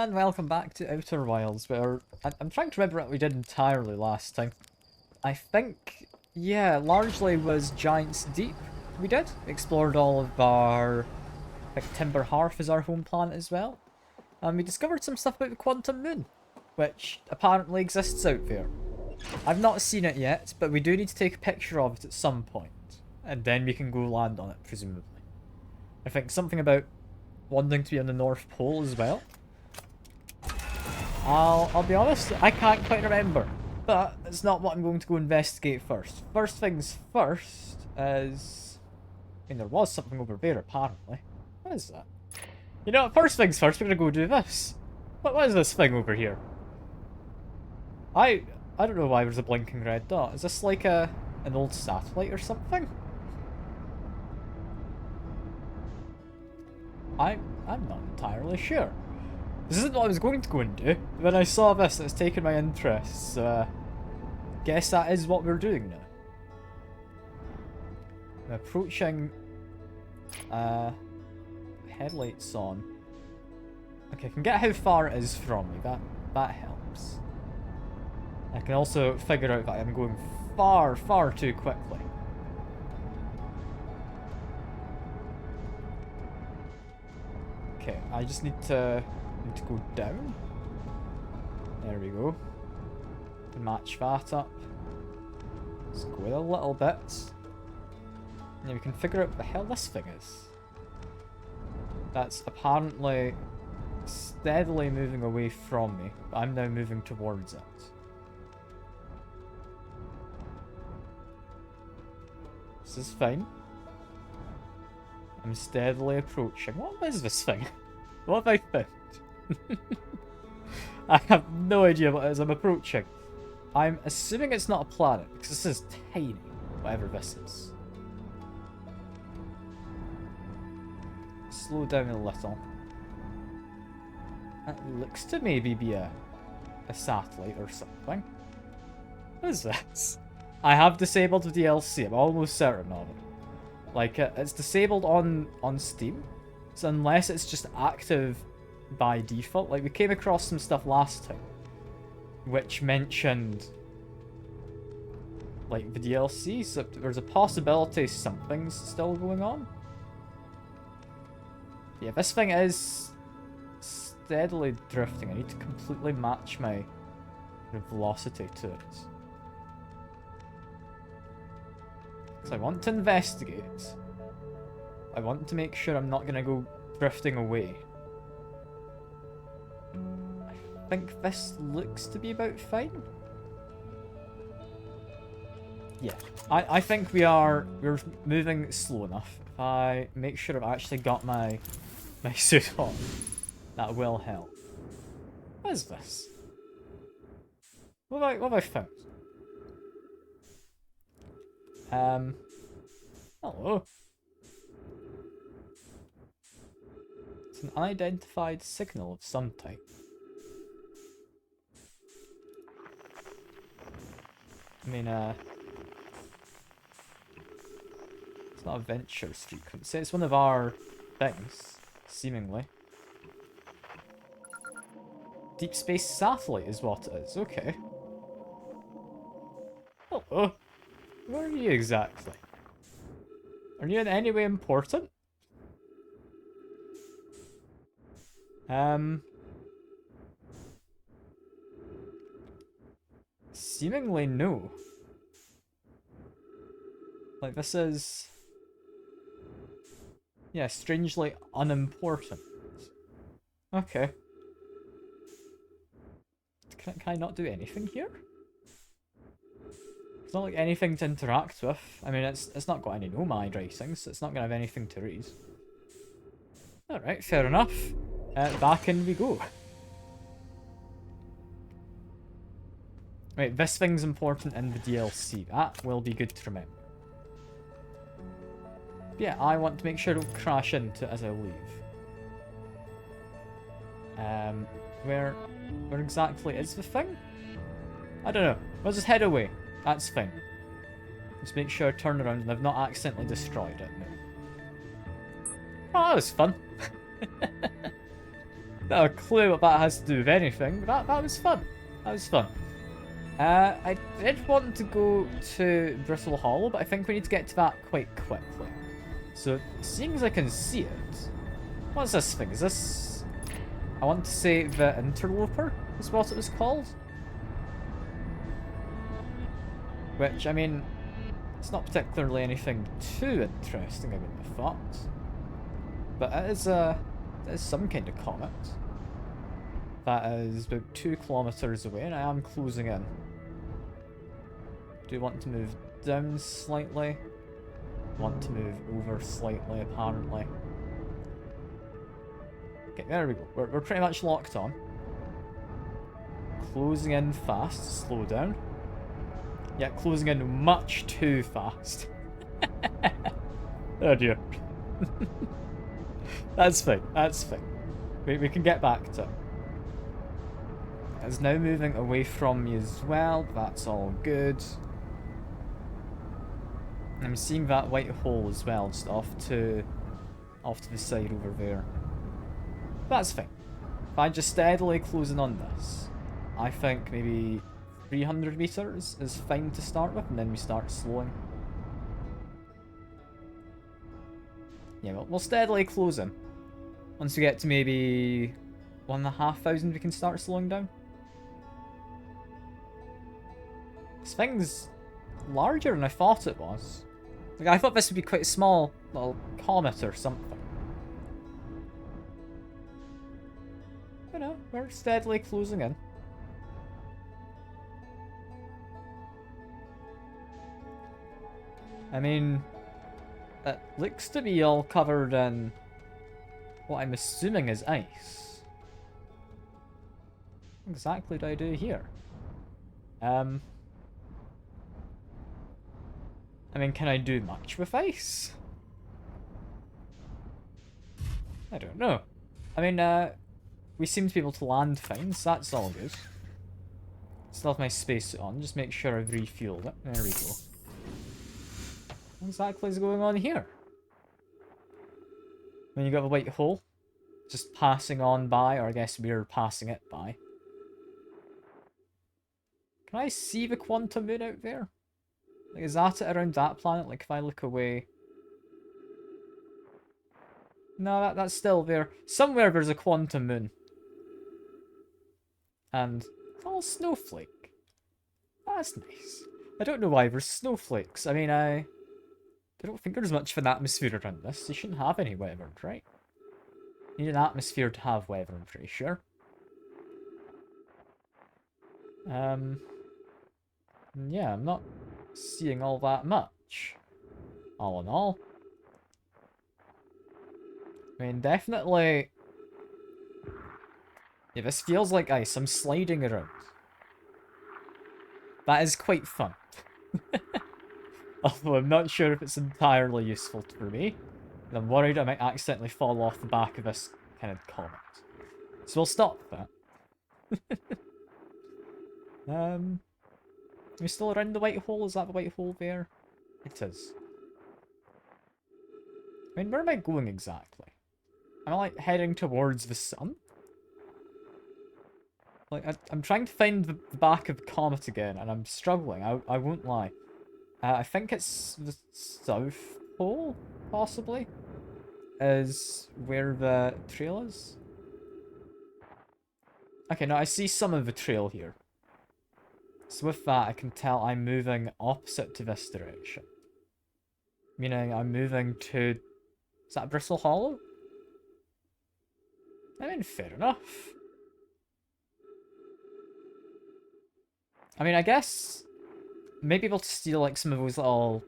and welcome back to Outer Wilds, where I'm trying to remember what we did entirely last time. I think, yeah, largely was Giant's Deep we did. Explored all of our, like, Timber Hearth is our home planet as well. And we discovered some stuff about the Quantum Moon, which apparently exists out there. I've not seen it yet, but we do need to take a picture of it at some point, and then we can go land on it, presumably. I think something about wanting to be on the North Pole as well. I'll be honest, I can't quite remember, but it's not what I'm going to go investigate first. First things first is... I mean, there was something over there, apparently. What is that? You know what, first things first, we're gonna go do this. What is this thing over here? I don't know why there's a blinking red dot. Is this like an old satellite or something? I'm not entirely sure. This isn't what I was going to go and do. When I saw this, it's taken my interest, so guess that is what we're doing now. I'm approaching headlights on. Okay, I can get how far it is from me. That helps. I can also figure out that I'm going far, far too quickly. Okay, I just need to go down. There we go. To match that up. Let's go in a little bit. And we can figure out what the hell this thing is. That's apparently steadily moving away from me, but I'm now moving towards it. This is fine. I'm steadily approaching. What is this thing? What have I found? I have no idea what it is I'm approaching. I'm assuming it's not a planet, because this is tiny, whatever this is. Slow down a little. It looks to maybe be a satellite or something. What is this? I have disabled the DLC, I'm almost certain of it. Like, it's disabled on Steam, so unless it's just active by default. Like, we came across some stuff last time, which mentioned, like, the DLC, so there's a possibility something's still going on. Yeah, this thing is steadily drifting. I need to completely match my velocity to it. So I want to investigate. I want to make sure I'm not going to go drifting away. I think this looks to be about fine. Yeah, I think we're moving slow enough. If I make sure I've actually got my suit on, that will help. What is this? What have I found? Hello. It's an unidentified signal of some type. I mean, it's not a Venture's frequency, it's one of our things, seemingly. Deep space satellite is what it is, okay. Hello. Where are you exactly? Are you in any way important? Seemingly no. Like, this is... yeah, strangely unimportant. Okay. Can I not do anything here? It's not like anything to interact with. I mean, it's not got any nomad writings, so it's not going to have anything to read. Alright, fair enough. Back in we go. Right, this thing's important in the DLC. That will be good to remember. Yeah, I want to make sure I don't crash into it as I leave. Where exactly is the thing? I don't know. Let's just head away. That's fine. Just make sure I turn around and I've not accidentally destroyed it. No. Oh, that was fun. Not a clue what that has to do with anything, but that was fun. That was fun. I did want to go to Brittle Hollow, but I think we need to get to that quite quickly. So, seeing as I can see it... What's this thing? Is this... I want to say the Interloper is what it was called. Which, I mean, it's not particularly anything too interesting, I would have thought. But it is some kind of comet. That is about 2 kilometers away, and I am closing in. Do you want to move down slightly? Want to move over slightly, apparently. Okay, there we go. We're pretty much locked on. Closing in fast, slow down. Yeah, closing in much too fast. Oh dear. That's fine, that's fine. We can get back to it. It's now moving away from me as well, but that's all good. I'm seeing that white hole as well, just off to the side over there. That's fine. If I just steadily close in on this, I think maybe 300 meters is fine to start with, and then we start slowing. Yeah, we'll steadily close in. Once we get to maybe 1,500, we can start slowing down. This thing's larger than I thought it was. Like, I thought this would be quite a small little comet or something. You know, we're steadily closing in. I mean, it looks to be all covered in what I'm assuming is ice. What exactly do I do here? I mean, can I do much with ice? I don't know. I mean, we seem to be able to land fine, so that's all good. Still have my spacesuit on, just make sure I've refueled it. There we go. What exactly is going on here? When you got a white hole, just passing on by, or I guess we're passing it by. Can I see the quantum moon out there? Like, is that it around that planet? Like, if I look away... No, that's still there. Somewhere there's a quantum moon. And it's all snowflake. That's nice. I don't know why there's snowflakes. I mean, I don't think there's much of an atmosphere around this. You shouldn't have any weather, right? You need an atmosphere to have weather, I'm pretty sure. Yeah, I'm not seeing all that much. All in all. I mean, definitely... Yeah, this feels like ice. I'm sliding around. That is quite fun. Although I'm not sure if it's entirely useful for me. And I'm worried I might accidentally fall off the back of this kind of comet. So we'll stop that. Are we still around the white hole? Is that the white hole there? It is. I mean, where am I going exactly? Am I, like, heading towards the sun? Like, I'm trying to find the back of the comet again, and I'm struggling, I won't lie. I think it's the South Pole, possibly, is where the trail is. Okay, now I see some of the trail here. So with that, I can tell I'm moving opposite to this direction. Meaning I'm moving to... Is that Brittle Hollow? I mean, fair enough. I mean, I guess... Maybe able to steal, like, some of those little...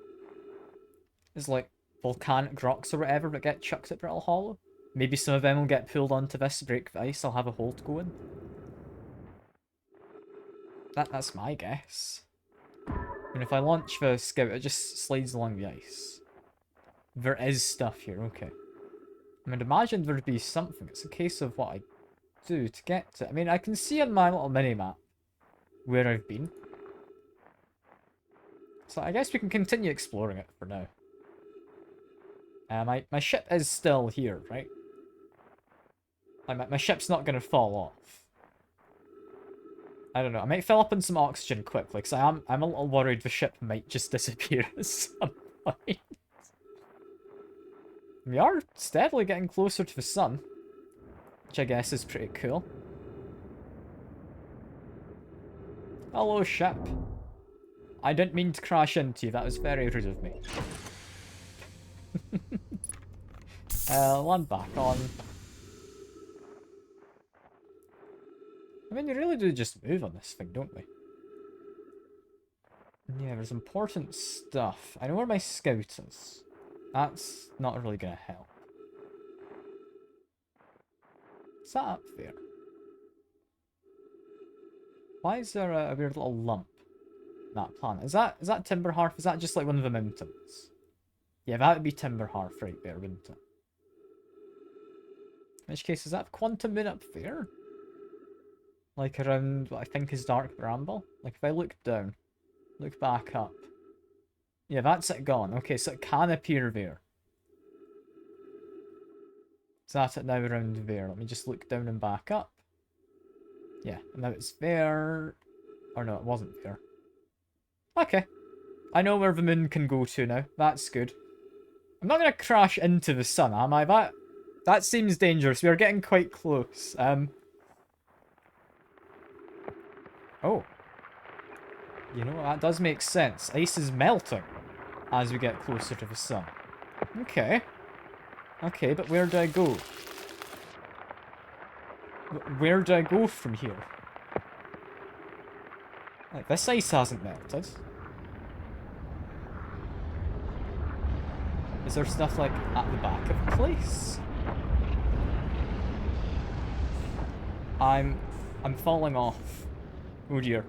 There's, like, volcanic rocks or whatever that get chucked at Brittle Hollow. Maybe some of them will get pulled onto this, break the ice, I'll have a hole to go in. That's my guess. And if I launch the scout, it just slides along the ice. There is stuff here, okay. I mean, imagine there'd be something. It's a case of what I do to get to it. I mean, I can see on my little mini-map where I've been. So I guess we can continue exploring it for now. My ship is still here, right? Like, my ship's not going to fall off. I don't know. I might fill up on some oxygen quickly, because I'm a little worried the ship might just disappear at some point. We are steadily getting closer to the sun, which I guess is pretty cool. Hello, ship. I didn't mean to crash into you. That was very rude of me. Land back on. I mean, you really do just move on this thing, don't we? Yeah, there's important stuff. I know where my scout is. That's not really gonna help. What's that up there? Why is there a weird little lump in that planet? Is that Timberhearth? Is that just like one of the mountains? Yeah, that would be Timberhearth right there, wouldn't it? In which case, is that Quantum Moon up there? Like around what I think is Dark Bramble? Like if I look down, look back up. Yeah, that's it gone. Okay, so it can appear there. So that's it now around there. Let me just look down and back up. Yeah, and now it's there. Or no, it wasn't there. Okay. I know where the moon can go to now. That's good. I'm not going to crash into the sun, am I? That seems dangerous. We are getting quite close. Oh. You know, that does make sense. Ice is melting as we get closer to the sun. Okay. Okay, but where do I go? Where do I go from here? Like, this ice hasn't melted. Is there stuff, like, at the back of the place? I'm falling off. Oh dear.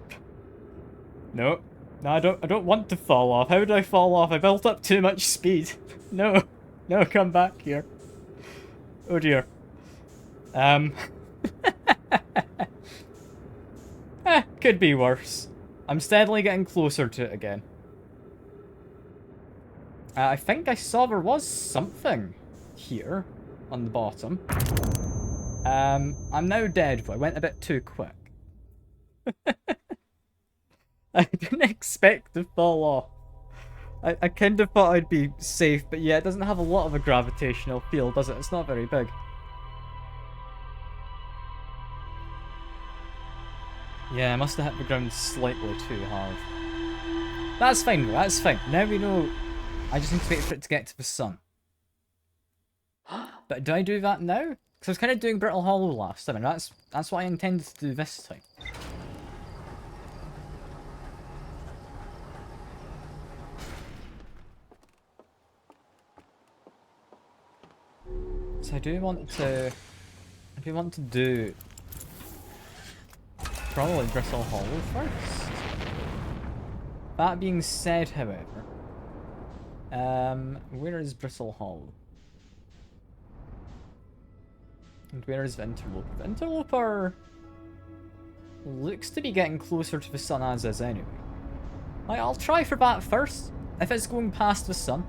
No. No, I don't want to fall off. How do I fall off? I built up too much speed. No. No, come back here. Oh dear. Could be worse. I'm steadily getting closer to it again. I think I saw there was something here on the bottom. I'm now dead, but I went a bit too quick. I didn't expect to fall off. I kind of thought I'd be safe, but yeah, it doesn't have a lot of a gravitational field, does it? It's not very big. Yeah, I must have hit the ground slightly too hard. That's fine, though. That's fine. Now we know I just need to wait for it to get to the sun. But do I do that now? Because I was kind of doing Brittle Hollow last time, and that's what I intended to do this time. So I do want to do probably Brittle Hollow first. That being said, however, where is Brittle Hollow? And where is the Interloper? The Interloper looks to be getting closer to the sun as is anyway. Like, I'll try for that first. If it's going past the sun,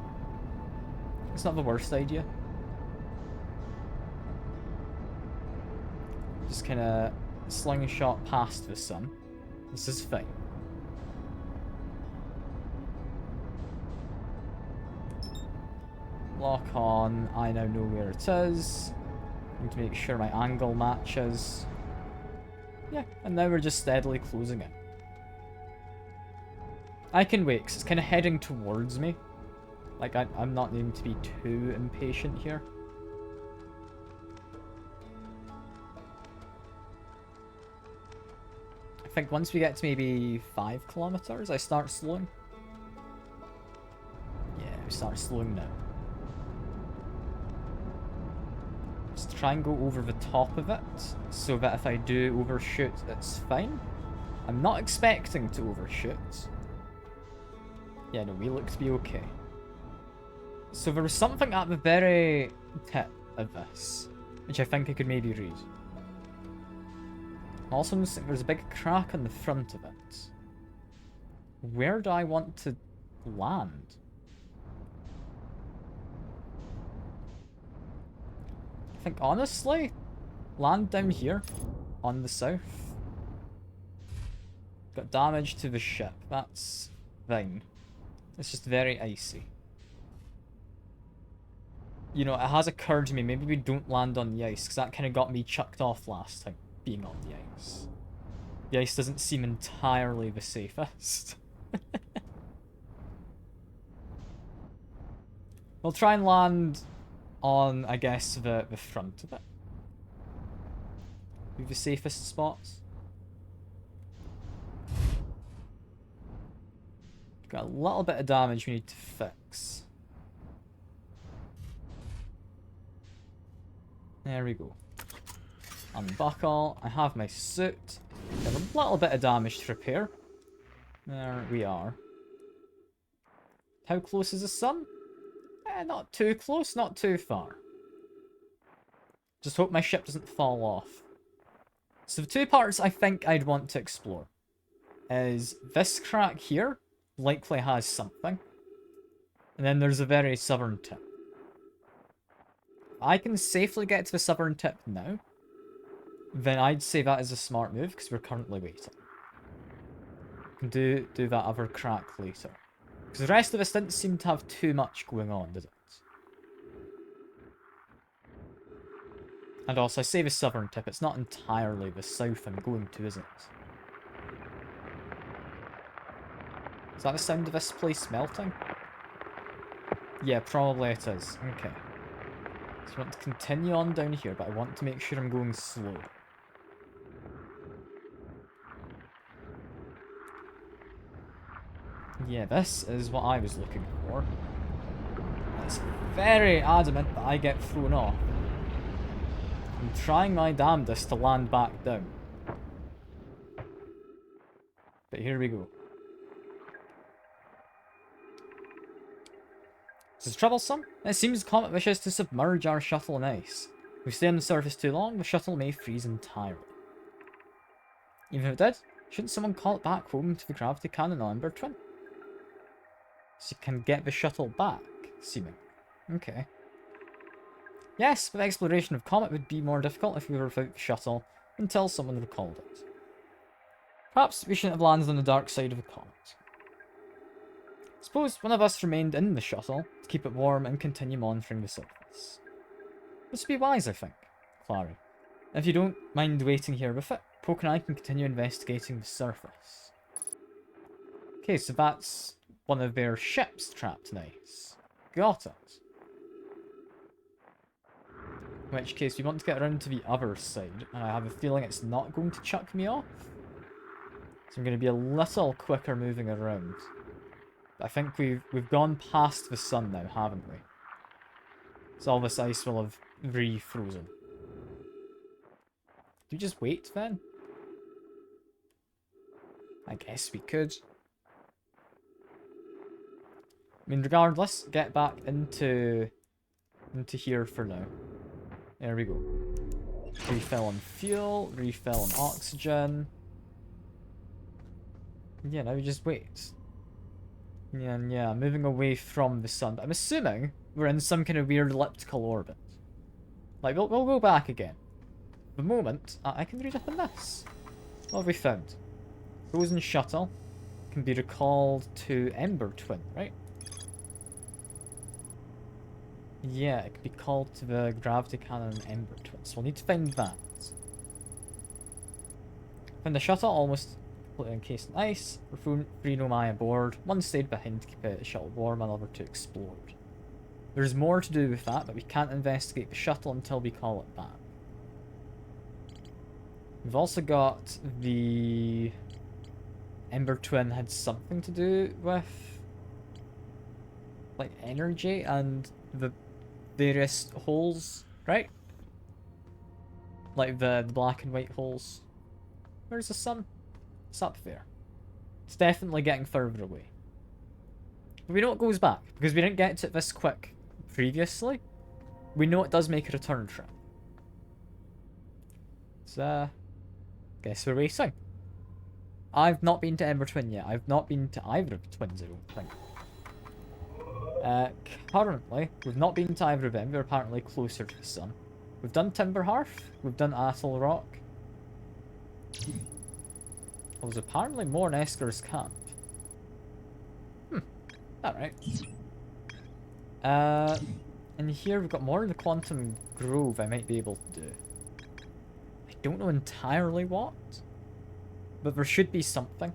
it's not the worst idea. Just kind of slingshot past the sun. This is fine. Lock on. I now know where it is. Need to make sure my angle matches. Yeah, and now we're just steadily closing it. I can wait, because it's kind of heading towards me. Like, I'm not needing to be too impatient here. I think once we get to maybe 5 kilometers, I start slowing. Yeah, we start slowing now. Just try and go over the top of it, so that if I do overshoot, it's fine. I'm not expecting to overshoot. Yeah, no, we look to be okay. So there was something at the very tip of this, which I think I could maybe read. Also, there's a big crack on the front of it. Where do I want to land? I think, honestly, land down here on the south. Got damage to the ship. That's fine. It's just very icy. You know, it has occurred to me, maybe we don't land on the ice, because that kind of got me chucked off last time, being on the ice. The ice doesn't seem entirely the safest. We'll try and land on, I guess, the front of it. Be the safest spots. Got a little bit of damage we need to fix. There we go. Unbuckle. I have my suit. Got a little bit of damage to repair. There we are. How close is the sun? Not too close, not too far. Just hope my ship doesn't fall off. So the two parts I think I'd want to explore is this crack here likely has something. And then there's a very southern tip. I can safely get to the southern tip now, then I'd say that is a smart move because we're currently waiting. We can do that other crack later. Because the rest of us didn't seem to have too much going on, did it? And also, I say the southern tip, it's not entirely the south I'm going to, is it? Is that the sound of this place melting? Yeah, probably it is. Okay. So I want to continue on down here, but I want to make sure I'm going slow. Yeah, this is what I was looking for. It's very adamant that I get thrown off. I'm trying my damnedest to land back down. But here we go. This is troublesome. It seems Comet wishes to submerge our shuttle in ice. If we stay on the surface too long, the shuttle may freeze entirely. Even if it did, shouldn't someone call it back home to the gravity cannon on Ember Twin? So you can get the shuttle back, seeming. Okay. Yes, but the exploration of Comet would be more difficult if we were without the shuttle until someone recalled it. Perhaps we shouldn't have landed on the dark side of the Comet. Suppose one of us remained in the shuttle to keep it warm and continue monitoring the surface. This would be wise, I think, Clary. If you don't mind waiting here with it, Poke and I can continue investigating the surface. Okay, so that's one of their ships trapped in ice. Got it. In which case, we want to get around to the other side, and I have a feeling it's not going to chuck me off. So I'm going to be a little quicker moving around. I think we've gone past the sun now, haven't we? So all this ice will have refrozen. Do we just wait then? I guess we could. I mean, regardless, get back into here for now. There we go. Refill on fuel, refill on oxygen. Yeah, now we just wait. Yeah, moving away from the sun. But I'm assuming we're in some kind of weird elliptical orbit. Like, we'll go back again. The moment, I can read up on this. What have we found? Frozen shuttle can be recalled to Ember Twin, right? Yeah, it can be called to the gravity cannon Ember Twin. So we'll need to find that. Found the shuttle almost completely encased in ice. We're three Nomai aboard. One stayed behind to keep the shuttle warm, another two explored. There's more to do with that, but we can't investigate the shuttle until we call it back. We've also got the Ember Twin had something to do with like energy and the various holes, right? Like the black and white holes. Where's the sun? It's up there. It's definitely getting further away. But we know it goes back, because we didn't get to it this quick previously. We know it does make a return trip. So, guess we're waiting. I've not been to Ember Twin yet. I've not been to either of the twins, I don't think. Currently, we've not been to either of them. They're apparently closer to the sun. We've done Timber Hearth. We've done Atoll Rock. Well, there's apparently more in Esker's camp. Alright. And here we've got more of the Quantum Grove I might be able to do. I don't know entirely what, but there should be something.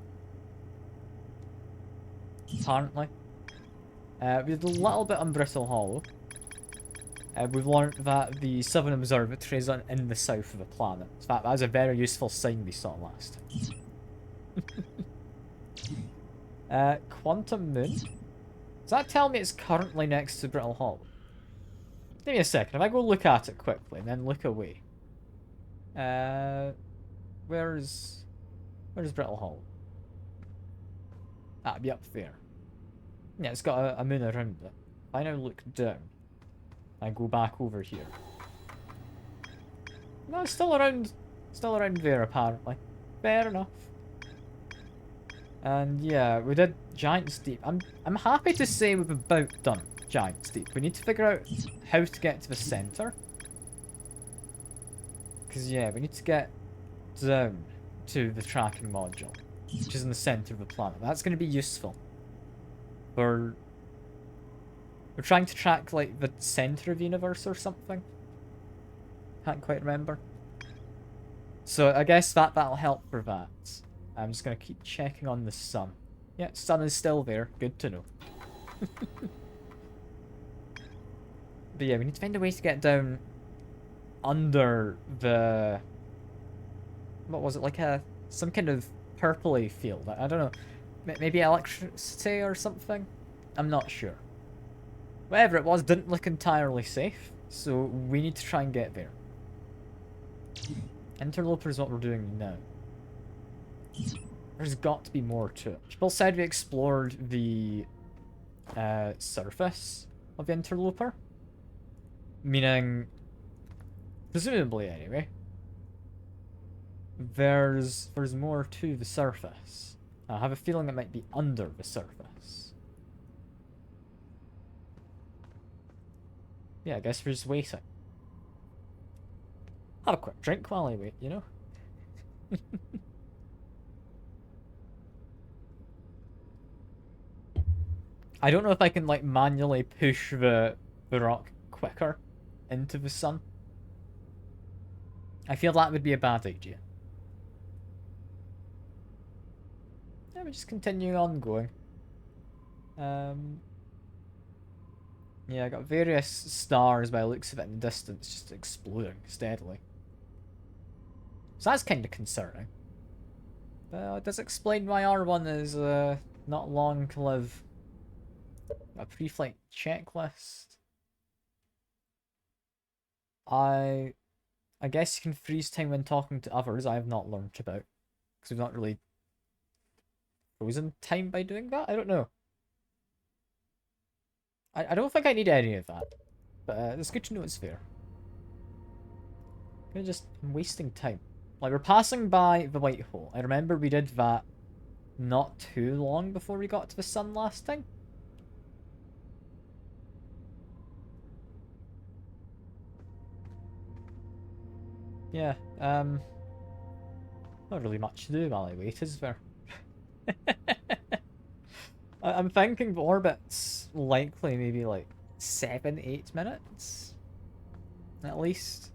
Apparently. We did a little bit on Brittle Hollow. We've learned that the Southern Observatory is in the south of the planet. In fact, that was a very useful sign we saw last time. Quantum Moon. Does that tell me it's currently next to Brittle Hollow? Give me a second. If I go look at it quickly and then look away. Where's Brittle Hollow? That'd be up there. Yeah, it's got a moon around it. If I now look down, I go back over here. No, it's still around there apparently. Fair enough. And yeah, we did Giant's Deep. I'm happy to say we've about done Giant's Deep. We need to figure out how to get to the center. Because yeah, we need to get down to the tracking module, which is in the center of the planet. That's going to be useful. We're trying to track like the center of the universe or something. Can't quite remember. So I guess that'll help for that. I'm just gonna keep checking on the sun. Yeah, sun is still there. Good to know. But yeah, we need to find a way to get down under the... What was it? Like some kind of purpley field. I don't know. Maybe electricity or something? I'm not sure. Whatever it was, didn't look entirely safe. So we need to try and get there. Interloper is what we're doing now. There's got to be more to it. People said we explored the surface of the interloper. Meaning, presumably anyway, there's more to the surface. I have a feeling it might be under the surface. Yeah, I guess we're just waiting. Have a quick drink while I wait, you know? I don't know if I can, like, manually push the rock quicker into the sun. I feel that would be a bad idea. Yeah, we're just continuing on going. Yeah, I got various stars by the looks of it in the distance just exploding steadily. So that's kind of concerning. But it does explain why R1 is not long to live. A pre-flight checklist. I guess you can freeze time when talking to others. I have not learned about. Because we've not really frozen time by doing that? I don't know. I don't think I need any of that. But it's good to know it's there. I'm just wasting time. Like, we're passing by the white hole. I remember we did that not too long before we got to the sun last time. Yeah, not really much to do while I wait, is there? I'm thinking the orbit's likely maybe like 7-8 minutes, at least.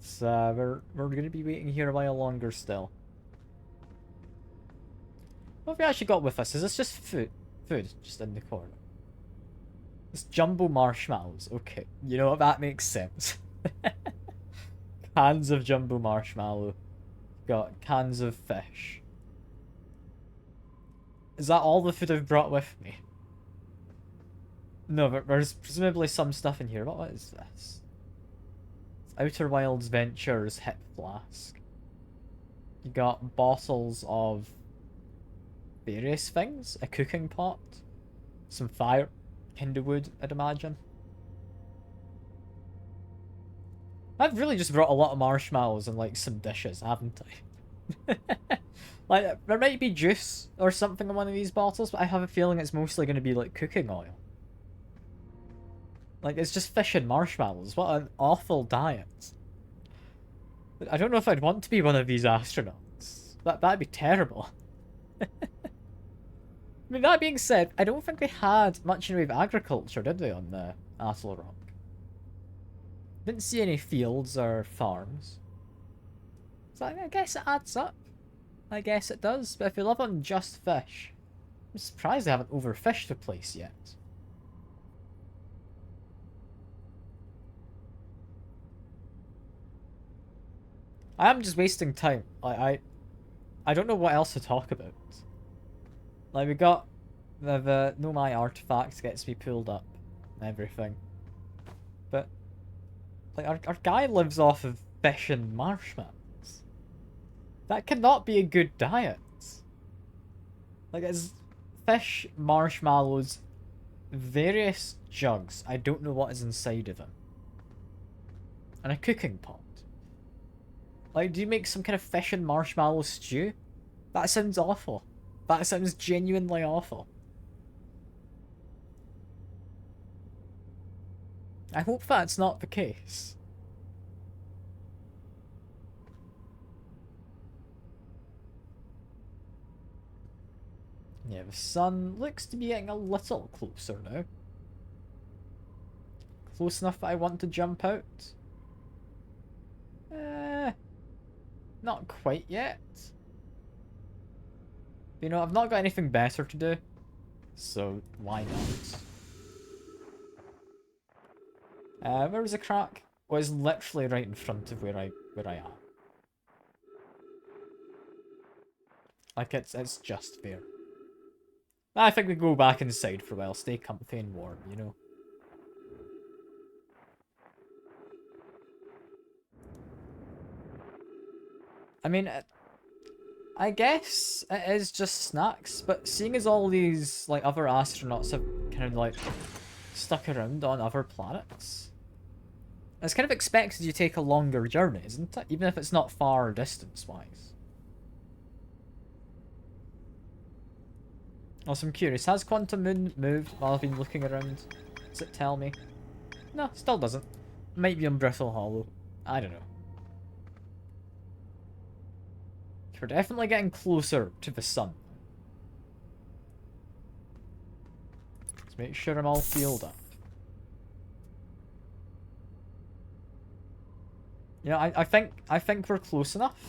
So we're gonna be waiting here a while longer still. What have we actually got with us? Is this just food? Food just in the corner. It's jumbo marshmallows. Okay, you know what? That makes sense. Cans of jumbo marshmallow. Got cans of fish. Is that all the food I've brought with me? No, but there's presumably some stuff in here. What is this? Outer Wilds Ventures Hip Flask. You got bottles of various things. A cooking pot. Some fire. Kindlewood, I'd imagine. I've really just brought a lot of marshmallows and, like, some dishes, haven't I? Like, there might be juice or something in one of these bottles, but I have a feeling it's mostly going to be, like, cooking oil. Like, it's just fish and marshmallows. What an awful diet. I don't know if I'd want to be one of these astronauts. That'd be terrible. I mean, that being said, I don't think they had much in the way of agriculture, did they, on the Atoll Rock? Didn't see any fields or farms. So I guess it adds up. I guess it does, but if you live on just fish, I'm surprised they haven't overfished the place yet. I am just wasting time. I don't know what else to talk about. Like, we got the Nomai artifact gets me pulled up and everything. But, like, our guy lives off of fish and marshmallows. That cannot be a good diet. Like, it's fish, marshmallows, various jugs. I don't know what is inside of them. And a cooking pot. Like, do you make some kind of fish and marshmallow stew? That sounds awful. That sounds genuinely awful. I hope that's not the case. Yeah, the sun looks to be getting a little closer now. Close enough that I want to jump out. Not quite yet. You know, I've not got anything better to do, so why not? Where was the crack? Well, it's literally right in front of where I am. Like, it's just there. I think we go back inside for a while, stay comfy and warm, you know. I mean, I guess it is just snacks, but seeing as all these, like, other astronauts have kind of, like, stuck around on other planets, it's kind of expected you take a longer journey, isn't it? Even if it's not far distance-wise. Also, I'm curious, has Quantum Moon moved while I've been looking around? Does it tell me? No, still doesn't. Might be on Brittle Hollow. I don't know. We're definitely getting closer to the sun. Let's make sure I'm all healed up. You know, I think we're close enough.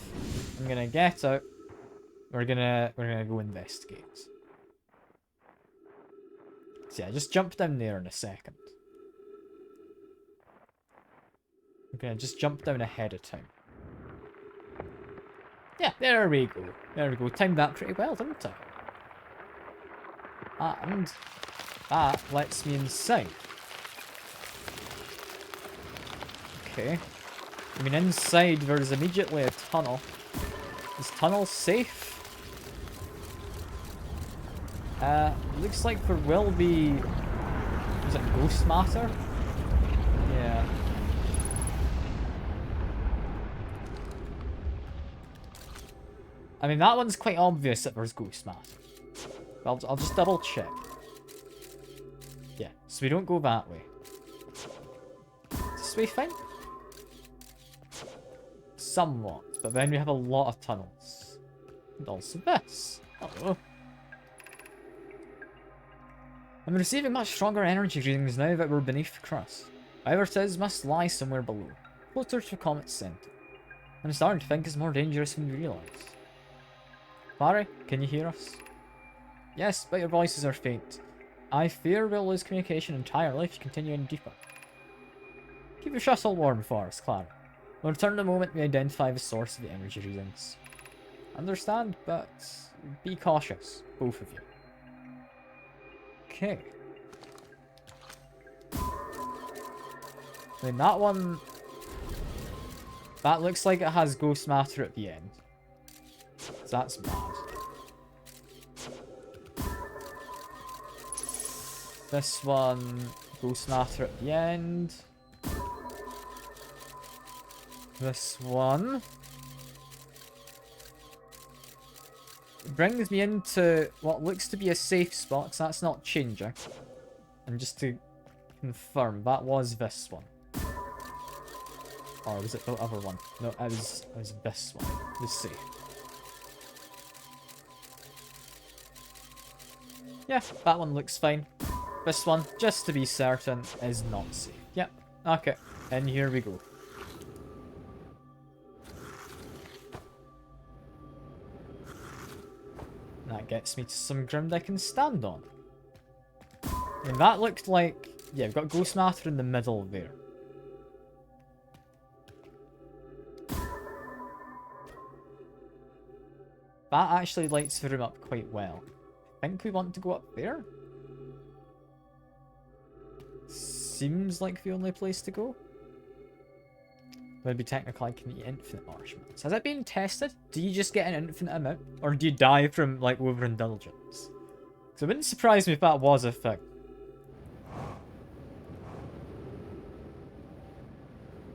I'm gonna get out. We're gonna go investigate. So yeah, just jump down there in a second. I'm gonna just jump down ahead of time. Yeah, there we go. There we go. Timed that pretty well, didn't I? And that lets me inside. Okay. I mean, inside there's immediately a tunnel. Is tunnel safe? Looks like there will be... Is it ghost matter? Yeah. I mean, that one's quite obvious that there's ghost matter. I'll just double check. Yeah, so we don't go that way. Is this way fine? Somewhat, but then we have a lot of tunnels. And also this. Hello. I'm receiving much stronger energy readings now that we're beneath the crust. Whatever it is must lie somewhere below, closer to the comet's center. I'm starting to think it's more dangerous than we realize. Barry, can you hear us? Yes, but your voices are faint. I fear we'll lose communication entirely if you continue any deeper. Keep your shuttle warm for us, Clara. We'll return the moment we identify the source of the energy readings. Understand, but be cautious, both of you. Okay. I mean, that one... That looks like it has ghost matter at the end. So that's bad. This one, ghost matter at the end. This one brings me into what looks to be a safe spot, because that's not changing. And just to confirm, that was this one. Or was it the other one? No, it was this one. Let's see. Yeah, that one looks fine. This one, just to be certain, is not safe. Yep, okay. And here we go. That gets me to some ground I can stand on. And that looked like... Yeah, we've got Ghost Matter in the middle there. That actually lights the room up quite well. I think we want to go up there? Seems like the only place to go. Maybe technically I can eat infinite marshmallows. Has it been tested? Do you just get an infinite amount? Or do you die from, like, overindulgence? So it wouldn't surprise me if that was a thing.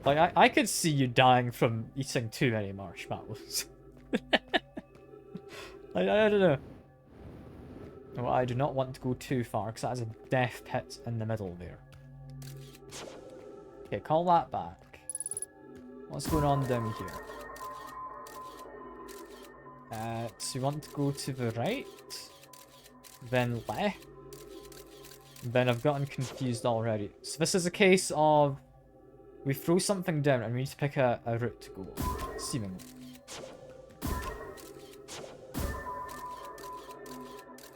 Like, I could see you dying from eating too many marshmallows. I don't know. Well, I do not want to go too far, because that is a death pit in the middle there. Okay, call that back. What's going on down here? So you want to go to the right? Then left? Then I've gotten confused already. So this is a case of... we throw something down and we need to pick a route to go. Seemingly.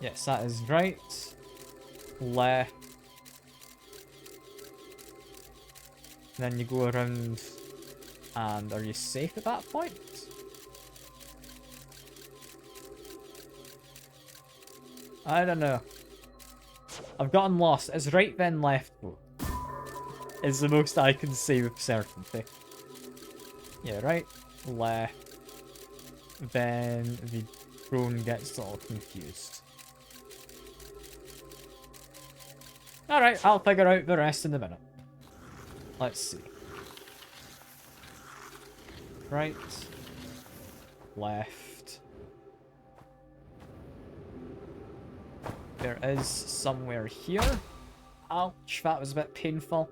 Yes, that is right. Left. Then you go around. And are you safe at that point? I don't know. I've gotten lost. It's right then left though. Is the most I can say with certainty. Yeah, right, left. Then the drone gets all confused. Alright, I'll figure out the rest in a minute. Let's see. Right. Left. There is somewhere here. Ouch, that was a bit painful.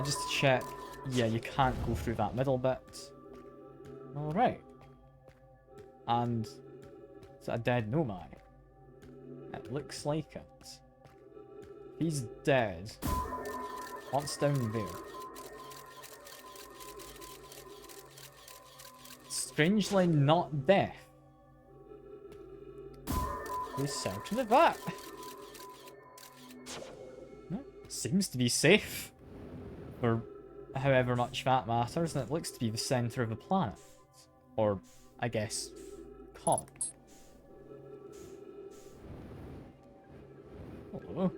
Just to check. Yeah, you can't go through that middle bit. Alright. And... is that a dead Nomai? It looks like it. He's dead. What's down there? Strangely not death. Who's certain of that? No, seems to be safe. For however much that matters, and it looks to be the centre of the planet. Or, I guess, comet. Hello.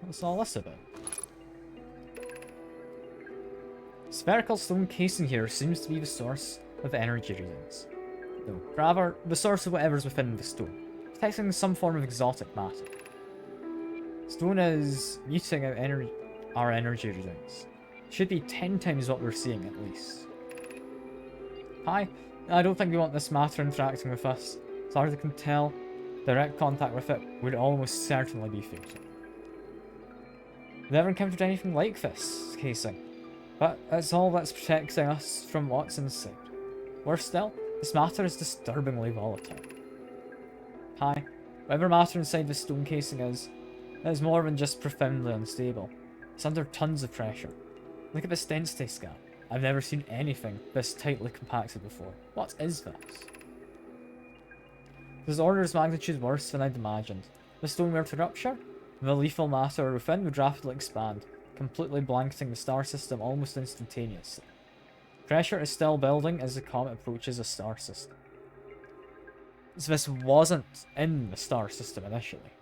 What's all this about? Spherical stone casing here seems to be the source of energy readings. No, rather, the source of whatever's within the stone, detecting some form of exotic matter. Stone is muting out our energy readings. Should be 10 times what we're seeing at least. Hi, I don't think we want this matter interacting with us. As far as I can tell, direct contact with it would almost certainly be fatal. Never encountered anything like this casing, but it's all that's protecting us from what's inside. Worse still, this matter is disturbingly volatile. Hi, whatever matter inside the stone casing is, it is more than just profoundly unstable. It's under tons of pressure. Look at this density scan. I've never seen anything this tightly compacted before. What is this? This is orders of magnitude worse than I'd imagined. If the stone were to rupture, the lethal matter within would rapidly expand, completely blanketing the star system almost instantaneously. Pressure is still building as the comet approaches a star system. So this wasn't in the star system initially.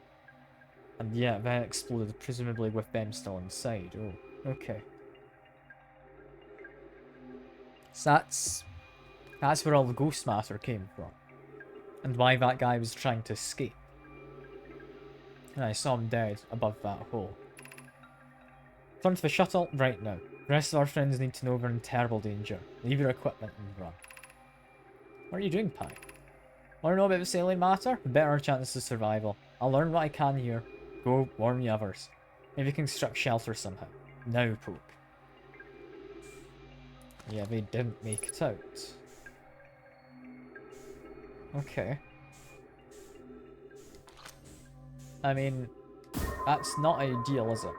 And yeah, then exploded, presumably with them still inside. Oh, okay. So that's where all the ghost matter came from. And why that guy was trying to escape. And I saw him dead above that hole. Turn to the shuttle right now. The rest of our friends need to know we're in terrible danger. Leave your equipment and run. What are you doing, Pi? Want to know about this alien matter? The better our chances of survival. I'll learn what I can here. Go warn the others. Maybe we can construct shelter somehow. No, Pope. Yeah, they didn't make it out. Okay. I mean, that's not ideal, is it?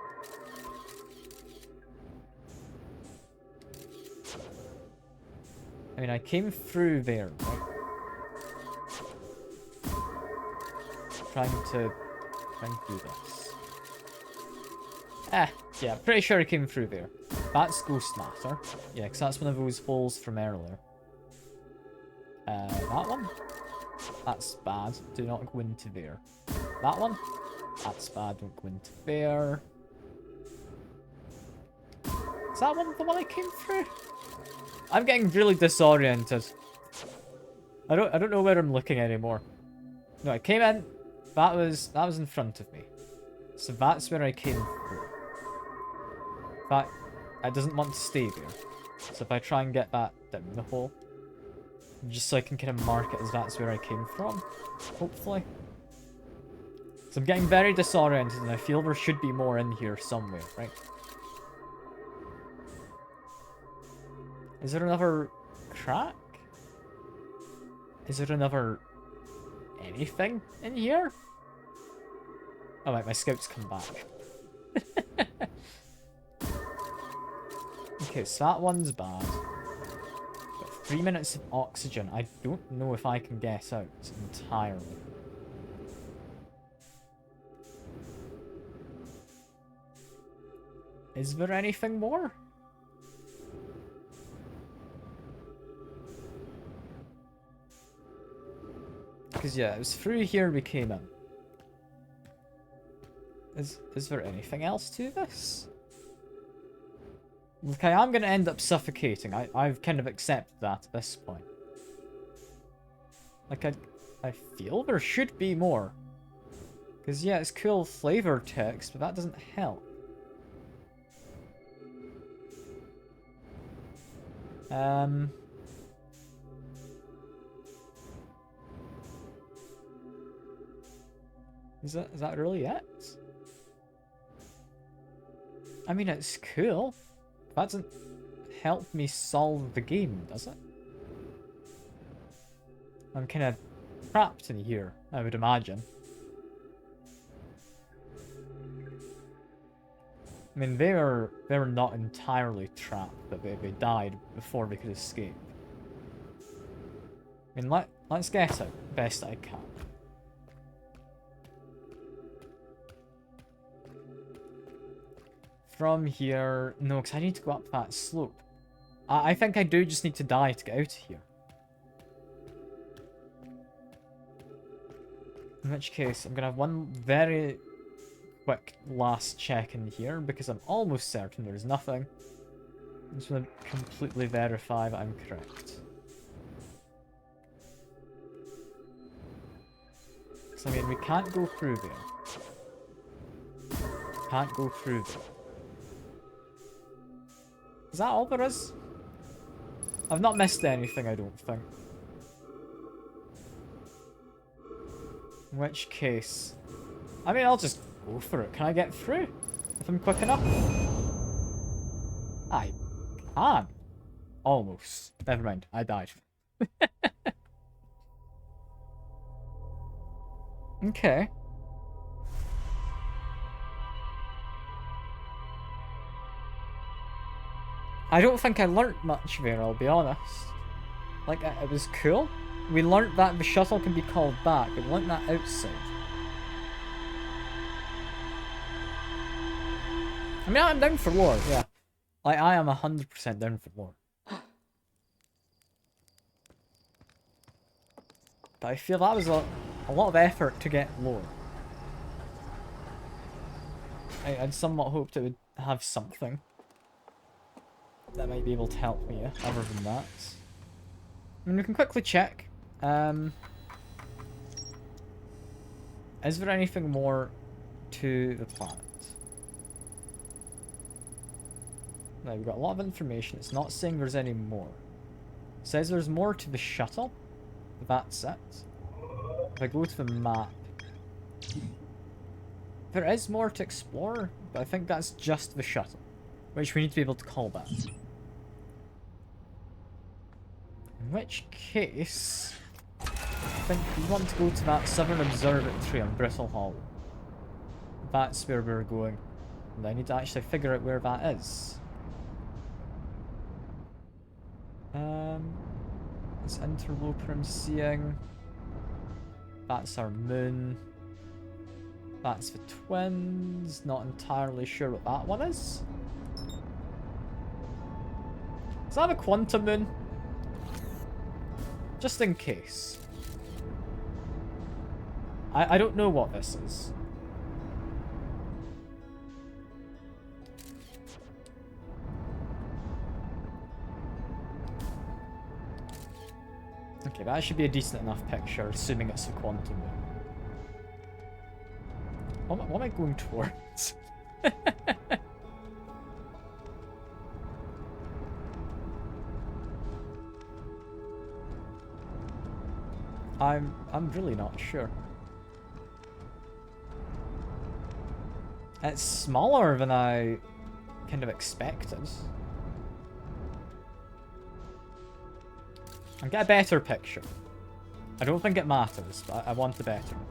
I mean, I came through there, right? Trying to do this. Yeah, pretty sure I came through there. That's Ghost Matter. Yeah, because that's one of those holes from earlier. That one? That's bad. Do not go into there. That one? That's bad. Don't go into there. Is that one the one I came through? I'm getting really disoriented. I don't know where I'm looking anymore. No, I came in. That was in front of me. So that's where I came through. But I doesn't want to stay there. So if I try and get that down the hole, just so I can kind of mark it as that's where I came from, hopefully. So I'm getting very disoriented and I feel there should be more in here somewhere, right? Is there another crack? Is there another anything in here? Oh wait, my scouts come back. Okay, so that one's bad. Got 3 minutes of oxygen. I don't know if I can get out entirely. Is there anything more? Because yeah, it was through here we came in. Is there anything else to this? Okay, I'm gonna end up suffocating. I've kind of accepted that at this point. Like, I feel there should be more. Because, yeah, it's cool flavor text, but that doesn't help. Is that really it? I mean, it's cool. That doesn't help me solve the game, does it? I'm kind of trapped in here, I would imagine. I mean, they were not entirely trapped, but they died before they could escape. I mean, let's get out best I can. From here... No, because I need to go up that slope. I think I do just need to die to get out of here. In which case, I'm going to have one very quick last check in here, because I'm almost certain there's nothing. I just want to completely verify that I'm correct. So, I mean, we can't go through there. Can't go through there. Is that all there is? I've not missed anything, I don't think. In which case... I mean, I'll just go for it. Can I get through? If I'm quick enough? I can. Almost. Never mind, I died. Okay. I don't think I learnt much there, I'll be honest. Like, it was cool. We learnt that the shuttle can be called back, but we learnt that outside. I mean, I'm down for lore, yeah. Like, I am 100% down for lore. But I feel that was a lot of effort to get lore. I'd somewhat hoped it would have something that might be able to help me, other than that. I mean, we can quickly check. Is there anything more to the planet? Now, we've got a lot of information. It's not saying there's any more. It says there's more to the shuttle. That's it. If I go to the map, there is more to explore, But I think that's just the shuttle, which we need to be able to call back. In which case, I think we want to go to that Southern Observatory on Brittle Hollow. That's where we're going. And I need to actually figure out where that is. This interloper I'm seeing. That's our moon. That's the twins. Not entirely sure what that one is. Is that a quantum moon? Just in case. I don't know what this is. Okay, that should be a decent enough picture, assuming it's a quantum moon. What am I going towards? I'm really not sure. It's smaller than I kind of expected. I'll get a better picture. I don't think it matters, but I want a better one.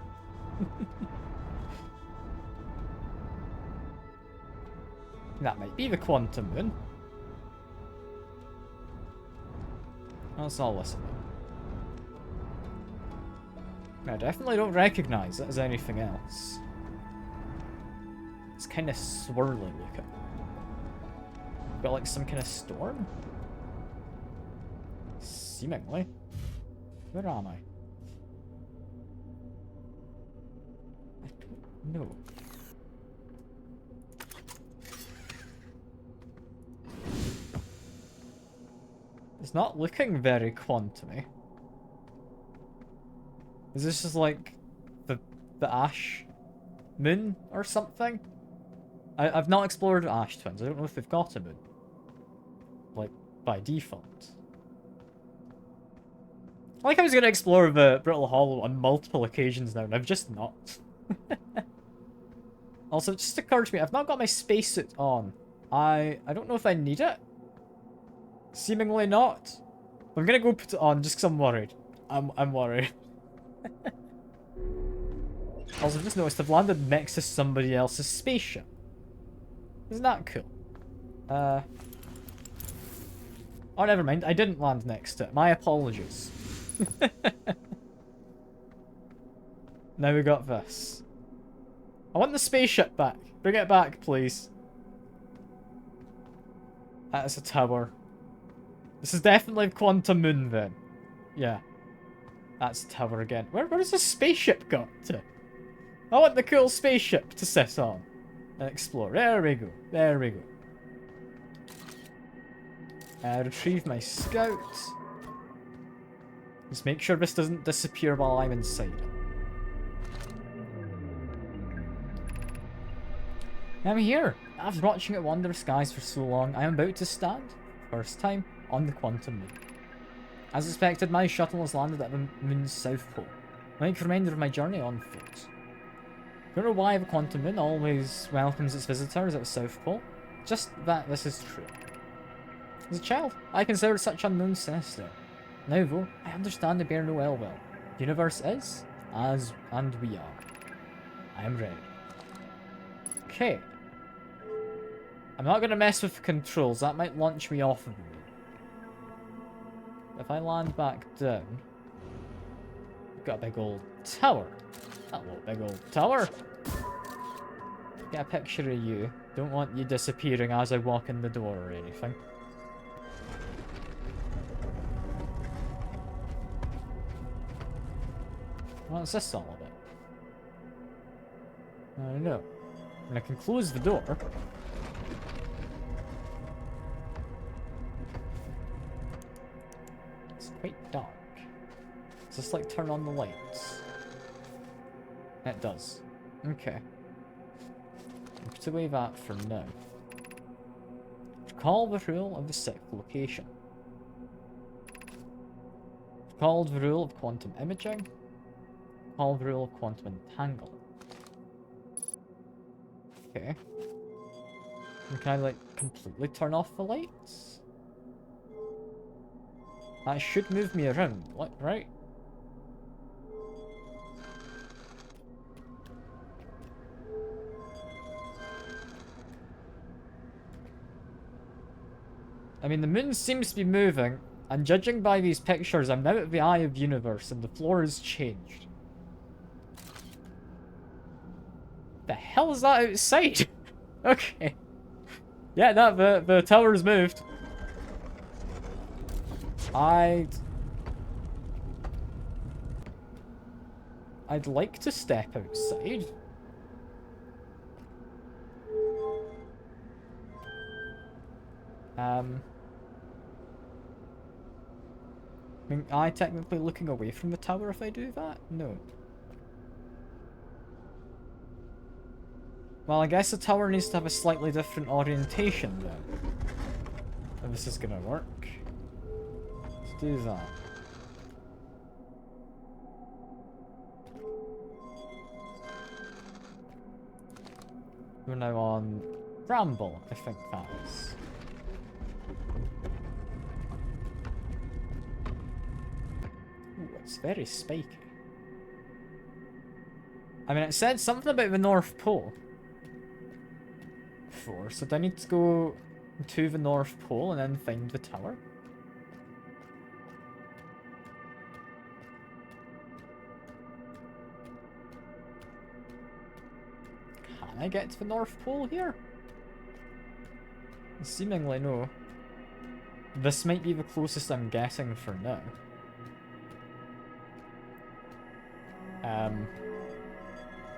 That might be the quantum moon. Let's all listen. I definitely don't recognize it as anything else. It's kind of swirly looking. Got like some kind of storm? Seemingly. Where am I? I don't know. It's not looking very quantum-y. Is this just like the Ash moon or something? I've not explored Ash Twins. I don't know if they've got a moon. Like, by default. Like I was going to explore the Brittle Hollow on multiple occasions now, and I've just not. Also, it just occurred to me, I've not got my spacesuit on. I don't know if I need it. Seemingly not. I'm going to go put it on just because I'm worried. I'm worried. Also, I've just noticed I've landed next to somebody else's spaceship. Isn't that cool? Oh, never mind. I didn't land next to it. My apologies. Now we got this. I want the spaceship back. Bring it back, please. That is a tower. This is definitely Quantum Moon, then. Yeah. That's a tower again. Where has this spaceship got to? I want the cool spaceship to sit on and explore. There we go. There we go. Retrieve my scout. Just make sure this doesn't disappear while I'm inside it. I'm here. After watching it wander skies for so long, I am about to stand, first time, on the Quantum Moon. As expected, my shuttle has landed at the moon's south pole. Like a reminder of my journey on foot. Don't know why the Quantum Moon always welcomes its visitors at the south pole. Just that this is true. As a child, I considered such unknown sinister. Now though, I understand the Bear Noel well. The universe is, and we are. I am ready. Okay. I'm not going to mess with the controls, that might launch me off of the moon. If I land back down, we've got a big old tower. Hello, big old tower. Get a picture of you. Don't want you disappearing as I walk in the door or anything. What's this all about? I don't know. And I can close the door. It's quite dark. Does this like turn on the lights? It does. Okay. I'll put away that for now. Recall the rule of the sixth location. Recall the rule of quantum imaging. Recall the rule of quantum entanglement. Okay. Can I, like, completely turn off the lights? That should move me around, right? I mean, the moon seems to be moving, and judging by these pictures, I'm now at the eye of the universe, and the floor has changed. The hell is that outside? Okay. Yeah, the tower's moved. I'd like to step outside. I mean, am I technically looking away from the tower if I do that? No. Well, I guess the tower needs to have a slightly different orientation then. If this is gonna work. Let's do that. We're now on Bramble, I think that is. Ooh, it's very spiky. I mean, it said something about the North Pole. So do I need to go to the North Pole and then find the tower? Can I get to the North Pole here? Seemingly no. This might be the closest I'm getting for now.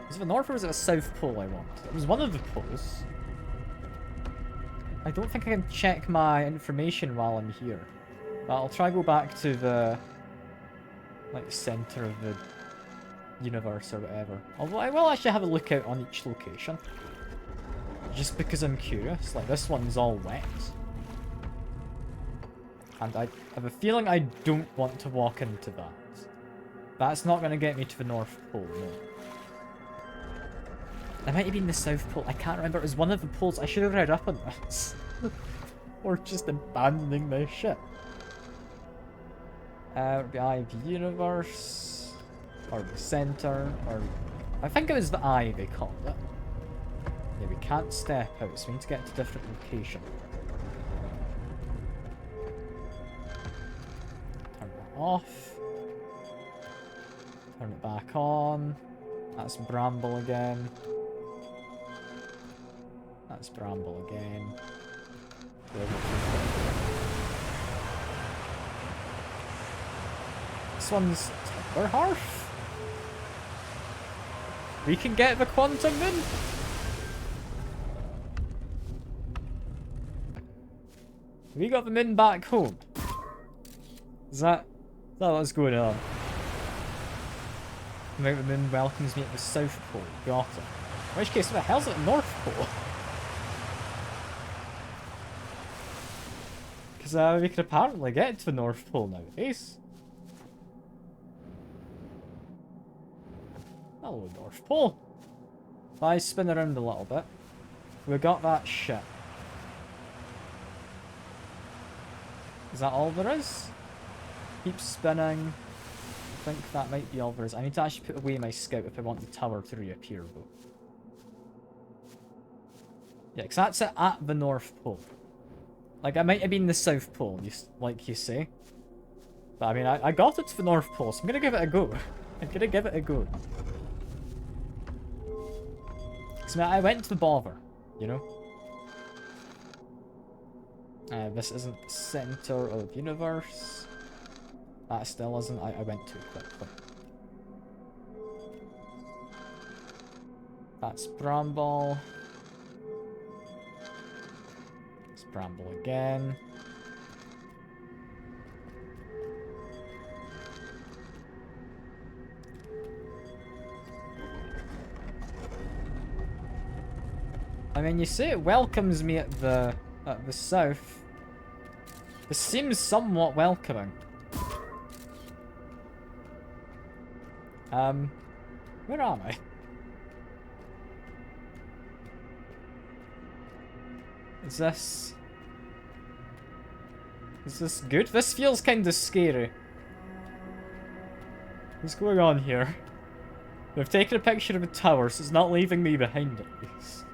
Was it the North or was it the South Pole I want? It was one of the poles. I don't think I can check my information while I'm here. But I'll try go back to the, like, center of the universe or whatever. Although I will actually have a look out on each location. Just because I'm curious. Like, this one's all wet. And I have a feeling I don't want to walk into that. That's not going to get me to the North Pole, no. That might have been the South Pole. I can't remember. It was one of the poles. I should have read up on this. Or just abandoning my ship. The Eye of the Universe. Or the center. Or I think it was the Eye they called it. Yeah, we can't step out, so we need to get to a different location. Turn that off. Turn it back on. That's Bramble again. That's Bramble again. This one's Timberhearth. We can get the Quantum Moon. We got the moon back home. Is that what's going on? The moon welcomes me at the South Pole. Got it. In which case, what the hell's at the North Pole? Because we could apparently get to the North Pole nowadays. Hello, North Pole. If I spin around a little bit, we got that shit. Is that all there is? Keep spinning. I think that might be all there is. I need to actually put away my scout if I want the tower to reappear, though. Yeah, because that's it at the North Pole. Like, I might have been the South Pole, like you say. But, I mean, I got it to the North Pole, so I'm going to give it a go. I'm going to give it a go. Because, I went to the bother, you know? This isn't the center of the universe. That still isn't. I went too quickly. That's Bramble. It's Bramble again. I mean, you say it welcomes me at the south. This seems somewhat welcoming. Where am I? Is this... Is this good? This feels kind of scary. What's going on here? We've taken a picture of a tower, so it's not leaving me behind at least.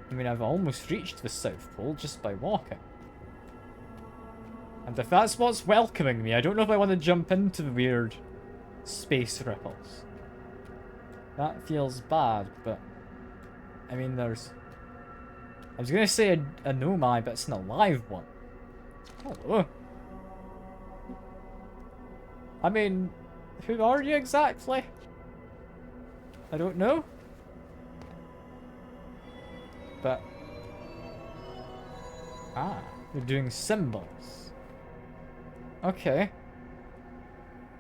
I mean, I've almost reached the South Pole just by walking. And if that's what's welcoming me, I don't know if I want to jump into the weird space ripples. That feels bad, but... I mean, there's... I was gonna say a Nomai, but it's an alive one. Hello. I mean, who are you exactly? I don't know. But... Ah, you're doing symbols. Okay.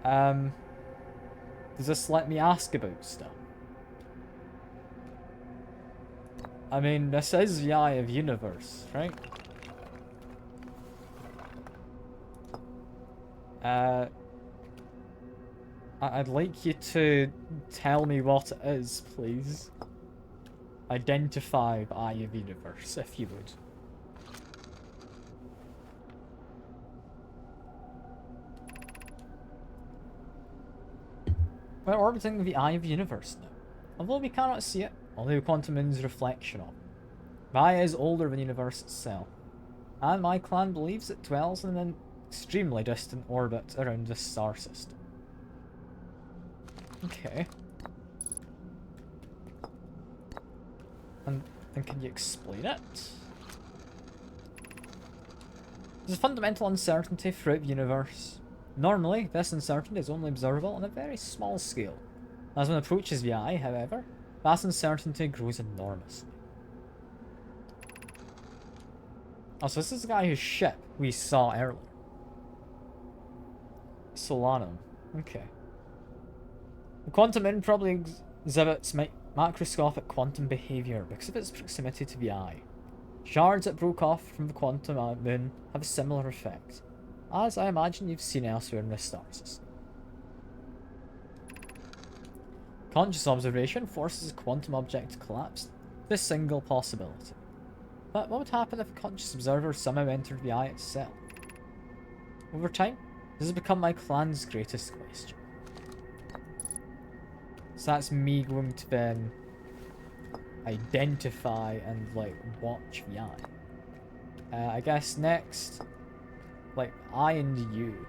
Does this let me ask about stuff? I mean, this is the Eye of Universe, right? I'd like you to tell me what it is, please. Identify the Eye of Universe, if you would. We're orbiting the Eye of the Universe now. Although we cannot see it, only the quantum moon's reflection of it. The Eye is older than the universe itself, and my clan believes it dwells in an extremely distant orbit around this star system. Okay. And can you explain it? There's a fundamental uncertainty throughout the universe. Normally, this uncertainty is only observable on a very small scale. As one approaches the Eye, however, that uncertainty grows enormously. Oh, so this is the guy whose ship we saw earlier. Solanum. Okay. The quantum moon probably exhibits macroscopic quantum behavior because of its proximity to the Eye. Shards that broke off from the quantum moon have a similar effect, as I imagine you've seen elsewhere in the star system. Conscious observation forces a quantum object to collapse. This single possibility. But what would happen if a conscious observer somehow entered the Eye itself? Over time, this has become my clan's greatest question. So that's me going to then identify and, like, watch the Eye. I guess next, like, I and you.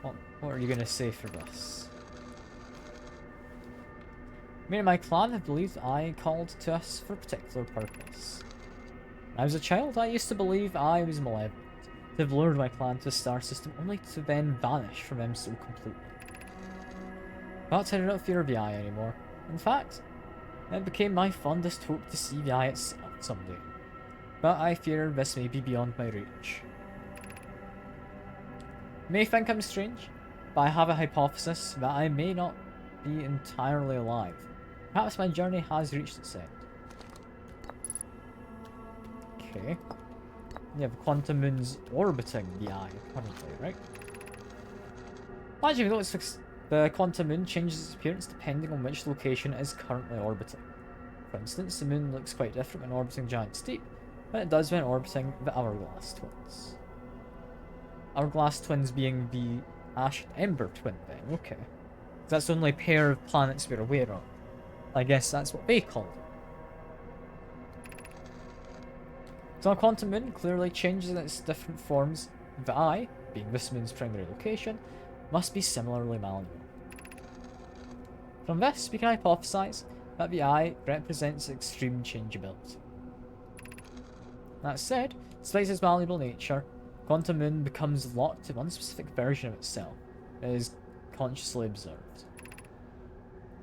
What are you going to say for this? Me and my clan have believed I called to us for a particular purpose. When I was a child, I used to believe I was malevolent, to have lured my clan to the star system only to then vanish from them so completely. But I do not fear the Eye anymore. In fact, it became my fondest hope to see the Eye itself someday. But I fear this may be beyond my reach. You may think I'm strange, but I have a hypothesis that I may not be entirely alive. Perhaps my journey has reached its end. Okay. Yeah, the quantum moon's orbiting the Eye currently, right? As you've noticed, the quantum moon changes its appearance depending on which location it is currently orbiting. For instance, the moon looks quite different when orbiting Giant's Deep than it does when orbiting the Hourglass Twins. Hourglass Twins being the Ash and Ember twin thing, okay. That's the only pair of planets we're aware of. I guess that's what they called it. So a quantum moon clearly changes in its different forms. The Eye, being this moon's primary location, must be similarly malleable. From this, we can hypothesize that the Eye represents extreme changeability. That said, despite its malleable nature, quantum moon becomes locked to one specific version of itself. It is consciously observed.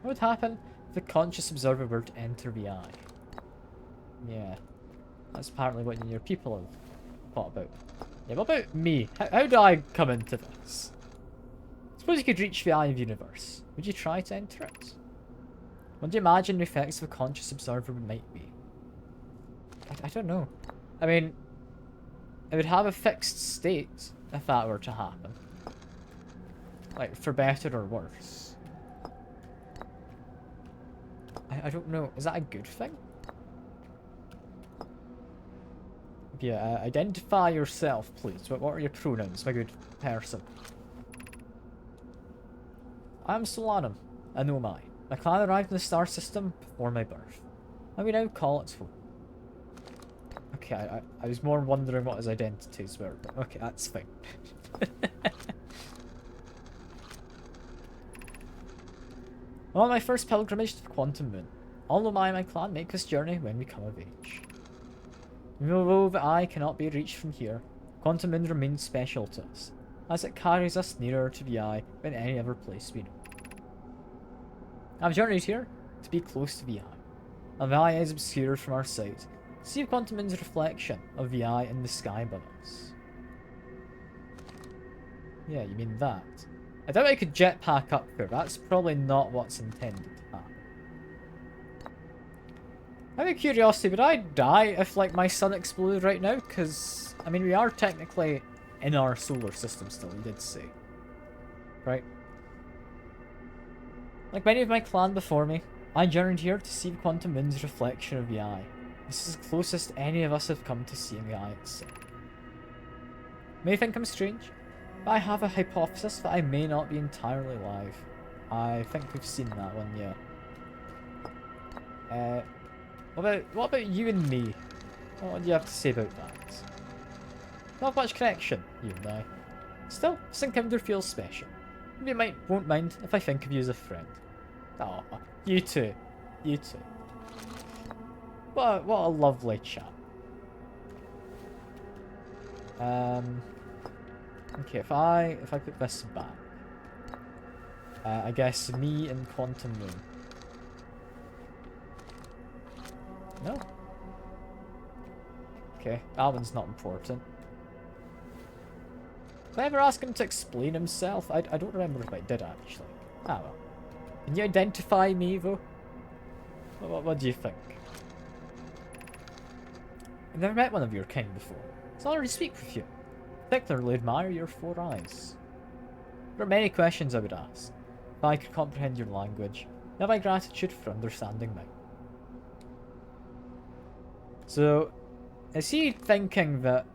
What would happen if the conscious observer were to enter the Eye? Yeah, that's apparently what your people have thought about. Yeah, what about me? How do I come into this? Suppose you could reach the Eye of the Universe. Would you try to enter it? What do you imagine the effects of a conscious observer might be? I don't know. I mean, it would have a fixed state, if that were to happen. Like, for better or worse. I don't know. Is that a good thing? Yeah, identify yourself, please. What are your pronouns, my good person? I'm Solanum, a Nomai. My clan arrived in the star system before my birth, and we now call it home. Okay, I was more wondering what his identities were, but okay, that's fine. On my first pilgrimage to the Quantum Moon, all Nomai and my clan make this journey when we come of age. Even though the eye cannot be reached from here, Quantum Moon remains special to us, as it carries us nearer to the eye than any other place we know. I've journeyed here to be close to the eye, and the eye is obscured from our sight. See Quantum Moon's reflection of the eye in the sky above us. Yeah, you mean that. I doubt I could jetpack up here. That's probably not what's intended to happen. Out of curiosity, would I die if, like, my sun exploded right now? Because, I mean, we are technically in our solar system still, you did say. Right? Like many of my clan before me, I journeyed here to see the Quantum Moon's reflection of the eye. This is the closest any of us have come to seeing the eye itself. May think I'm strange, but I have a hypothesis that I may not be entirely alive. I think we've seen that one, yeah. What about you and me? What do you have to say about that? Not much connection, you and I. Still, this encounter feels special. You won't mind if I think of you as a friend. Oh, you too. You too. What a lovely chat. Okay, if I put this back, I guess me and Quantum Moon. No. Okay, that one's not important. Did I ever ask him to explain himself? I don't remember if I did actually. Ah well. Can you identify me though? What do you think? I've never met one of your kind before. It's an honor to speak with you. I particularly admire your 4 eyes. There are many questions I would ask. If I could comprehend your language, I have my gratitude for understanding mine. So, is he thinking that,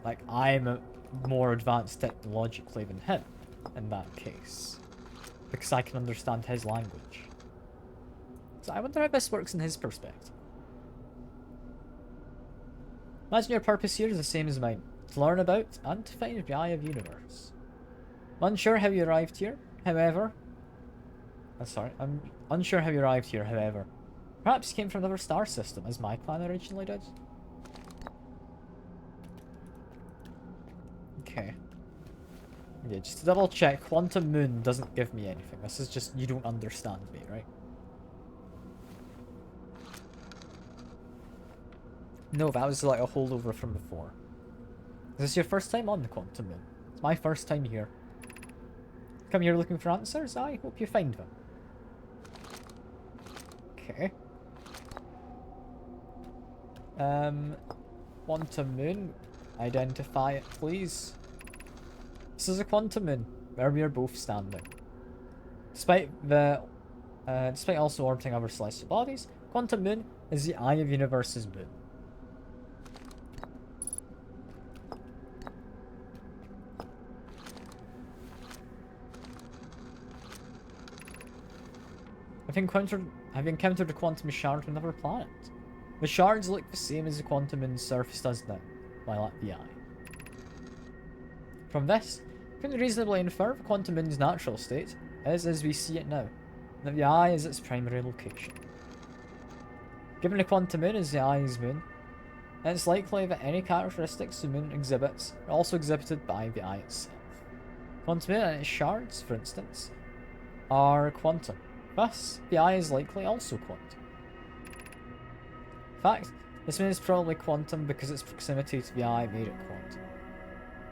like, I'm more advanced technologically than him, in that case? Because I can understand his language. So I wonder how this works in his perspective. Imagine your purpose here is the same as mine. To learn about and to find the eye of the universe. I'm unsure how you arrived here, however... I'm unsure how you arrived here, however. Perhaps you came from another star system, as my clan originally did. Okay. Yeah, just to double check, Quantum Moon doesn't give me anything. This is just, you don't understand me, right? No, that was like a holdover from before. Is this your first time on the Quantum Moon? It's my first time here. Come here looking for answers? I hope you find them. Okay. Quantum Moon. Identify it, please. This is a Quantum Moon, where we are both standing. Despite also orbiting other celestial bodies, Quantum Moon is the eye of the universe's moon. I've encountered a quantum shard from another planet. The shards look the same as the Quantum Moon's surface does now, while at the eye. From this, we can reasonably infer the Quantum Moon's natural state is as we see it now, and that the eye is its primary location. Given the Quantum Moon is the eye's moon, it's likely that any characteristics the moon exhibits are also exhibited by the eye itself. Quantum Moon and its shards, for instance, are quantum. Thus, the eye is likely also quantum. In fact, this moon is probably quantum because its proximity to the eye made it quantum.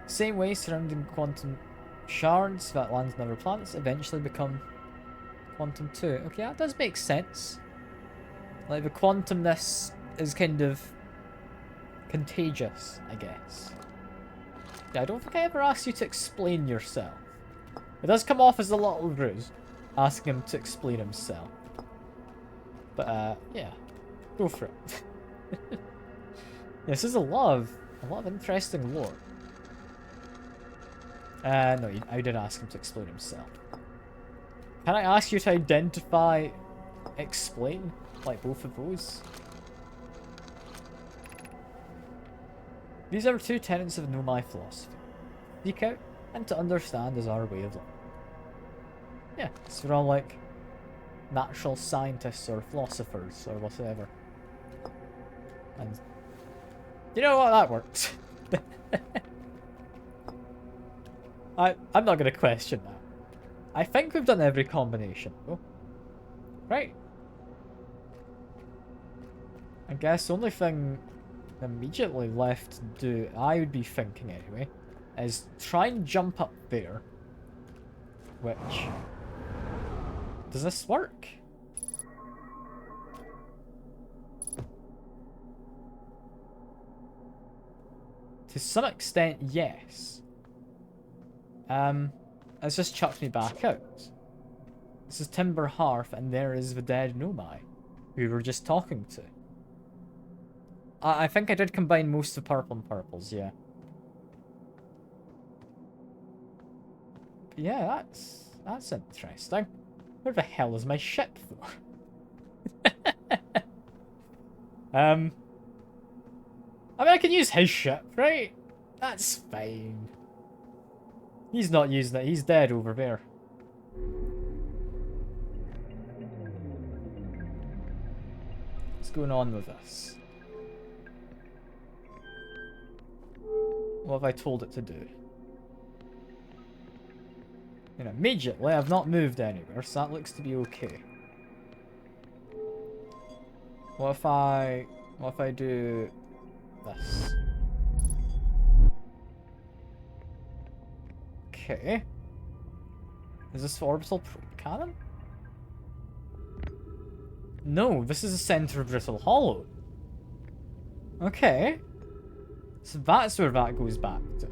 The same way surrounding quantum shards that land on other planets eventually become quantum too. Okay, that does make sense. Like, the quantumness is kind of contagious, I guess. Yeah, I don't think I ever asked you to explain yourself. It does come off as a little rude, asking him to explain himself. But, yeah. Go for it. Yeah, this is a lot of interesting lore. No, I did ask him to explain himself. Can I ask you to identify, explain, like both of those? These are two tenets of Nomai philosophy. Seek out and to understand is our way of life. Yeah, so we're all like natural scientists or philosophers or whatever. And you know what, that works. I'm not gonna question that. I think we've done every combination though. Right. I guess the only thing immediately left to do, I would be thinking anyway, is try and jump up there. Which... does this work? To some extent, yes. It's just chucked me back out. This is Timber Hearth, and there is the dead Nomai, who we were just talking to. I think I did combine most of purple and purples, yeah. But yeah, that's interesting. Where the hell is my ship, though? I mean, I can use his ship, right? That's fine. He's not using it. He's dead over there. What's going on with this? What have I told it to do? You know, immediately I've not moved anywhere, so that looks to be okay. What if I do this? Okay. Is this the orbital probe cannon? No, this is the center of Brittle Hollow. Okay. So that's where that goes back to.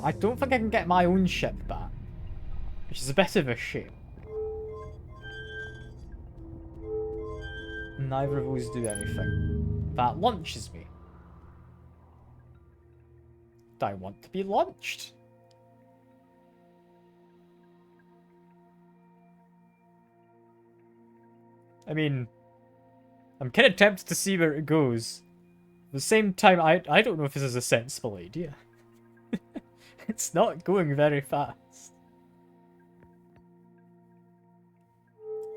I don't think I can get my own ship back, which is a bit of a shame. Neither of those do anything. That launches me. Do I want to be launched? I mean, I'm kind of tempted to see where it goes. At the same time, I don't know if this is a sensible idea. It's not going very fast.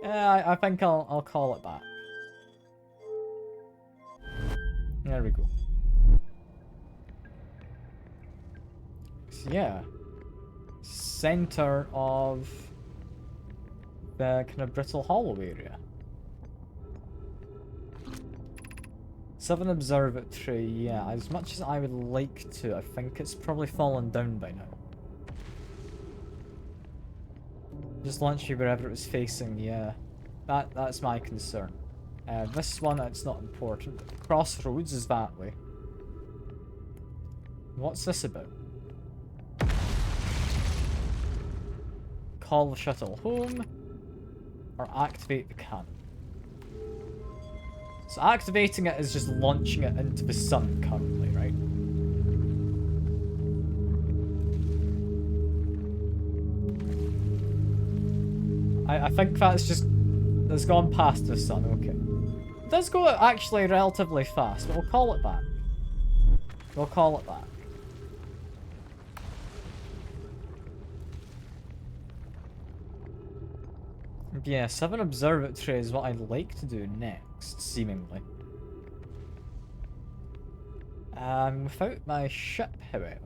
I think I'll call it back. There we go. So yeah, center of the kind of Brittle Hollow area. 7 Observatory, yeah, as much as I would like to, I think it's probably fallen down by now. Just launch you wherever it was facing, yeah. That's my concern. This one, it's not important. Crossroads is that way. What's this about? Call the shuttle home, or activate the cannon. So activating it is just launching it into the sun currently, right? I think that's gone past the sun, okay. It does go actually relatively fast, but we'll call it back. We'll call it back. Yeah, 7 Observatory is what I'd like to do next, seemingly. Without my ship, however.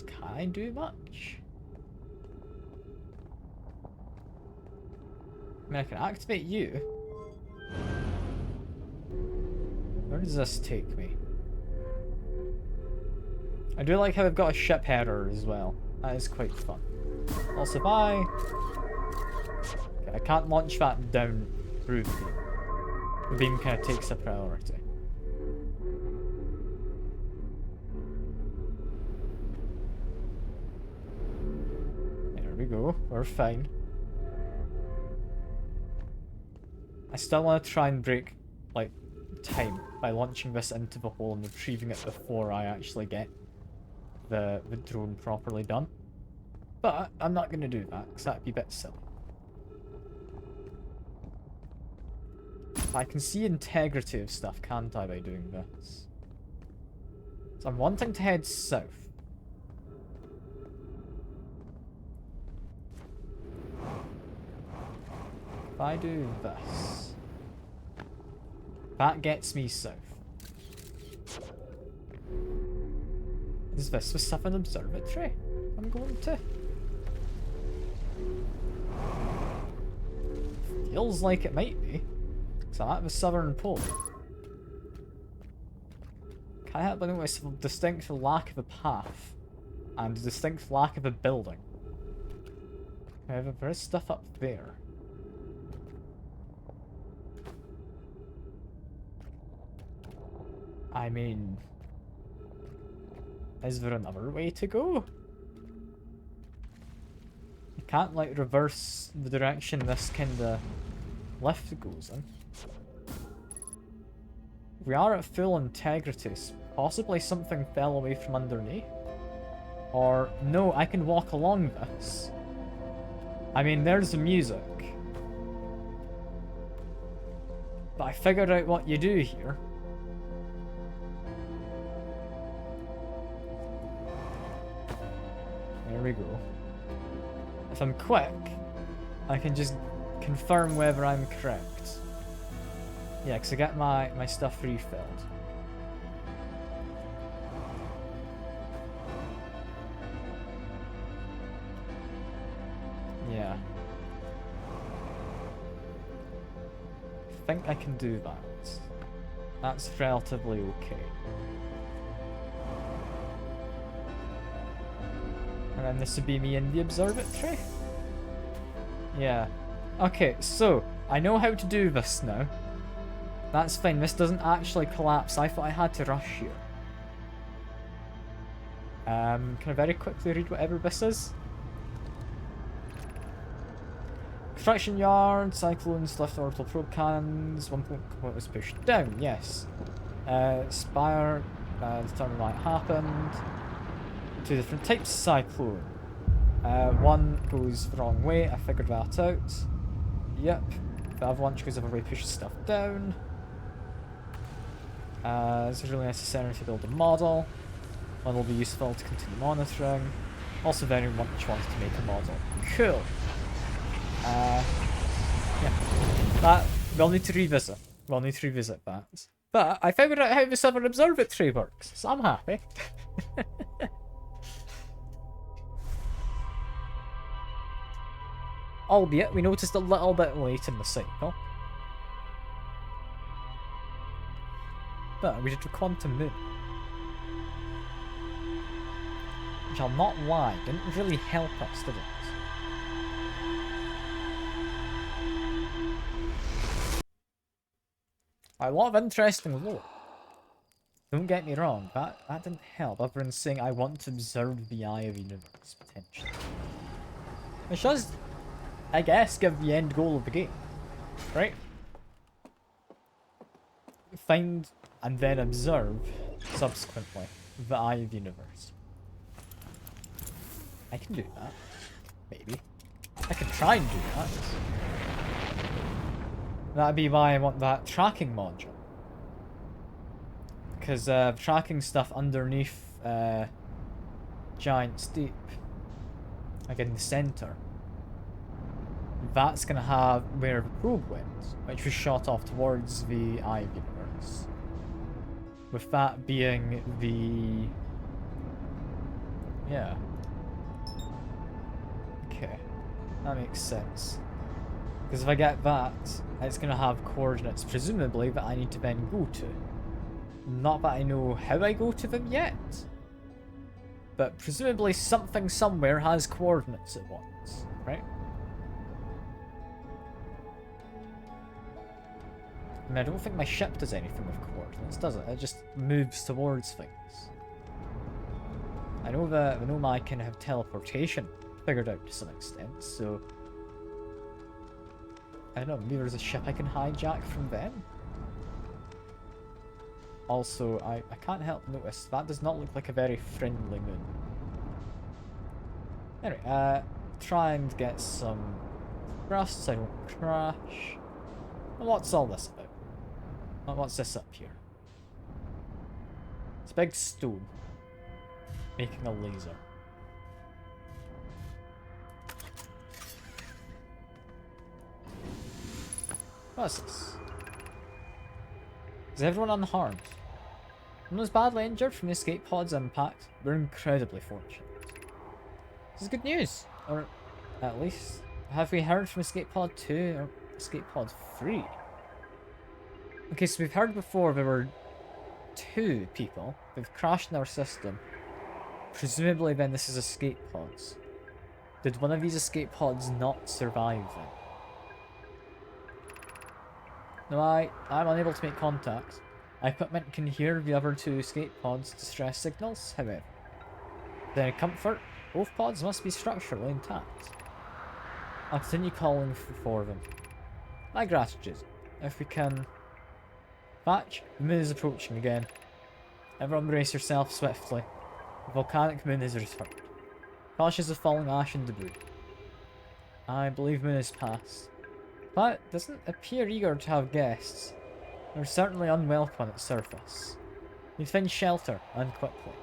Can I do much? I mean, I can activate you. Where does this take me? I do like how I've got a ship header as well. That is quite fun. Also, bye. Okay, I can't launch that down through here. the beam kind of takes a priority. There we go, we're fine. I still want to try and break, like, time by launching this into the hole and retrieving it before I actually get the drone properly done. But I'm not going to do that, because that'd be a bit silly. I can see integrity of stuff, can't I, by doing this? So I'm wanting to head south. If I do this, that gets me south. Is this the Southern Observatory I'm going to? Feels like it might be. So I'm at the Southern Pole. Can't help but notice a distinct lack of a path and a distinct lack of a building. However, there is stuff up there. I mean, is there another way to go? You can't, like, reverse the direction this kind of lift goes in. We are at full integrity. Possibly something fell away from underneath. Or, no, I can walk along this. I mean, there's the music. But I figured out what you do here. There we go. If I'm quick, I can just confirm whether I'm correct. Yeah, because I get my stuff refilled. Yeah. I think I can do that. That's relatively okay. And then this would be me in the observatory? Yeah. Okay, so, I know how to do this now. That's fine, this doesn't actually collapse. I thought I had to rush here. Can I very quickly read whatever this is? Construction yard, cyclones, left orbital probe cannons, 1 point component was pushed down, yes. Spire, determine why it happened. 2 different types of cyclone. One goes the wrong way, I figured that out. Yep. The avalanche goes the other way, pushes stuff down. This is really necessary to build a model. One will be useful to continue monitoring. Also very much wanted to make a model. Cool. Yeah. That, we'll need to revisit. We'll need to revisit that. But I figured out how the Southern Observatory works, so I'm happy. Albeit, we noticed a little bit late in the cycle. But we did the quantum moon. Which I'll not lie, didn't really help us, did it? A lot of interesting lore. Don't get me wrong, that didn't help. Other than saying I want to observe the eye of the universe, potentially. Which does, I guess, give the end goal of the game. Right? Find and then observe, subsequently, the eye of the universe. I can do that. Maybe. I can try and do that. That'd be why I want that tracking module. Because tracking stuff underneath Giant's Deep, like in the center, that's going to have where the probe went, which was shot off towards the eye of the universe. With that being the... yeah. Okay. That makes sense. Because if I get that, it's going to have coordinates, presumably, that I need to then go to. Not that I know how I go to them yet. But presumably something somewhere has coordinates at once, right? I mean, I don't think my ship does anything with coordinates, does it? It just moves towards things. I know that Nomai can have teleportation figured out to some extent, so... I don't know, maybe there's a ship I can hijack from them? Also, I can't help notice, that does not look like a very friendly moon. Anyway, try and get some thrust so I don't crash. And what's all this about? What's this up here? It's a big stone. Making a laser. What's this? Is everyone unharmed? No one's badly injured from the escape pod's impact. We're incredibly fortunate. This is good news. Or, at least, have we heard from Escape Pod 2 or Escape Pod 3? Okay, so we've heard before there were 2 people who've crashed in our system. Presumably then this is escape pods. Did one of these escape pods not survive then? No, I'm unable to make contact. My equipment can hear the other 2 escape pods' distress signals, however. Then comfort, both pods must be structurally intact. I'll continue calling for them. My gratitude. If we can... Batch, the moon is approaching again. Everyone brace yourself swiftly. The volcanic moon is returned. Cautious of falling ash and debris. I believe moon is past. But doesn't appear eager to have guests. They're certainly unwelcome on its surface. We find shelter, and quickly.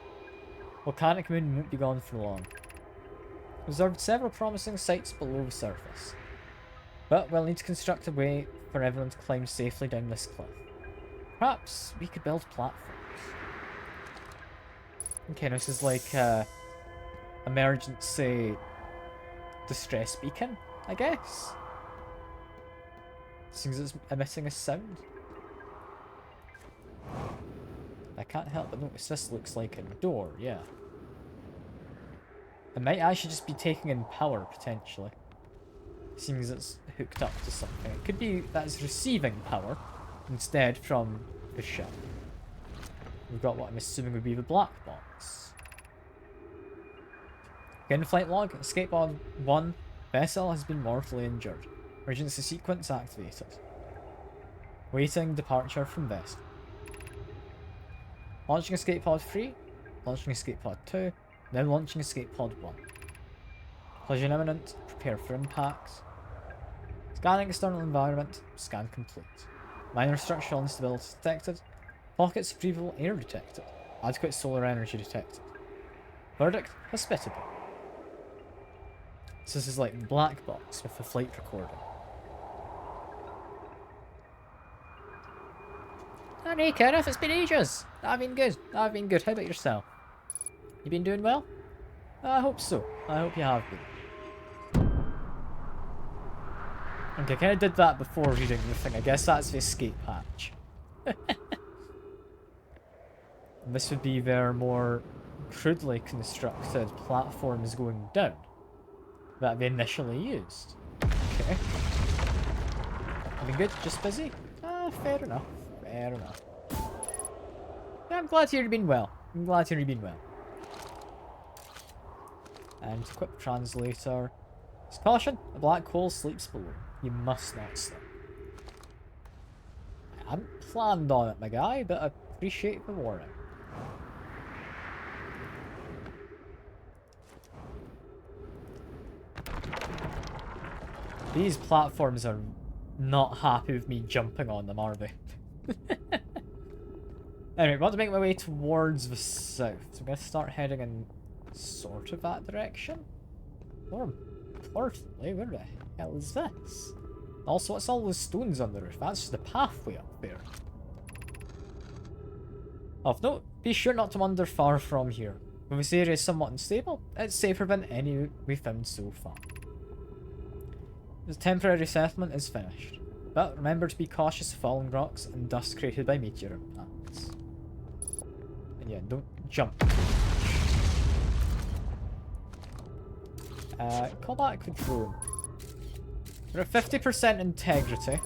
Volcanic moon won't be gone for long. Observed several promising sites below the surface. But we'll need to construct a way for everyone to climb safely down this cliff. Perhaps we could build platforms. Okay, this is like emergency distress beacon, I guess. Seems it's emitting a sound. I can't help but notice this looks like a door, yeah. It might actually just be taking in power, potentially. Seeing as it's hooked up to something. It could be that it's receiving power instead from the ship. We've got what I'm assuming would be the black box. In-flight log, escape pod 1, vessel has been mortally injured. Emergency sequence activated. Waiting departure from vessel. Launching escape pod 3, launching escape pod 2, now launching escape pod 1. Collision imminent, prepare for impact. Scanning external environment, scan complete. Minor structural instability detected. Pockets of breathable air detected. Adequate solar energy detected. Verdict, hospitable. So this is like the black box with the flight recording. Hey Kenneth, it's been ages. I've been good. I've been good. How about yourself? You been doing well? I hope so. I hope you have been. Okay, I kind of did that before reading the thing. I guess that's the escape hatch. This would be their more crudely constructed platforms going down that they initially used. Okay. I've been good, just busy? Fair enough. Fair enough. Yeah, I'm glad you've been well. I'm glad you've been well. And equip translator. Just caution, a black hole sleeps below. You must not sleep. I hadn't planned on it, my guy, but I appreciate the warning. These platforms are not happy with me jumping on them, are they? Anyway, I want to make my way towards the south. So I'm going to start heading in sort of that direction. More importantly, where the hell is this? Also, what's all those stones on the roof? That's just the pathway up there. Of note, be sure not to wander far from here. When this area is somewhat unstable, it's safer than any we've found so far. The temporary settlement is finished, but remember to be cautious of falling rocks and dust created by meteor impacts. And yeah, don't jump. Call back the drone. We're at 50% integrity.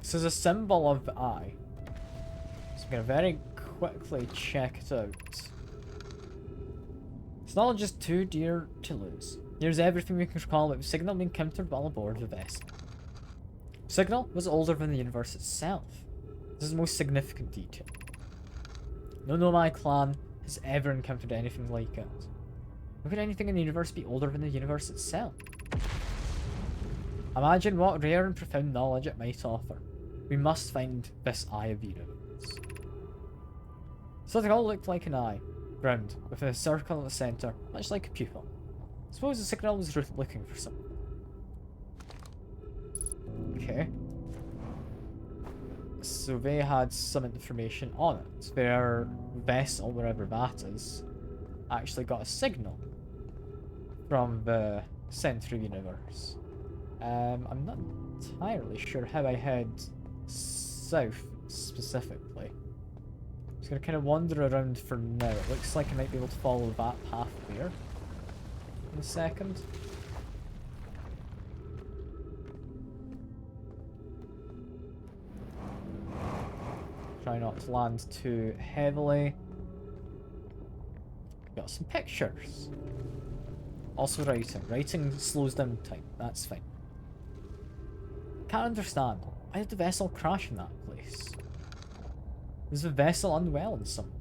This is a symbol of the eye. So I'm gonna very quickly check it out. It's not just too dear to lose. Here's everything we can recall about the signal we encountered while aboard the vessel. Signal was older than the universe itself. This is the most significant detail. No Nomad clan has ever encountered anything like it. How could anything in the universe be older than the universe itself? Imagine what rare and profound knowledge it might offer. We must find this Eye of the Universe. So it all looked like an eye, round, with a circle at the centre, much like a pupil. Suppose the signal was looking for something. Okay. So they had some information on it. Their vessel, wherever that is, actually got a signal from the centre universe. I'm not entirely sure how I head south specifically. I'm just gonna kind of wander around for now. It looks like I might be able to follow that path there in a second. Try not to land too heavily. Got some pictures. Also writing. Writing slows down time. That's fine. Can't understand. Why did the vessel crash in that place? Was the vessel unwell in some way?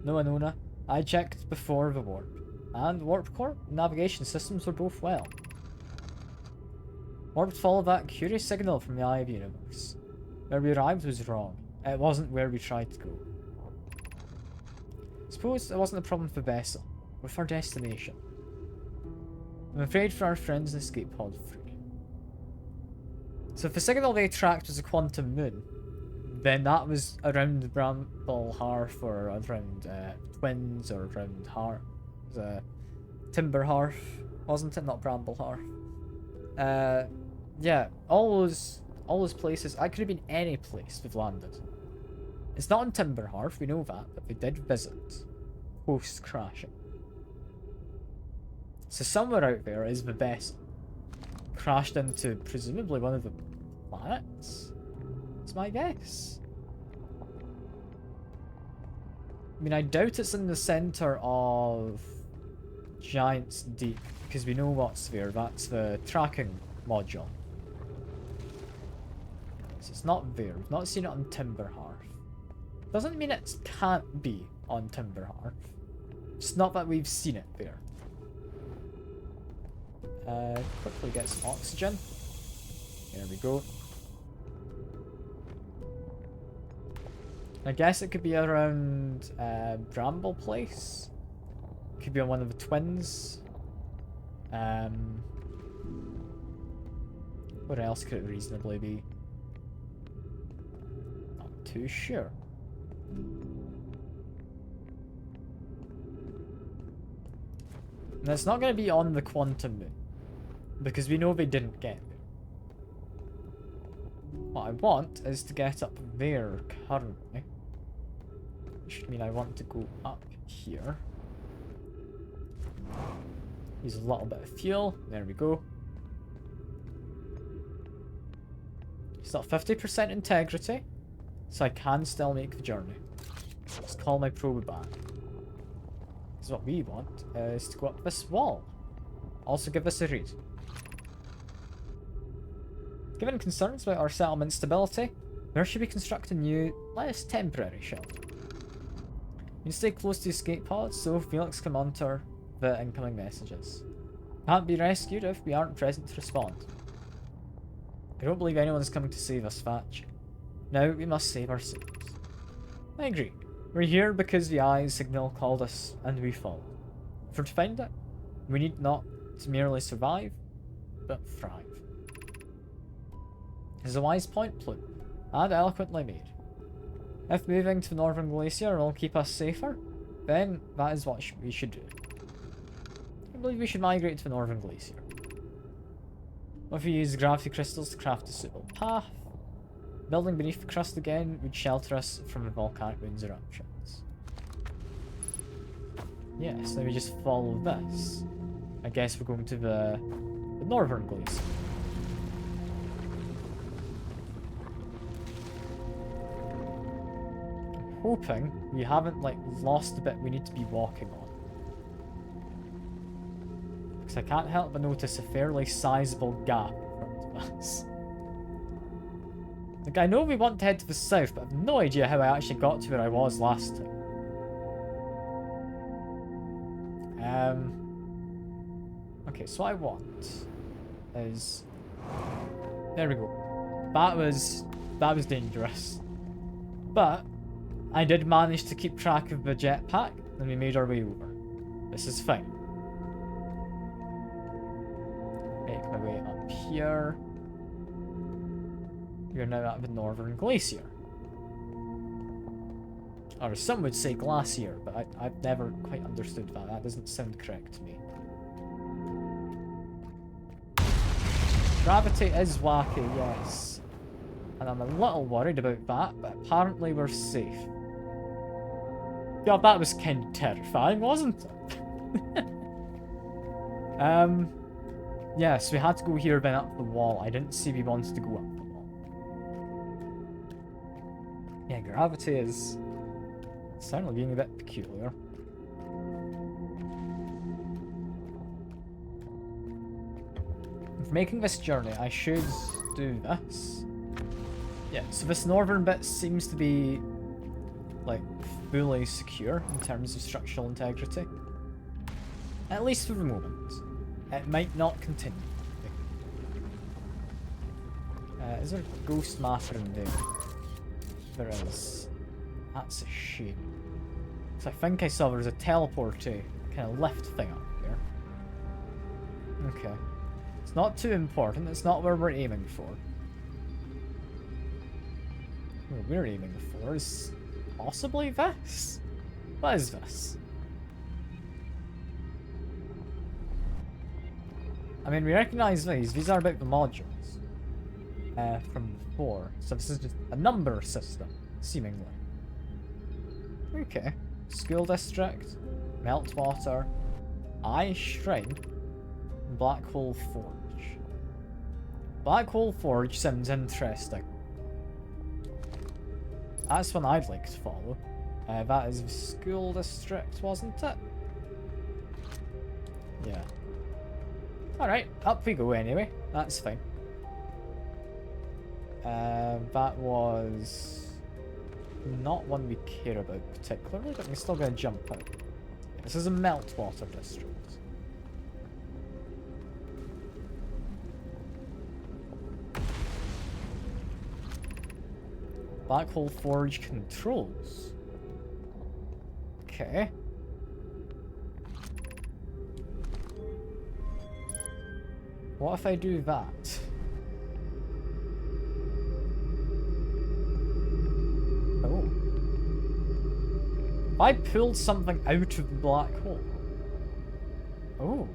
No, Anona. I checked before the warp. And warp core navigation systems were both well. Warp followed that curious signal from the Eye of the Universe. Where we arrived was wrong. It wasn't where we tried to go. Suppose it wasn't a problem for the vessel, with our destination. I'm afraid for our friends in Escape Pod 3. So if the signal they tracked was a quantum moon, then that was around Bramble Hearth or around Twins or around Timber Hearth, wasn't it? Not Bramble Hearth. Yeah, all those places. I could have been any place we've landed. It's not in Timber Hearth, we know that, but we did visit post crashing. So somewhere out there is the vessel. Crashed into presumably one of the planets? That's my guess. I mean, I doubt it's in the center of Giant's Deep, because we know what's there. That's the tracking module. So it's not there. We've not seen it on Timber Hearth. Doesn't mean it can't be on Timber Hearth. It's not that we've seen it there. Quickly get some oxygen. There we go. I guess it could be around Bramble Place. Could be on one of the twins. What else could it reasonably be? Not too sure. And it's not going to be on the quantum moon, because we know they didn't get there. What I want is to get up there currently, which would mean I want to go up here. Use a little bit of fuel. There we go. Still 50% integrity, so I can still make the journey. Let's call my probe back. Because what we want is to go up this wall. Also give us a read. Given concerns about our settlement stability, where should we construct a new, less temporary shelter? We stay close to escape pods so Felix can monitor the incoming messages. Can't be rescued if we aren't present to respond. I don't believe anyone is coming to save us, Fatch. Now we must save ourselves. I agree. We're here because the Eye's signal called us and we followed. For to find it, we need not to merely survive, but thrive. This is a wise point, Plume, and eloquently made. If moving to the Northern Glacier will keep us safer, then that is what we should do. I believe we should migrate to the Northern Glacier. If we use gravity crystals to craft a suitable path, building beneath the crust again would shelter us from the volcanic moon's eruptions. Yes, then we just follow this. I guess we're going to the Northern Glacier. hoping we haven't, like, lost the bit we need to be walking on. Because I can't help but notice a fairly sizable gap in front of us. Like, I know we want to head to the south, but I've no idea how I actually got to where I was last time. Okay, so what I want is... There we go. That was dangerous. But I did manage to keep track of the jetpack, and we made our way over. This is fine. Make my way up here. We're now at the Northern Glacier. Or some would say glacier, but I've never quite understood that. That doesn't sound correct to me. Gravity is wacky, yes. And I'm a little worried about that, but apparently we're safe. God, that was kind of terrifying, wasn't it? Yeah, so we had to go here, then up the wall. I didn't see we wanted to go up the wall. Yeah, gravity is certainly being a bit peculiar. For making this journey, I should do this. Yeah, so this northern bit seems to be, like, fully secure in terms of structural integrity. At least for the moment. It might not continue. Is there a ghost matter in there? There is. That's a shame. So I think I saw there was a teleporter kind of lift thing up there. Okay. It's not too important. It's not where we're aiming for. What we're aiming for is possibly this. What is this? I mean, we recognize these. These are about the modules from before. So this is just a number system, seemingly. Okay. School district, Meltwater, Eye Shrine, Black Hole Forge. Black Hole Forge sounds interesting. That's one I'd like to follow. That is the school district, wasn't it? Yeah. Alright, up we go anyway. That's fine. That was not one we care about particularly, but we're still going to jump out. This is a Meltwater district. Black Hole Forge controls. Okay. What if I do that? Oh. If I pulled something out of the black hole. Oh.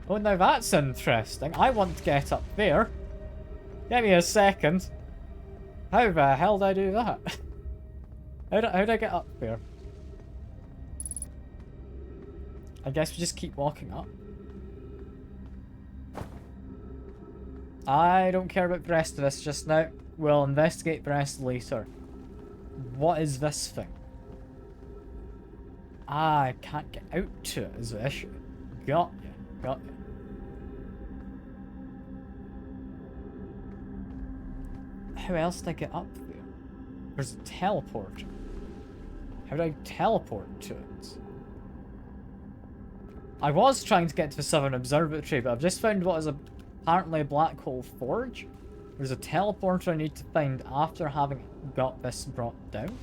Oh, now that's interesting. I want to get up there. Give me a second. How the hell did I do that? How'd I get up there? I guess we just keep walking up. I don't care about the rest of this just now. We'll investigate the rest later. What is this thing? Ah, I can't get out to it is the issue. Got ya. Got ya. How else did I get up there? There's a teleporter. How do I teleport to it? I was trying to get to the Southern Observatory, but I've just found what is apparently a black hole forge. There's a teleporter I need to find after having got this brought down,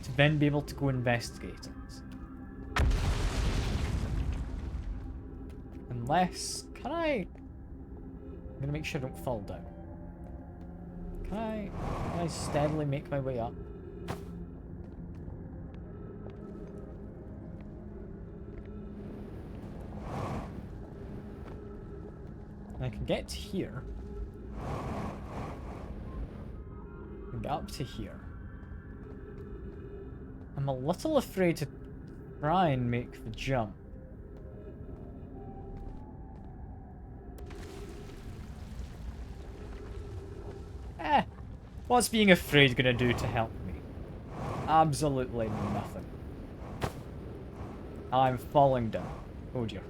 to then be able to go investigate it. Unless, can I... I'm gonna make sure I don't fall down. Can I steadily make my way up? I can get to here. And get up to here. I'm a little afraid to try and make the jump. What's being afraid gonna do to help me? Absolutely nothing. I'm falling down. Oh dear.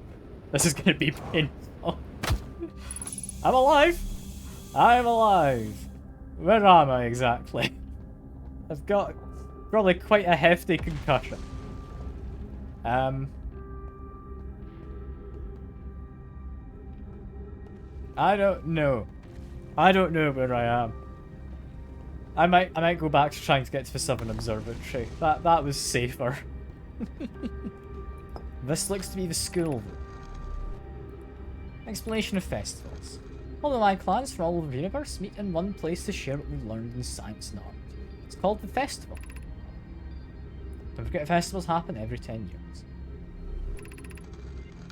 This is gonna be painful. I'm alive! I'm alive! Where am I exactly? I've got probably quite a hefty concussion. I don't know. I don't know where I am. I might go back to trying to get to the Southern Observatory. That was safer. This looks to be the school. Explanation of festivals. All the my clans from all over the universe meet in one place to share what we've learned in science and art. It's called the festival. Don't forget festivals happen every 10 years.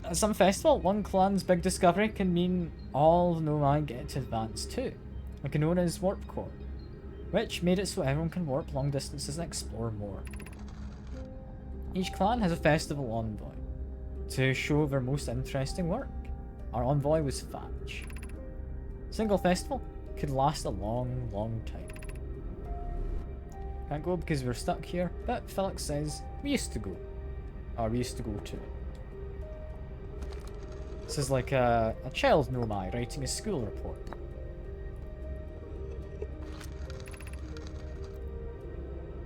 At some festival, one clan's big discovery can mean all the Nomai get to advance too, like known as Warp Core, which made it so everyone can warp long distances and explore more. Each clan has a festival envoy to show their most interesting work. Our envoy was Thatch. Single festival could last a long, long time. Can't go because we're stuck here, but Felix says we used to go. Or we used to go to it. This is like a child Nomai writing a school report.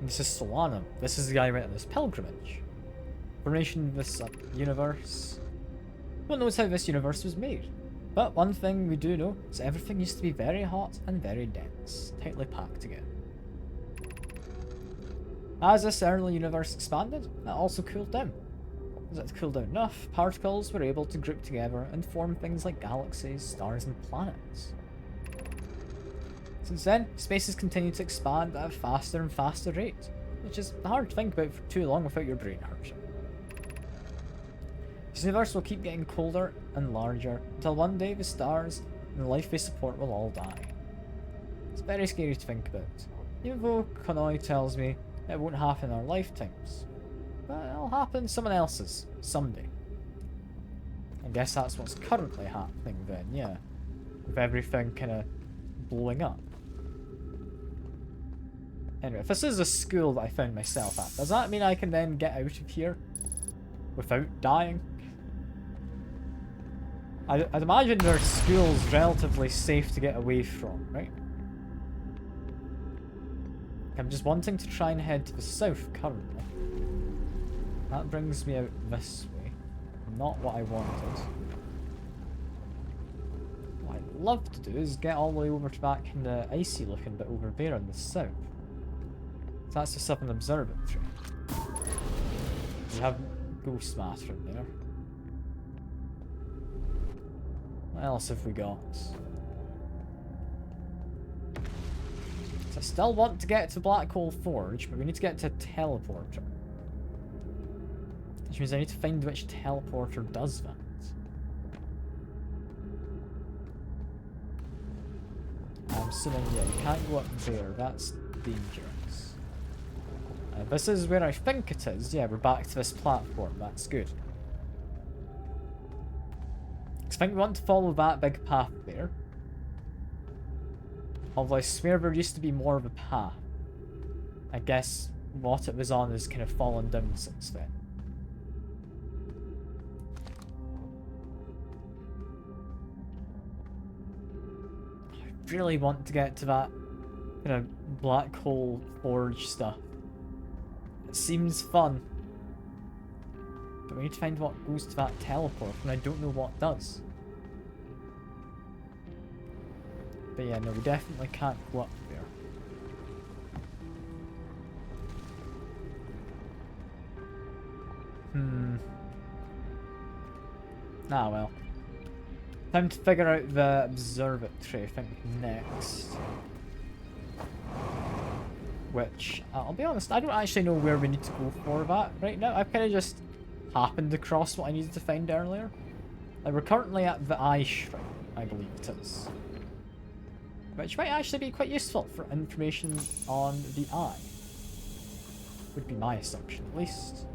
And this is Solana. This is the guy writing this pilgrimage. Formation of this universe. No one knows how this universe was made. But one thing we do know is everything used to be very hot and very dense, tightly packed together. As this early universe expanded, it also cooled down. As it cooled down enough, particles were able to group together and form things like galaxies, stars, and planets. Since then, space has continued to expand at a faster and faster rate, which is hard to think about for too long without your brain hurting. This universe will keep getting colder and larger until one day the stars and the life they support will all die. It's very scary to think about, even though Konoi tells me it won't happen in our lifetimes. But it'll happen someone else's, someday. I guess that's what's currently happening then, yeah. With everything kinda blowing up. Anyway, if this is a school that I found myself at, does that mean I can then get out of here without dying? I'd imagine their school's relatively safe to get away from, right? I'm just wanting to try and head to the south currently. That brings me out this way. Not what I wanted. What I'd love to do is get all the way over to back in the icy looking bit over there in the south. So that's the Southern Observatory. We have Ghost Matter in there. What else have we got? So I still want to get to Black Hole Forge, but we need to get to a teleporter. Which means I need to find which teleporter does that. I'm assuming, yeah, you can't go up there. That's dangerous. This is where I think it is. Yeah, we're back to this platform. That's good. I think we want to follow that big path there. Although I swear there used to be more of a path. I guess what it was on has kind of fallen down since then. I really want to get to that kind of Black Hole Forge stuff. It seems fun. But we need to find what goes to that teleport, and I don't know what does. But yeah, no, we definitely can't go up there. Ah, well. Time to figure out the observatory, I think, next. Which, I'll be honest, I don't actually know where we need to go for that right now. I've kind of just happened across what I needed to find earlier. Like, we're currently at the Eye Shrine, I believe it is. Which might actually be quite useful for information on the Eye. Would be my assumption, at least.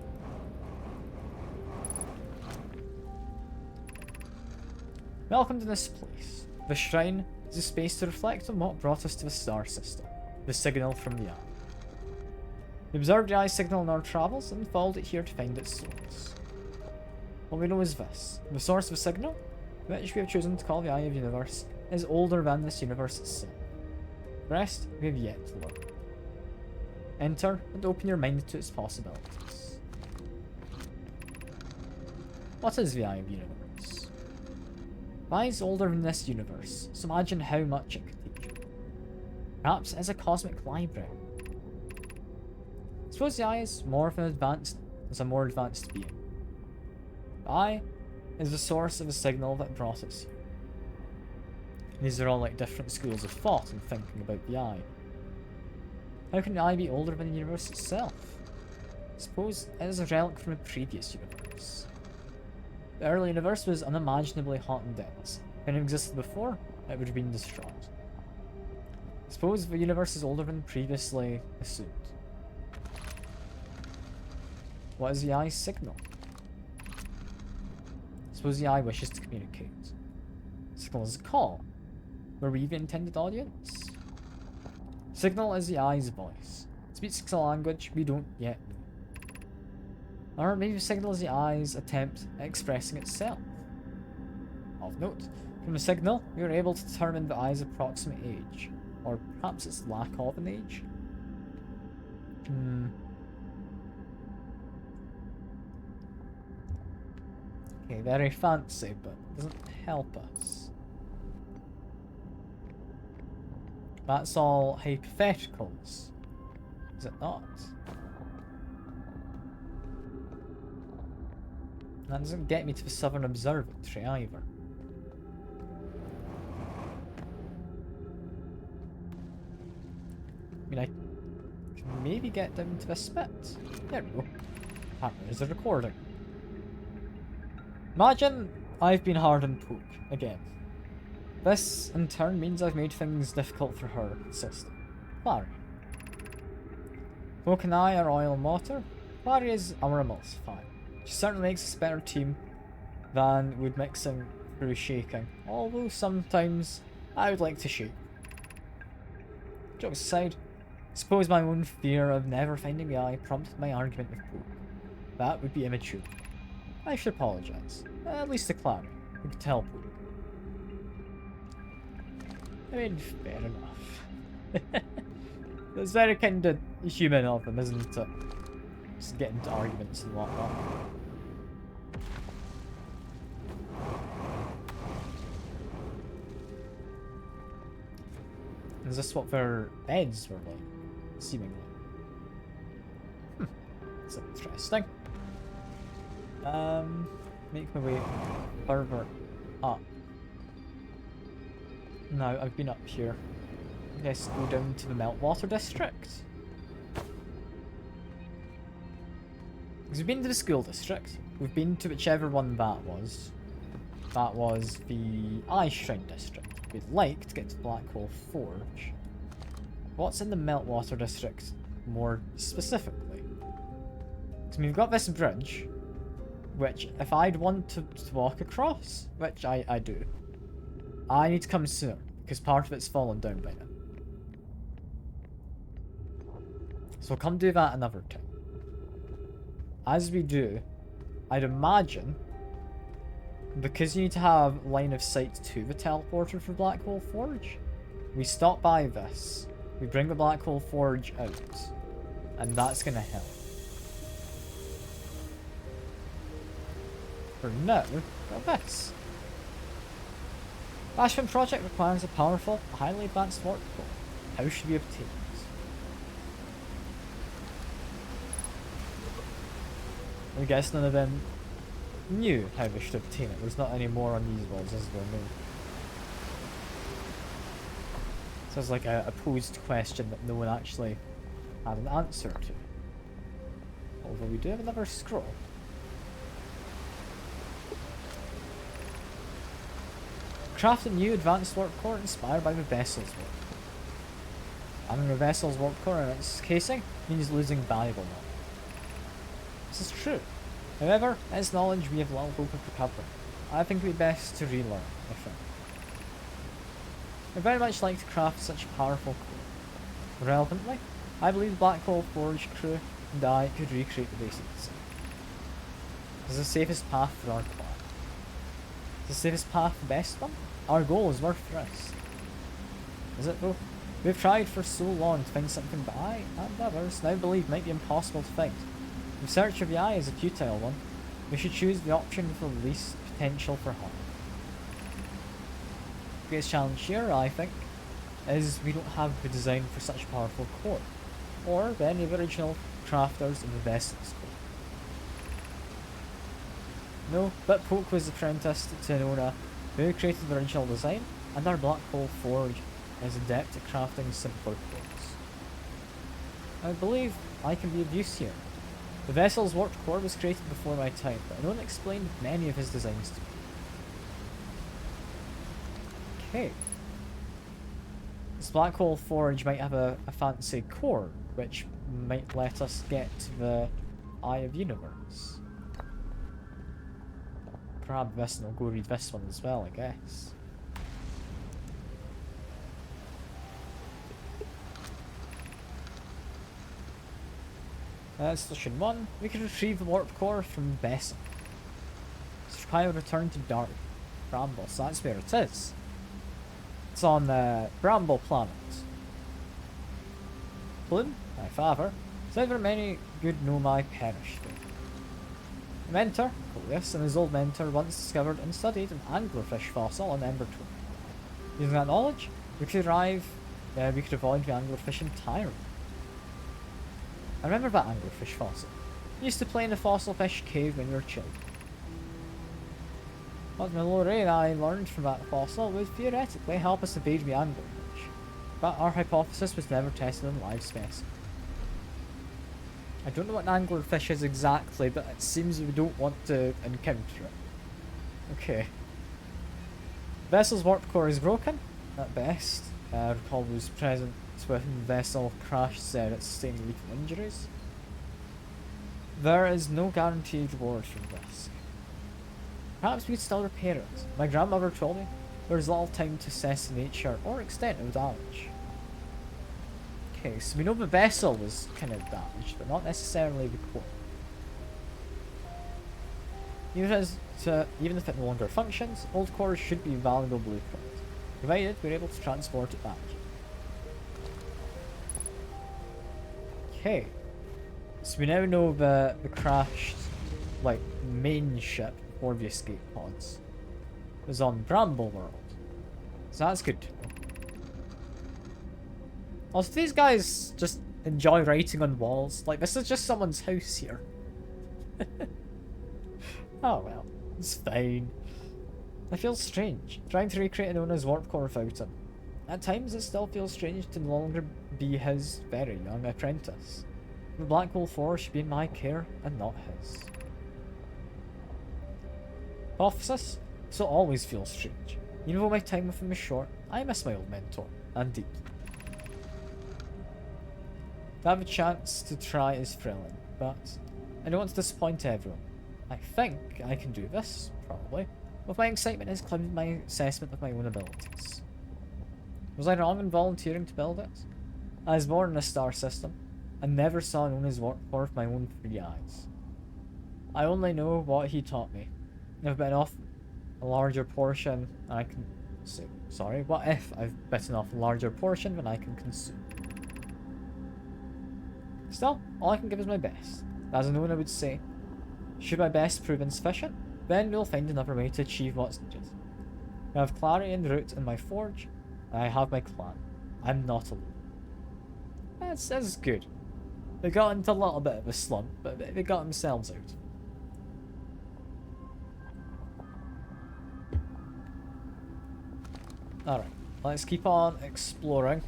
Welcome to this place. The shrine is a space to reflect on what brought us to the star system. The signal from the Eye. We observed the eye signal in our travels and followed it here to find its source. What we know is this. The source of a signal, which we have chosen to call the Eye of the Universe, is older than this universe itself. The rest we have yet to learn. Enter and open your mind to its possibilities. What is the Eye of the Universe? The Eye is older than this universe, so imagine how much it could teach you. Perhaps as a cosmic library. Suppose the Eye is more of an advanced, as a more advanced being. The Eye is the source of a signal that brought us here. These are all like different schools of thought in thinking about the Eye. How can the Eye be older than the universe itself? Suppose it is a relic from a previous universe. The early universe was unimaginably hot and dense. When it existed before, it would have been destroyed. Suppose the universe is older than previously assumed. What is the Eye's signal? Suppose the Eye wishes to communicate. Signal is a call. Were we the intended audience? Signal is the Eye's voice. It speaks a language we don't yet know. Or maybe signal is the Eye's attempt at expressing itself. Of note, from the signal, we were able to determine the Eye's approximate age, or perhaps its lack of an age. Okay, very fancy, but it doesn't help us. That's all hypotheticals, is it not? That doesn't get me to the Southern Observatory either. I mean, I can maybe get down to the spit. There we go. Apparently there's a recording. Imagine I've been hard on Pook again. This, in turn, means I've made things difficult for her sister, Clary. Pook and I are oil and water. Clary is our emulsifier. She certainly makes us a better team than would mixing through shaking, although sometimes I would like to shake. Jokes aside, suppose my own fear of never finding the Eye prompted my argument with Pook. That would be immature. I should apologise, at least to Clary, who could tell Pook. I mean, fair enough. It's very kind of human of them, isn't it? Just get into arguments and whatnot. Is this what their beds were like? Seemingly. That's interesting. Make my way further up. No, I've been up here. I guess go down to the Meltwater District. Because we've been to the School District. We've been to whichever one that was. That was the Eye Shrine District. We'd like to get to Blackhole Forge. What's in the Meltwater District more specifically? Because we've got this bridge, which if I'd want to walk across, which I do, I need to come sooner, because part of it's fallen down by now. So we'll come do that another time. As we do, I'd imagine, because you need to have line of sight to the teleporter for Blackhole Forge, we stop by this, we bring the Blackhole Forge out, and that's gonna help. For now, got this. Ashfin Project requires a powerful, highly advanced warp core. How should we obtain it? I guess none of them knew how we should obtain it. There's not any more on these worlds as there know. So it's like a posed question that no one actually had an answer to. Although we do have another scroll. Craft a new advanced warp core inspired by the vessel's warp. Having the vessel's warp core in its casing means losing valuable knowledge. This is true. However, it's knowledge we have little hope of recovering. I think it would be best to relearn, I think. I'd very much like to craft such a powerful core. Relevantly, I believe Black Hole Forge crew and I could recreate the basic design. Is the safest path for our clan? Is the safest path the best one? Our goal is worth the risk. Is it though? We've tried for so long to find something but I, and others, now believe might be impossible to find. The search of the eye is a futile one. We should choose the option with the least potential for harm. The greatest challenge here, I think, is we don't have the design for such a powerful core, or any of the original crafters in the vessel's core. No, but Poke was apprenticed to Nona, who created the original design, and our Black Hole Forge is adept at crafting simpler cores. I believe I can be of use here. The vessel's warped core was created before my time, but Nona explained many of his designs to me. Okay. This Black Hole Forge might have a fancy core, which might let us get to the Eye of Universe. Grab this and I'll go read this one as well, I guess. Solution 1. We can retrieve the warp core from Vessel. Let's return to Dark Bramble, so that's where it is. It's on Bramble Planet. Bloom, my father, said there many good Nomai perished. The mentor, Coleus, and his old mentor once discovered and studied an anglerfish fossil on Ember 2. Using that knowledge, we could avoid the anglerfish entirely. I remember that anglerfish fossil. We used to play in the fossil fish cave when we were children. What Mallory and I learned from that fossil would theoretically help us evade the anglerfish, but our hypothesis was never tested on live specimens. I don't know what an anglerfish is exactly, but it seems we don't want to encounter it. Okay. Vessel's warp core is broken, at best. Recall was present when the vessel crashed said it sustained lethal injuries. There is no guaranteed reward from this. Perhaps we could still repair it. My grandmother told me there is little time to assess the nature or extent of damage. Okay, so we know the vessel was kind of damaged, but not necessarily the core. Even if it no longer functions, old cores should be a valuable blueprint, provided we're able to transport it back. Okay, so we now know the crashed, main ship before the escape pods was on Bramble World, so that's good to know. Also, these guys just enjoy writing on walls. Like, this is just someone's house here. Oh well, it's fine. I feel strange, trying to recreate Nona's warp core without him. At times it still feels strange to no longer be his very young apprentice. The Black Hole Forge should be in my care and not his. Hypothesis? So always feels strange. Even though my time with him is short, I miss my old mentor, and deeply. To have a chance to try is thrilling, but I don't want to disappoint everyone. I think I can do this, probably, but my excitement has clouded my assessment of my own abilities. Was I wrong in volunteering to build it? I was born in a star system, and never saw Nona's warp core with my own 3 eyes. I only know what he taught me. I've bitten off a larger portion than I can consume. Sorry, what if I've bitten off a larger portion than I can consume? Still, all I can give is my best. As Nona would say, should my best prove insufficient, then we'll find another way to achieve what's needed. I have clarity and root in my forge, and I have my clan. I'm not alone. That's good. They got into a little bit of a slump, but they got themselves out. Alright, let's keep on exploring.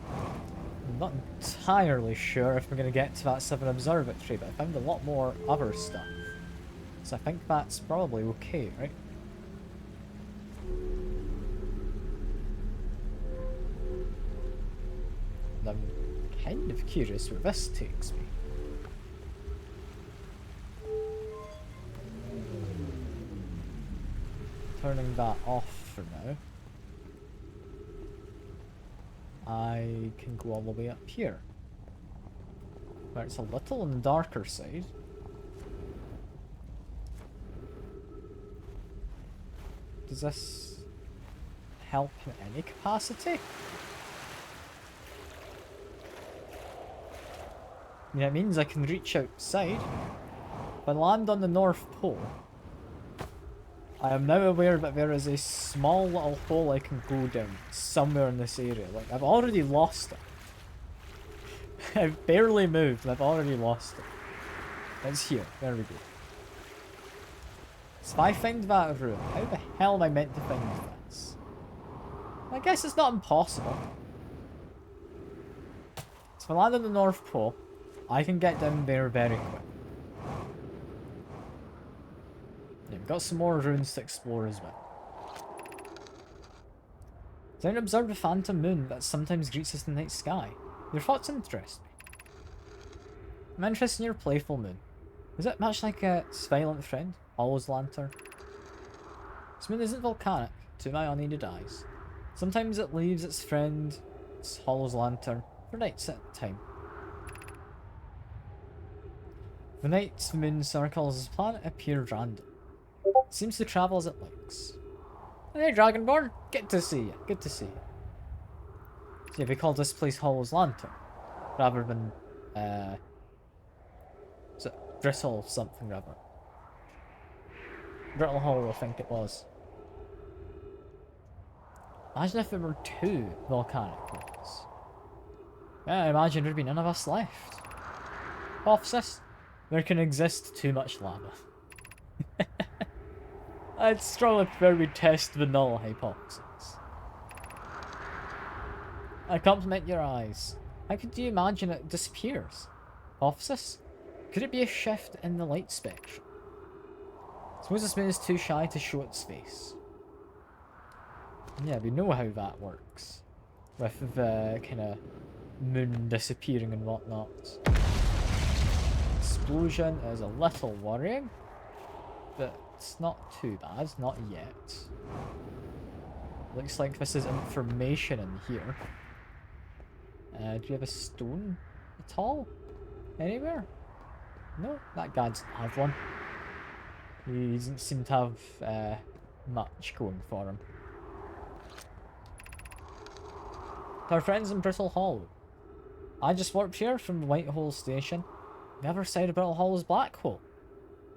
I'm not entirely sure if we're going to get to that 7 observatory, but I found a lot more other stuff. So I think that's probably okay, right? And I'm kind of curious where this takes me. Turning that off for now. I can go all the way up here, where it's a little on the darker side. Does this help in any capacity? I mean, it means I can reach outside. If I land on the North Pole, I am now aware that there is a small little hole I can go down somewhere in this area. Like, I've already lost it. I've barely moved and I've already lost it. It's here. There we go. So if I find that room, how the hell am I meant to find this? I guess it's not impossible. So if I land on the North Pole, I can get down there very quick. Yeah, we've got some more runes to explore as well. Down observe a phantom moon that sometimes greets us in the night sky. Your thoughts interest me. I'm interested in your playful moon. Is it much like a silent friend? Hollow's lantern? This moon isn't volcanic, to my unaided eyes. Sometimes it leaves its friend, its Hollow's lantern, for nights at a time. The nights the moon circles the planet appear random. It seems to travel as it likes. Hey Dragonborn, good to see you, good to see you. So yeah, we call this place Hollow's Lantern, rather than, is it Brittle something rather? Brittle Hollow, I think it was. Imagine if there were 2 volcanic moons. Yeah, I imagine there'd be none of us left. Officers, there can exist too much lava. I'd strongly prefer we test the null hypothesis. I compliment your eyes. How could you imagine it disappears? Officers, could it be a shift in the light spectrum? Suppose this moon is too shy to show its face. Yeah, we know how that works. With the kind of moon disappearing and whatnot. Explosion is a little worrying, but it's not too bad, not yet. Looks like this is information in here. Do you have a stone at all? Anywhere? No, that guy doesn't have one. He doesn't seem to have much going for him. To our friends in Brittle Hollow. I just warped here from the Whitehole station. The other side of Brittle Hollow is Black Hole.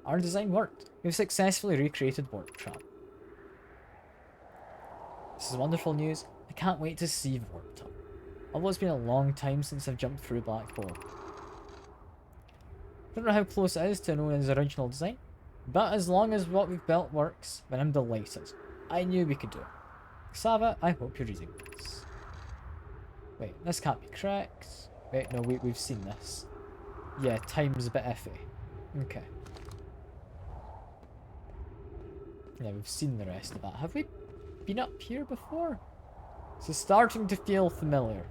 Our design worked. We've successfully recreated Warp Trap. This is wonderful news. I can't wait to see the Warp Tunnel. Although it's been a long time since I've jumped through Black Hole. Don't know how close it is to Onon's original design, but as long as what we've built works, then I'm delighted. I knew we could do it. Xava, I hope you're reading this. Wait, this can't be correct. Wait, no, we've seen this. Yeah, time's a bit iffy. Okay. Yeah, we've seen the rest of that. Have we been up here before? This is starting to feel familiar.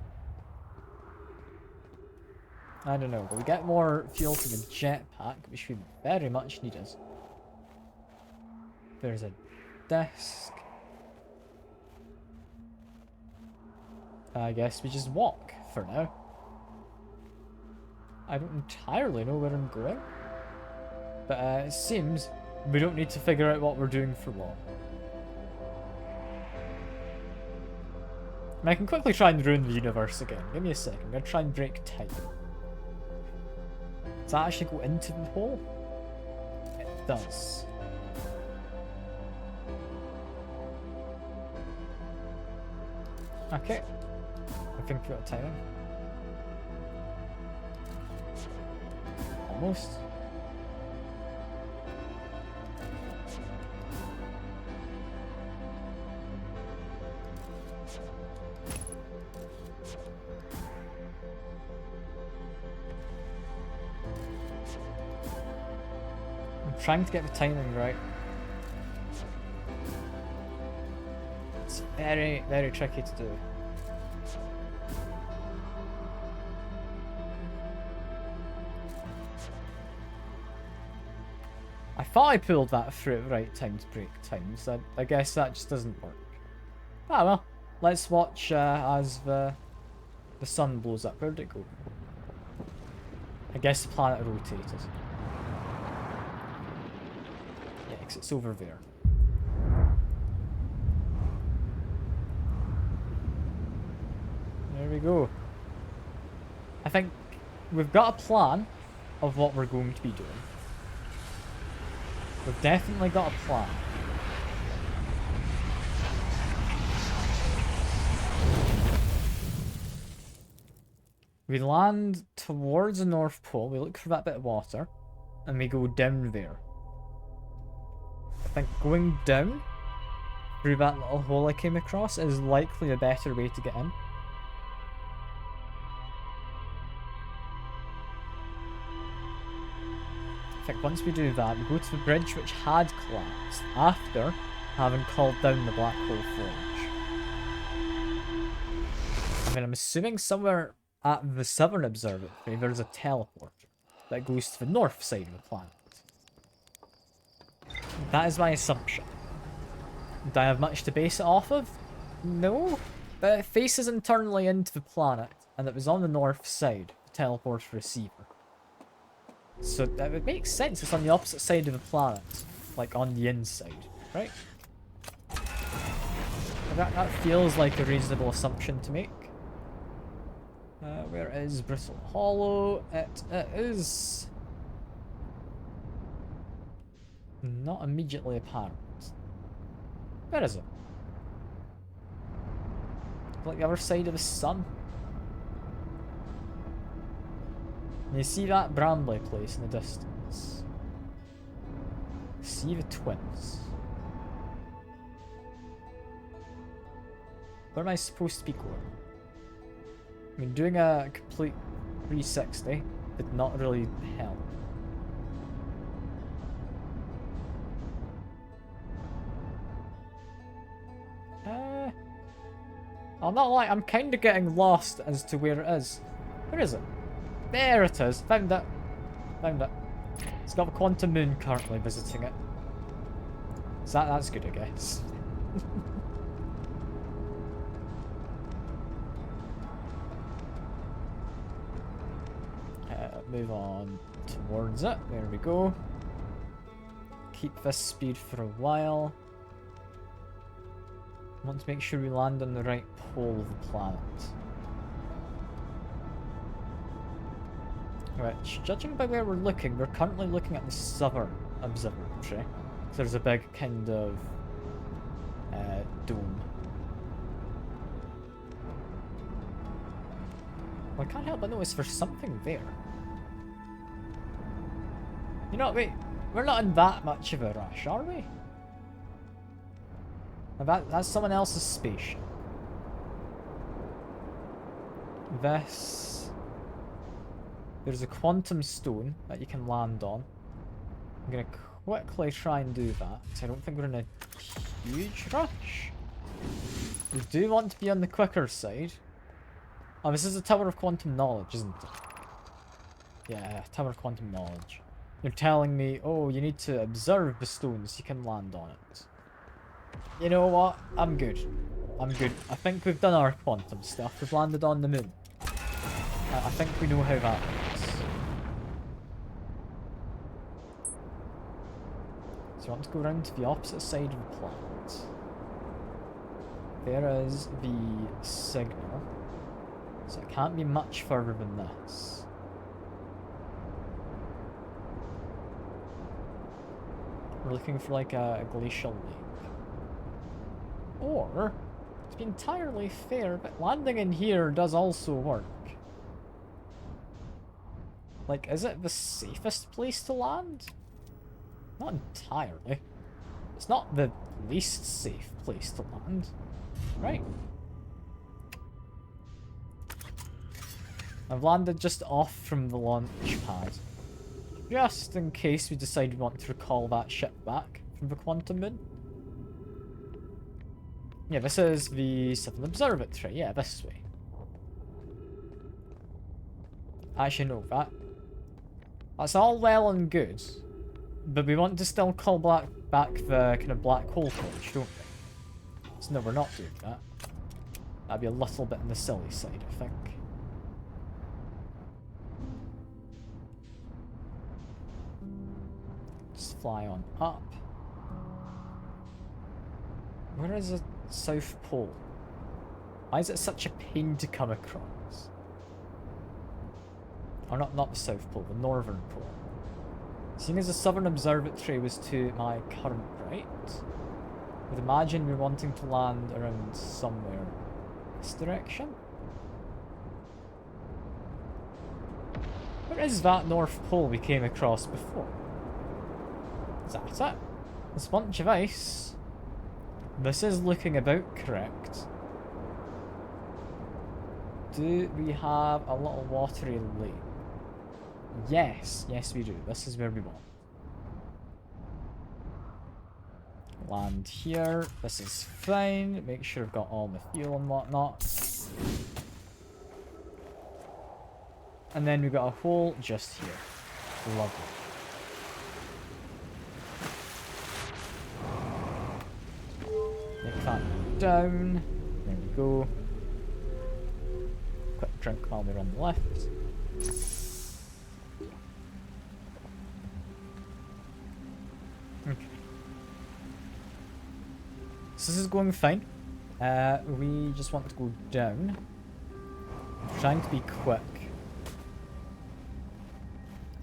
I don't know, but we get more fuel for the jetpack, which we very much needed. There's a desk. I guess we just walk for now. I don't entirely know where I'm going, but it seems we don't need to figure out what we're doing for long. And I can quickly try and ruin the universe again. Give me a second. I'm going to try and break time. Does that actually go into the hole? It does. Okay. I think we've got timing. Almost. I'm trying to get the timing right. It's very, very tricky to do. I thought I pulled that through at the right time to break time, so I guess that just doesn't work. Ah well, let's watch as the the sun blows up. Where'd it go? I guess the planet rotated. Yeah, 'cause it's over there. There we go. I think we've got a plan of what we're going to be doing. We've definitely got a plan. We land towards the North Pole, we look for that bit of water, and we go down there. I think going down through that little hole I came across is likely a better way to get in. I think once we do that, we go to the bridge which had collapsed after having called down the Black Hole Forge. I mean, I'm assuming somewhere at the Southern Observatory there's a teleporter that goes to the north side of the planet. That is my assumption. Do I have much to base it off of? No. But it faces internally into the planet, and it was on the north side, the teleporter receiver. So that would make sense, it's on the opposite side of the planet. Like on the inside, right? That feels like a reasonable assumption to make. Where is Brittle Hollow? It is not immediately apparent. Where is it? Like the other side of the sun? You see that Bramley place in the distance? See the twins. Where am I supposed to be going? I mean, doing a complete 360 did not really help. I'll not lie, I'm kind of getting lost as to where it is. Where is it? There it is. Found it. Found it. It's got the Quantum Moon currently visiting it. So that's good, I guess. Move on towards it. There we go. Keep this speed for a while. Want to make sure we land on the right pole of the planet. Right, judging by where we're looking, we're currently looking at the Southern Observatory. There's a big kind of dome. Well, I can't help but notice there's something there. You know, wait, we're not in that much of a rush, are we? That's someone else's spaceship. There's a quantum stone that you can land on. I'm gonna quickly try and do that, because I don't think we're in a huge rush. We do want to be on the quicker side. Oh, this is a Tower of Quantum Knowledge, isn't it? Yeah, Tower of Quantum Knowledge. You're telling me, oh, you need to observe the stones, you can land on it. You know what? I'm good. I'm good. I think we've done our quantum stuff. We've landed on the moon. I think we know how that works. So I want to go around to the opposite side of the planet. There is the signal. So it can't be much further than this. We're looking for like a glacial lake. Or, to be entirely fair, but landing in here does also work. Like, is it the safest place to land? Not entirely. It's not the least safe place to land, right? I've landed just off from the launch pad. Just in case we decide we want to recall that ship back from the Quantum Moon. Yeah, this is the Southern Observatory. Yeah, this way. Actually, no, that's all well and good. But we want to still call back the kind of black hole torch, don't we? So no, we're not doing that. That'd be a little bit on the silly side, I think. fly on up. Where is the South Pole? Why is it such a pain to come across? Or not the South Pole, the Northern Pole. Seeing as the Southern Observatory was to my current right, I would imagine we're wanting to land around somewhere this direction. Where is that North Pole we came across before? Is that it? This bunch of ice. This is looking about correct. Do we have a little watery lake? Yes, yes we do. This is where we want. Land here. This is fine. Make sure I've got all my fuel and whatnot. And then we've got a hole just here. Lovely. Make that down. There we go. Quick drink while we're on the left. Okay. So this is going fine. We just want to go down. I'm trying to be quick.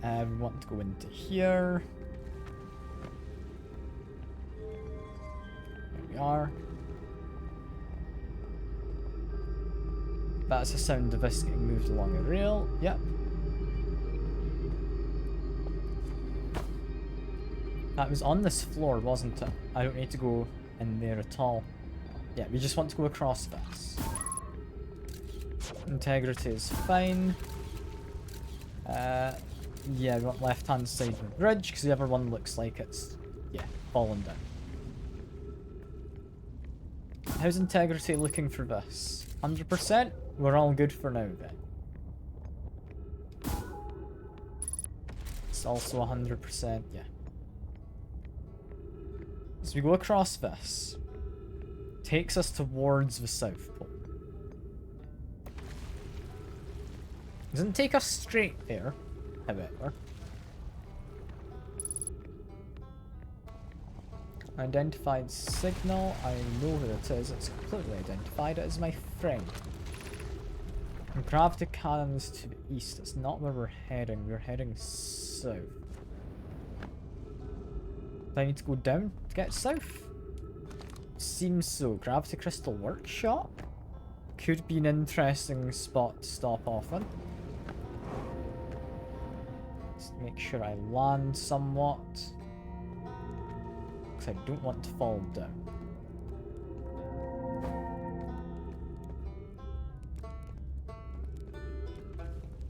We want to go into here. There we are. That's the sound of this getting moved along a rail. Yep. That was on this floor, wasn't it? I don't need to go in there at all. Yeah, we just want to go across this. Integrity is fine. Yeah, we want left-hand side of the bridge, because the other one looks like it's, yeah, fallen down. How's integrity looking for this? 100%? We're all good for now, then. It's also 100%, yeah. So we go across this. Takes us towards the South Pole. Doesn't take us straight there, however. Identified signal. I know who it is. It's completely identified. It is my friend. Gravity cannons to the east. That's not where we're heading. We're heading south. Do I need to go down to get south? Seems so. Gravity Crystal Workshop? Could be an interesting spot to stop off in. Let's make sure I land somewhat. Because I don't want to fall down.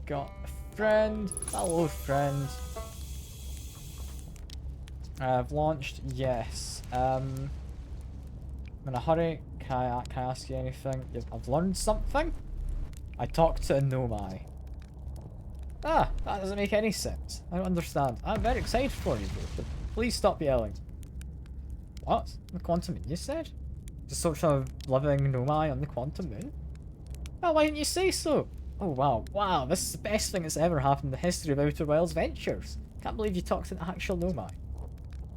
Got a friend. Hello, friend. I've launched, yes. I'm in a hurry. Can I ask you anything? I've learned something? I talked to a Nomai. Ah, that doesn't make any sense. I don't understand. I'm very excited for you, bro, but please stop yelling. What? The Quantum Moon, you said? Just sort of living Nomai on the Quantum Moon? Oh, why didn't you say so? Oh, wow. Wow, this is the best thing that's ever happened in the history of Outer Wilds Ventures. Can't believe you talked to an actual Nomai.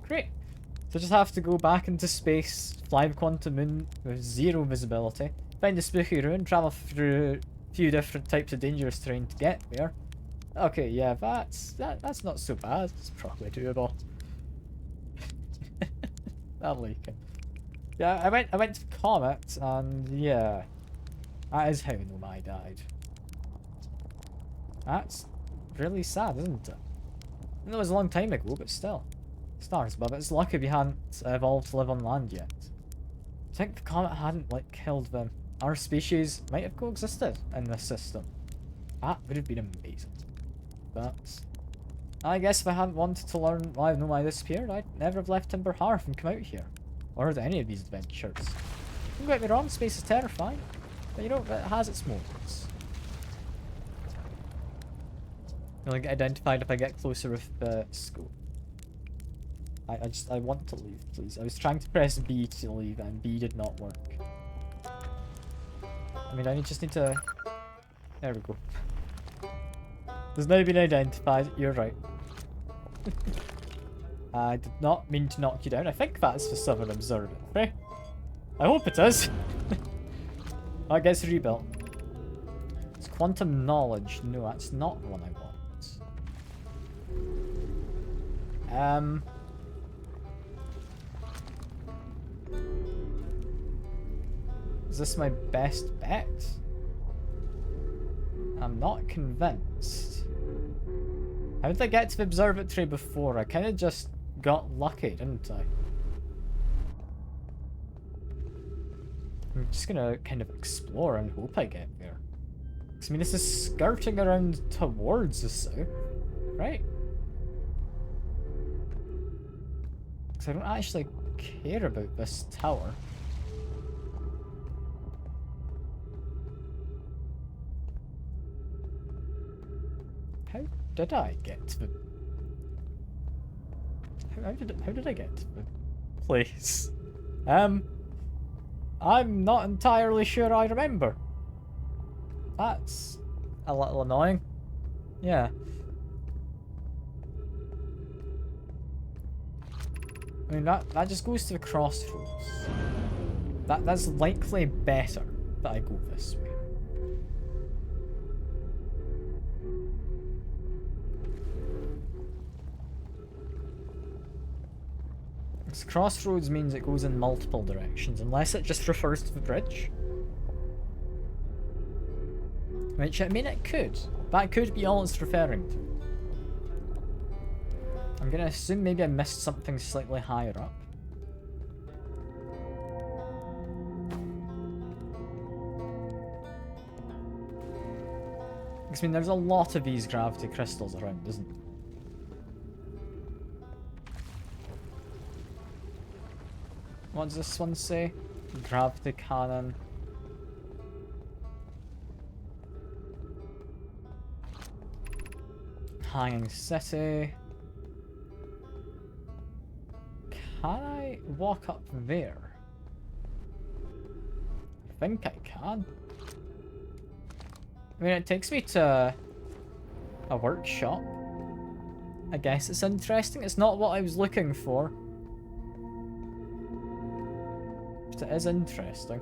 Great. So just have to go back into space, fly the Quantum Moon with zero visibility, find the spooky ruin, travel through a few different types of dangerous terrain to get there. Okay, yeah, that's not so bad. It's probably doable. Lovely. Yeah, I went to Comet, and yeah, that is how Nomai died. That's really sad, isn't it? I know it was a long time ago, but still. Stars above it. It's lucky we hadn't evolved to live on land yet. I think the comet hadn't, like, killed them. Our species might have coexisted in this system. That would have been amazing. But I guess if I hadn't wanted to learn why Nomai disappeared, I'd never have left Timber Hearth and come out here. Or any of these adventures. Don't get me wrong, space is terrifying. But you know, it has its moments. I'll get identified if I get closer with the scope. I want to leave, please. I was trying to press B to leave and B did not work. I mean, I just need to... There we go. There's now been identified. You're right. I did not mean to knock you down. I think that's the Southern Observatory. I hope it is. Oh, it gets rebuilt. It's quantum knowledge. No, that's not the one I want. Is this my best bet? I'm not convinced. How did I get to the observatory before? I kind of just got lucky, didn't I? I'm just gonna kind of explore and hope I get there. 'Cause, I mean, this is skirting around towards the south, right? Because I don't actually care about this tower. How did I get to the... How did I get to the place? I'm not entirely sure I remember. That's a little annoying. Yeah. I mean, that just goes to the crossroads. That's likely better that I go this way. This crossroads means it goes in multiple directions, unless it just refers to the bridge. Which, I mean, it could. That could be all it's referring to. I'm gonna assume maybe I missed something slightly higher up. Because, I mean, there's a lot of these gravity crystals around, isn't there? What does this one say? Gravity cannon. Hanging city. Can I walk up there? I think I can. I mean, it takes me to a workshop. I guess it's interesting. It's not what I was looking for. But it is interesting.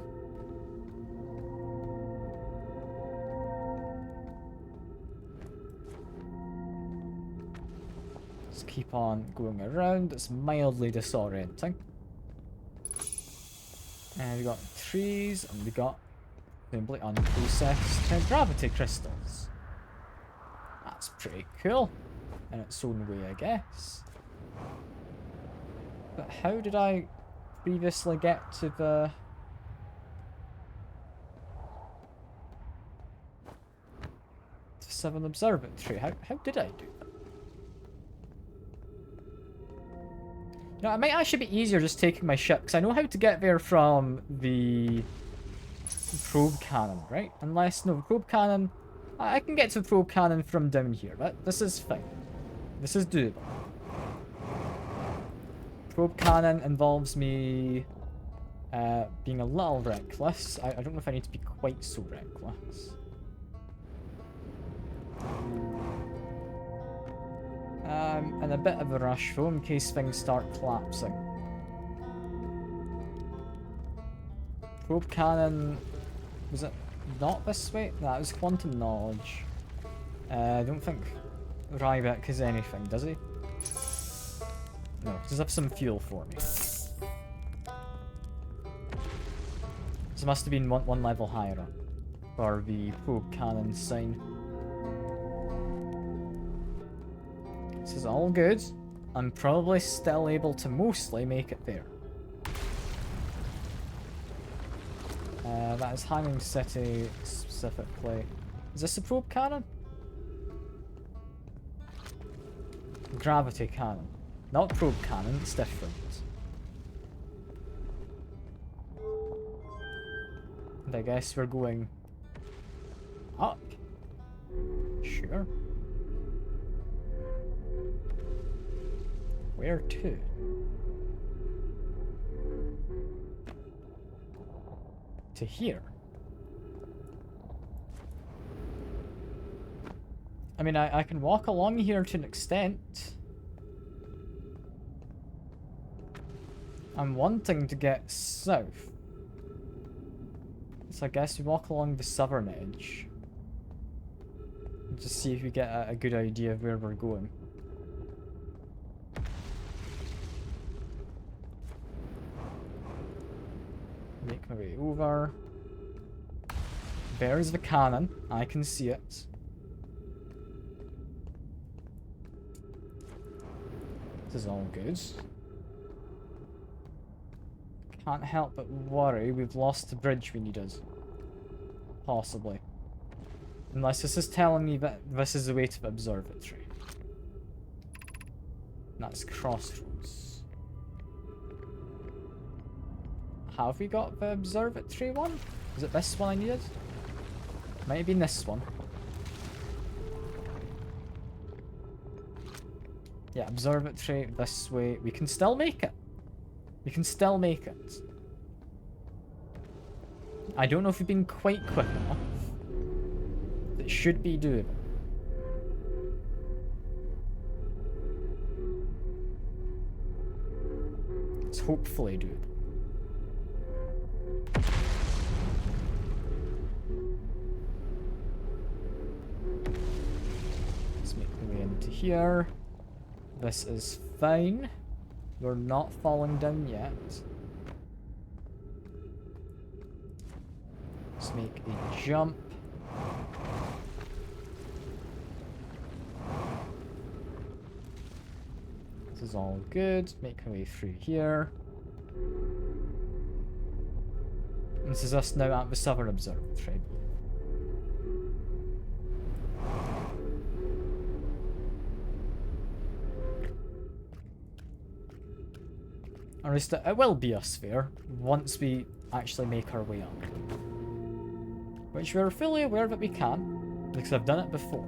Let's keep on going around. It's mildly disorienting. And we got trees, and we got simply unprocessed gravity crystals. That's pretty cool in its own way, I guess. But how did I previously get to the... Southern Observatory? How did I do that? You know, it might actually be easier just taking my ship, because I know how to get there from the probe cannon, right? Unless, no, the probe cannon... I can get to the probe cannon from down here. This is fine. This is doable. Probe cannon involves me being a little reckless. I don't know if I need to be quite so reckless. And a bit of a rush though, in case things start collapsing. Probe cannon... Was it not this way? No, it was quantum knowledge. I don't think Ryback has anything, does he? No, does have some fuel for me. This must have been one level higher up for the probe cannon sign. This is all good. I'm probably still able to mostly make it there. That is Hanging City specifically. Is this a probe cannon? Gravity cannon. Not probe cannon, it's different. And I guess we're going up. Sure. Where to? To here. I mean, I can walk along here to an extent. I'm wanting to get south. So I guess we walk along the southern edge. And just see if we get a good idea of where we're going. Make my way over. There's the cannon. I can see it. This is all good. Can't help but worry we've lost the bridge we needed. Possibly. Unless this is telling me that this is the way to the observatory. That's Crossroads. Have we got the observatory one? Is it this one I needed? Might have been this one. Yeah, observatory this way. We can still make it. We can still make it. I don't know if we've been quite quick enough. It should be doable. It's hopefully doable. Let's make our way into here. This is fine. We're not falling down yet. Let's make a jump. This is all good. Make our way through here. This is us now at the Southern Observatory. Or at least it will be a sphere once we actually make our way up. Which we're fully aware that we can, because I've done it before.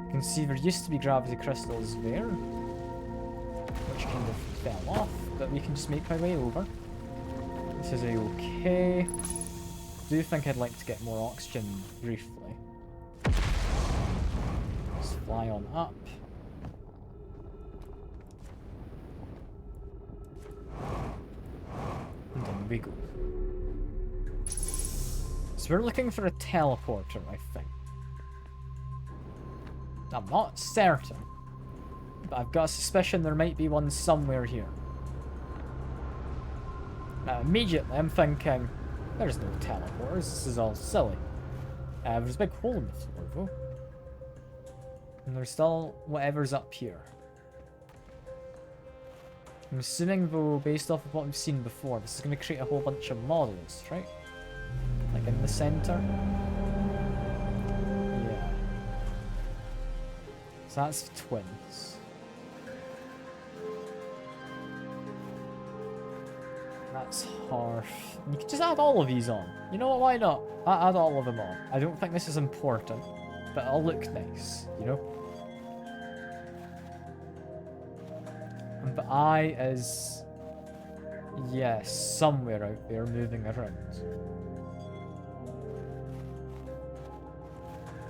You can see there used to be gravity crystals there, which kind of fell off, but we can just make our way over. This is a-okay. I do think I'd like to get more oxygen briefly. Let's fly on up. And then we go. So we're looking for a teleporter, I think. I'm not certain, but I've got a suspicion there might be one somewhere here. Now immediately I'm thinking, there's no teleporters, this is all silly. There's a big hole in the floor though. And there's still whatever's up here. I'm assuming though, based off of what we've seen before, this is going to create a whole bunch of models, right? Like in the center. Yeah. So that's the twins. That's harsh. You can just add all of these on. You know what, why not? Add all of them on. I don't think this is important, but it'll look nice, you know? And the eye is... yes, somewhere out there moving around.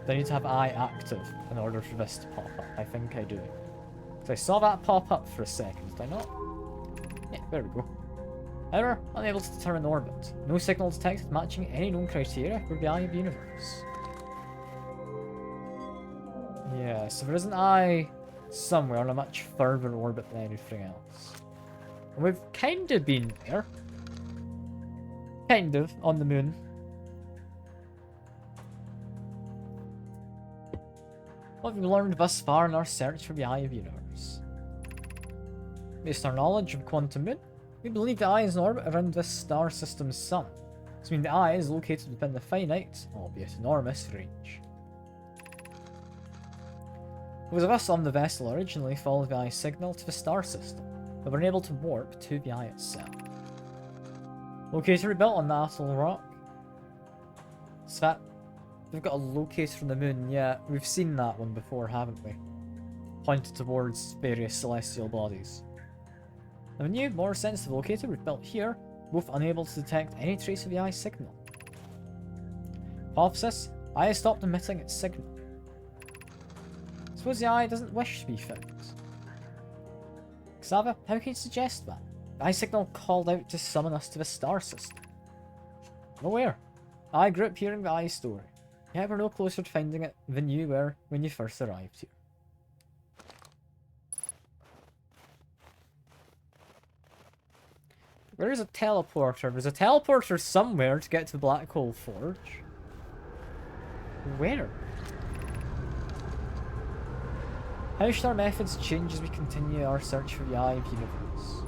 Do I need to have eye active in order for this to pop up? I think I do. So I saw that pop up for a second, did I not? Yeah, there we go. However, unable to determine orbit. No signal detected matching any known criteria for the eye of the universe. Yeah, so there is an eye somewhere on a much further orbit than anything else. And we've kind of been there. Kind of, on the moon. What have we learned thus far in our search for the eye of the universe? Based on our knowledge of quantum moon, we believe the eye is in orbit around this star system's sun. This means the eye is located within the finite, albeit enormous, range. Those of us on the vessel originally followed the eye's signal to the star system, but were unable to warp to the eye itself. Locator built on the Atoll Rock. So that... we've got a locator on the moon, yeah, we've seen that one before, haven't we? Pointed towards various celestial bodies. Now, a new, more sensitive locator we've built here, both unable to detect any trace of the eye's signal. Hypothesis: eye has stopped emitting its signal. Suppose the eye doesn't wish to be found. Xava, how can you suggest that? The eye signal called out to summon us to the star system. Nowhere. I grew up hearing the eye story. Yet we're no closer to finding it than you were when you first arrived here. Where is a teleporter? There's a teleporter somewhere to get to the Black Hole Forge. Where? How should our methods change as we continue our search for the Eye of Universe?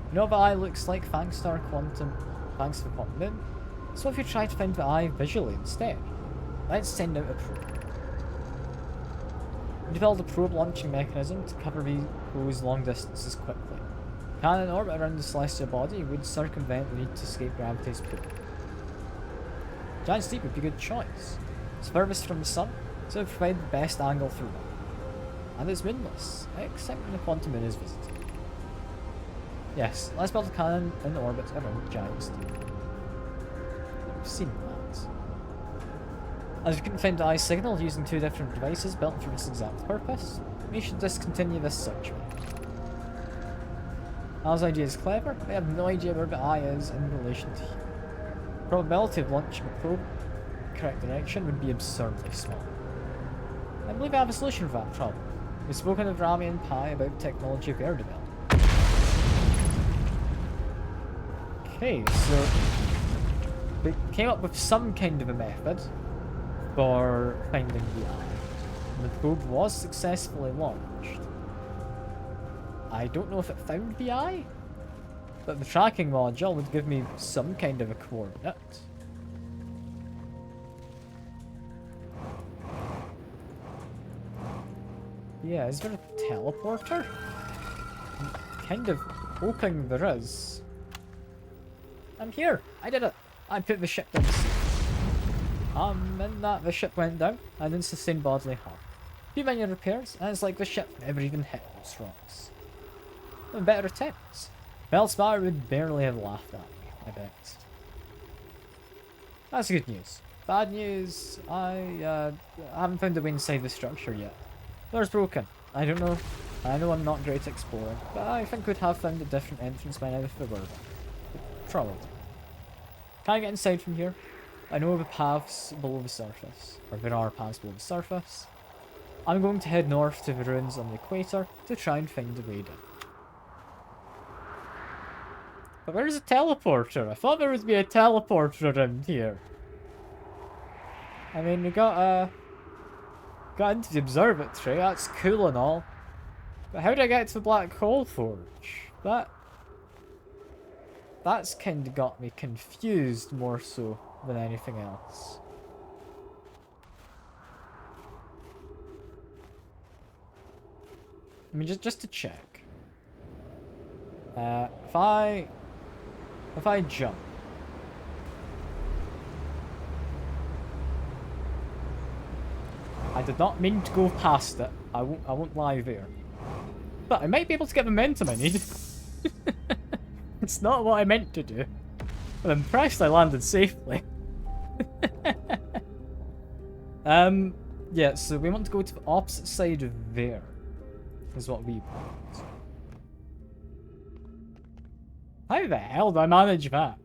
You know what the Eye looks like thanks to the quantum moon? So if you try to find the Eye visually instead, let's send out a probe. We developed a probe launching mechanism to cover those long distances quickly. Can an orbit around the celestial body would circumvent the need to escape gravity's pull. Giant Steep would be a good choice. It's furthest from the sun, so it would provide the best angle through it. And it's moonless, except when the quantum moon is visited. Yes, let's build a cannon in orbit around Giant Steep. We've seen that. As we couldn't find the eye signal using two different devices built for this exact purpose, we should discontinue this search. Al's idea is clever, we have no idea where the eye is in relation to here. The probability of launching a probe in the correct direction would be absurdly small. I believe I have a solution for that problem. We've spoken with Rami and Pi about technology they're developing. Okay, so they came up with some kind of a method for finding the eye. And the probe was successfully launched. I don't know if it found the eye, but the tracking module would give me some kind of a coordinate. Yeah, is there a teleporter? I'm kind of hoping there is. I'm here! I did it! I put the ship down. In that the ship went down and didn't sustain bodily harm. Few minor repairs, and it's like the ship never even hit those rocks. And better attempts. Bellspire would barely have laughed at me, I bet. That's good news. Bad news, I haven't found the way inside the structure yet. Door's broken. I don't know. I know I'm not great at exploring, but I think we'd have found a different entrance by now if there were. Probably. Can I get inside from here? I know the paths below the surface, or there are paths below the surface. I'm going to head north to the ruins on the equator to try and find a way down. But where's a teleporter? I thought there would be a teleporter around here. I mean, we got into the observatory, that's cool and all. But how do I get to the Black Hole Forge? That's kind of got me confused more so than anything else. I mean, just to check. If I jump. I did not mean to go past it. I won't lie there. But I might be able to get the momentum I need. It's not what I meant to do. I'm impressed I landed safely. Yeah, so we want to go to the opposite side of there. Is what we want. How the hell do I manage that?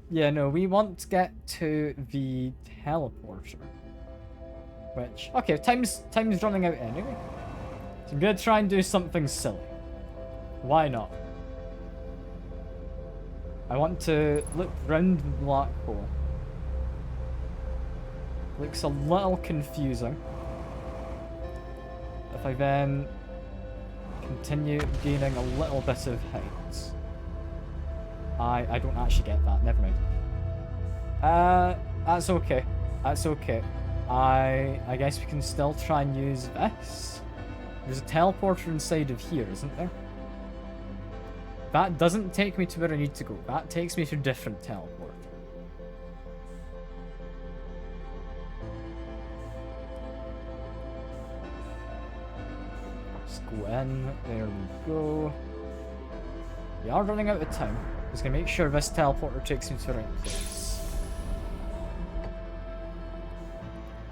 Yeah, no, we want to get to the teleporter. Which, okay, time's running out anyway. So I'm gonna try and do something silly. Why not? I want to look round the black hole. Looks a little confusing. If I then continue gaining a little bit of height. I don't actually get that, never mind. That's okay. That's okay. I guess we can still try and use this. There's a teleporter inside of here, isn't there? That doesn't take me to where I need to go. That takes me to a different teleporter. Let's go in. There we go. We are running out of time. Just gonna make sure this teleporter takes me to the right place.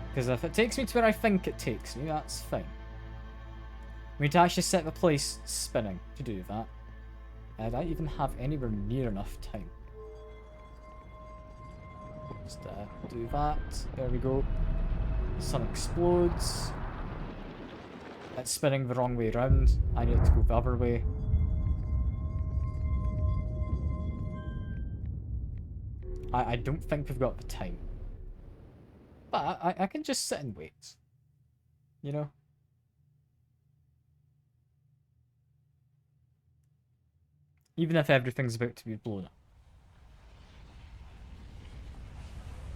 Because if it takes me to where I think it takes me, that's fine. We need to actually set the place spinning to do that. I don't even have anywhere near enough time. Just do that. There we go. The sun explodes. It's spinning the wrong way around. I need to go the other way. I don't think we've got the time. But I can just sit and wait. You know? Even if everything's about to be blown up.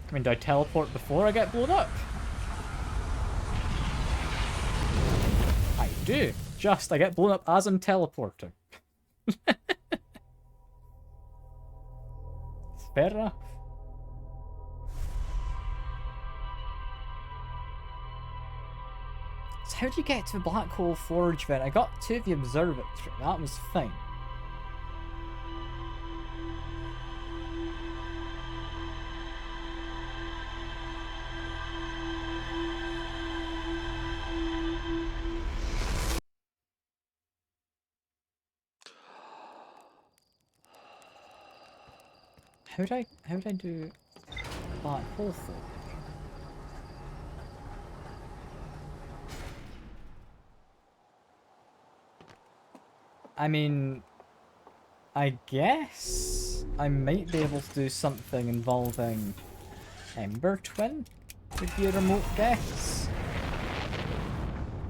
I mean, do I teleport before I get blown up? I do. I get blown up as I'm teleporting. Fair enough. So how do you get to the Black Hole Forge then? I got to the observatory. That was fine. How would I do Black Hole Forge? I mean, I guess I might be able to do something involving Ember Twin, would be a remote guess.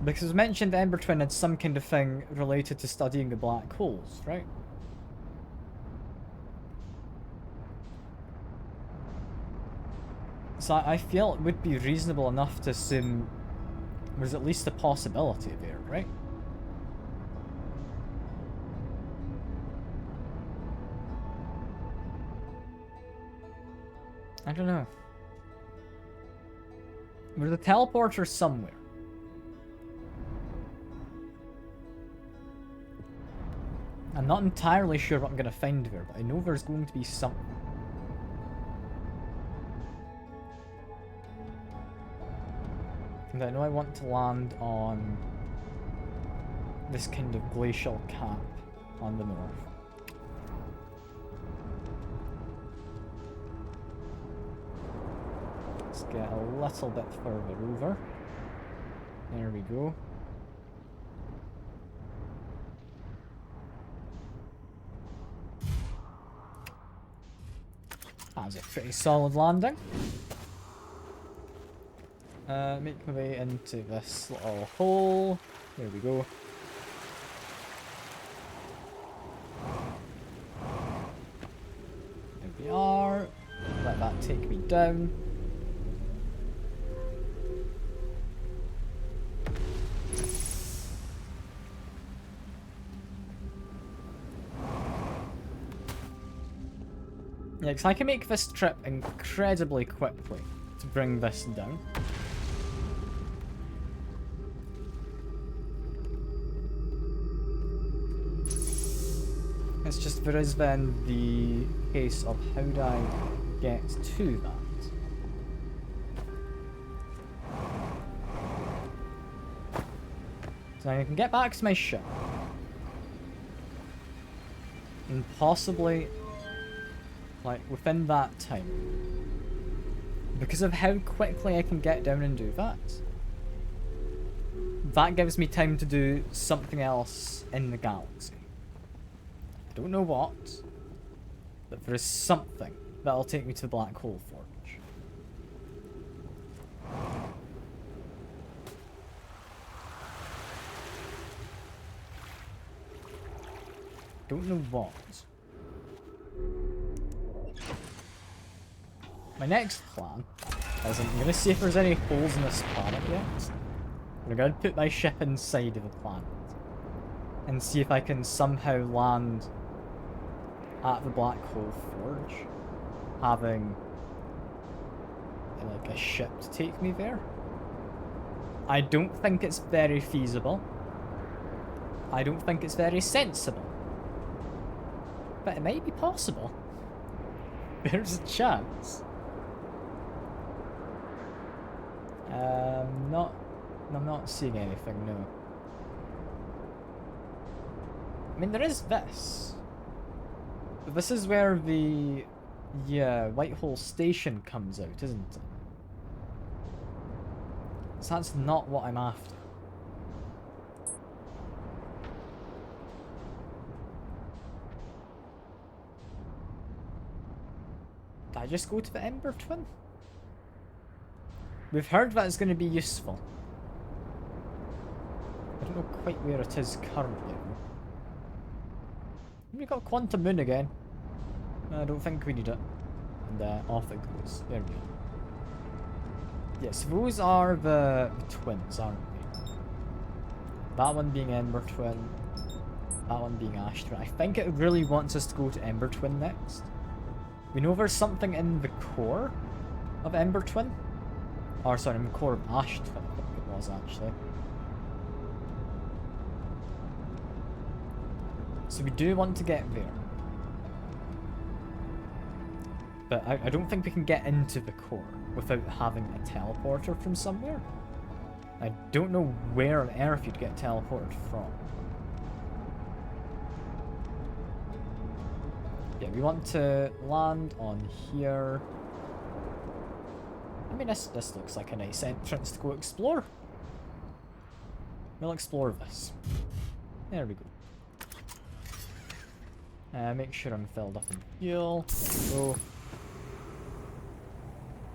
Because it was mentioned Ember Twin had some kind of thing related to studying the black holes, right? So I feel it would be reasonable enough to assume there's at least a possibility there, right? I don't know. There's a teleporter somewhere. I'm not entirely sure what I'm going to find there, but I know there's going to be something. And I know I want to land on this kind of glacial cap on the north. Let's get a little bit further over. There we go. That was a pretty solid landing. Make my way into this little hole. There we go. There we are. Let that take me down. Yeah, because I can make this trip incredibly quickly to bring this down. It's just there is then the case of how do I get to that? So I can get back to my ship. And possibly, like, within that time. Because of how quickly I can get down and do that. That gives me time to do something else in the galaxy. I don't know what, but there is something that'll take me to the Black Hole Forge. Don't know what. My next plan is I'm going to see if there's any holes in this planet yet. I'm going to put my ship inside of the planet and see if I can somehow land at the Black Hole Forge, having like a ship to take me there. I don't think it's very feasible. I don't think it's very sensible. But it might be possible. There's a chance. I'm not seeing anything, no. mean, there is this. But this is where the... yeah, Whitehall Station comes out, isn't it? So that's not what I'm after. Did I just go to the Ember Twin? We've heard that it's going to be useful. I don't know quite where it is currently. We got Quantum Moon again. I don't think we need it. And off it goes. There we go. Yes, those are the twins, aren't they? That one being Ember Twin. That one being Ash Twin. I think it really wants us to go to Ember Twin next. We know there's something in the core of Ember Twin. Or sorry, in the core of Ash Twin, I think it was actually. So we do want to get there. But I don't think we can get into the core without having a teleporter from somewhere. I don't know where on earth you'd get teleported from. Yeah, we want to land on here. I mean, this looks like a nice entrance to go explore. We'll explore this. There we go. Make sure I'm filled up in fuel. There we go.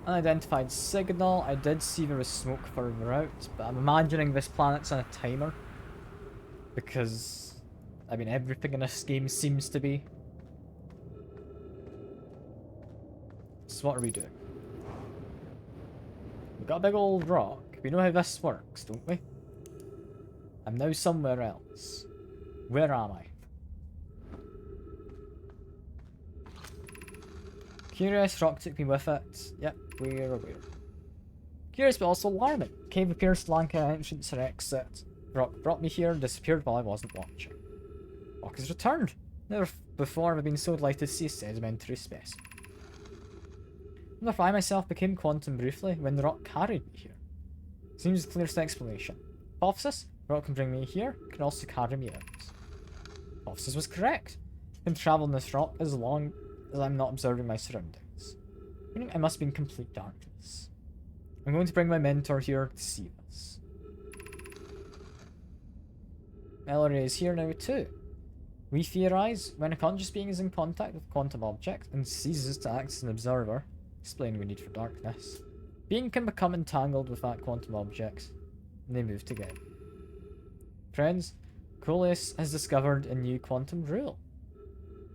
Unidentified signal. I did see there was smoke further out, but I'm imagining this planet's on a timer. Because, I mean, everything in this game seems to be. So what are we doing? We've got a big old rock. We know how this works, don't we? I'm now somewhere else. Where am I? Curious, rock took me with it. Yep, we're aware. Curious but also alarming. Cave appears to lack an entrance or exit. Rock brought me here and disappeared while I wasn't watching. Rock has returned. Never before have I been so delighted to see a sedimentary specimen. I wonder if I myself became quantum briefly when the rock carried me here. Seems the clearest explanation. Hypothesis, the rock can bring me here, can also carry me out. Hypothesis was correct. I can travel in this rock as long as I'm not observing my surroundings. Meaning I must be in complete darkness. I'm going to bring my mentor here to see this. Mallory is here now too. We theorize when a conscious being is in contact with a quantum object and ceases to act as an observer, explaining the need for darkness, being can become entangled with that quantum object, and they move together. Friends, Coleus has discovered a new quantum rule.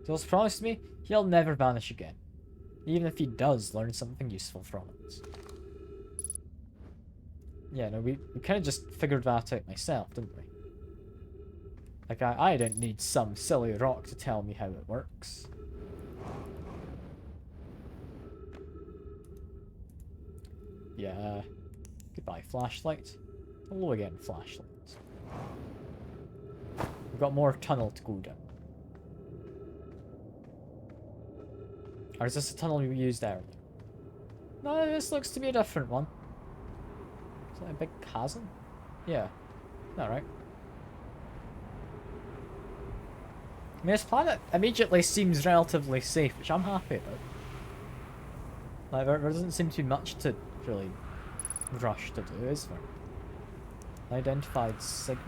So it's promised me he'll never vanish again, even if he does learn something useful from it. Yeah, no, we kind of just figured that out myself, didn't we? Like, I didn't need some silly rock to tell me how it works. Yeah, goodbye flashlight. Hello again, flashlight. We've got more tunnel to go down. Or is this a tunnel we used earlier? No, this looks to be a different one. Is that a big chasm? Yeah. Alright. I mean, this planet immediately seems relatively safe, which I'm happy about. Like, there doesn't seem to be much to really rush to do, is there? Identified signal.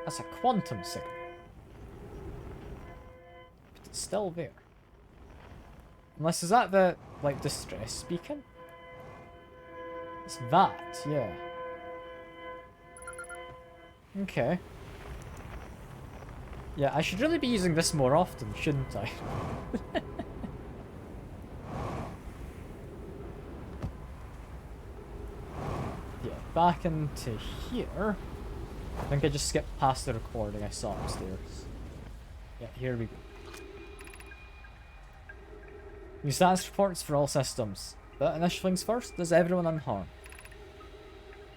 That's a quantum signal. But it's still there. Unless, is that the, like, distress beacon? It's that, yeah. Okay. Yeah, I should really be using this more often, shouldn't I? Yeah, back into here. I think I just skipped past the recording I saw upstairs. Yeah, here we go. New status reports for all systems. But initial things first, is everyone unharmed?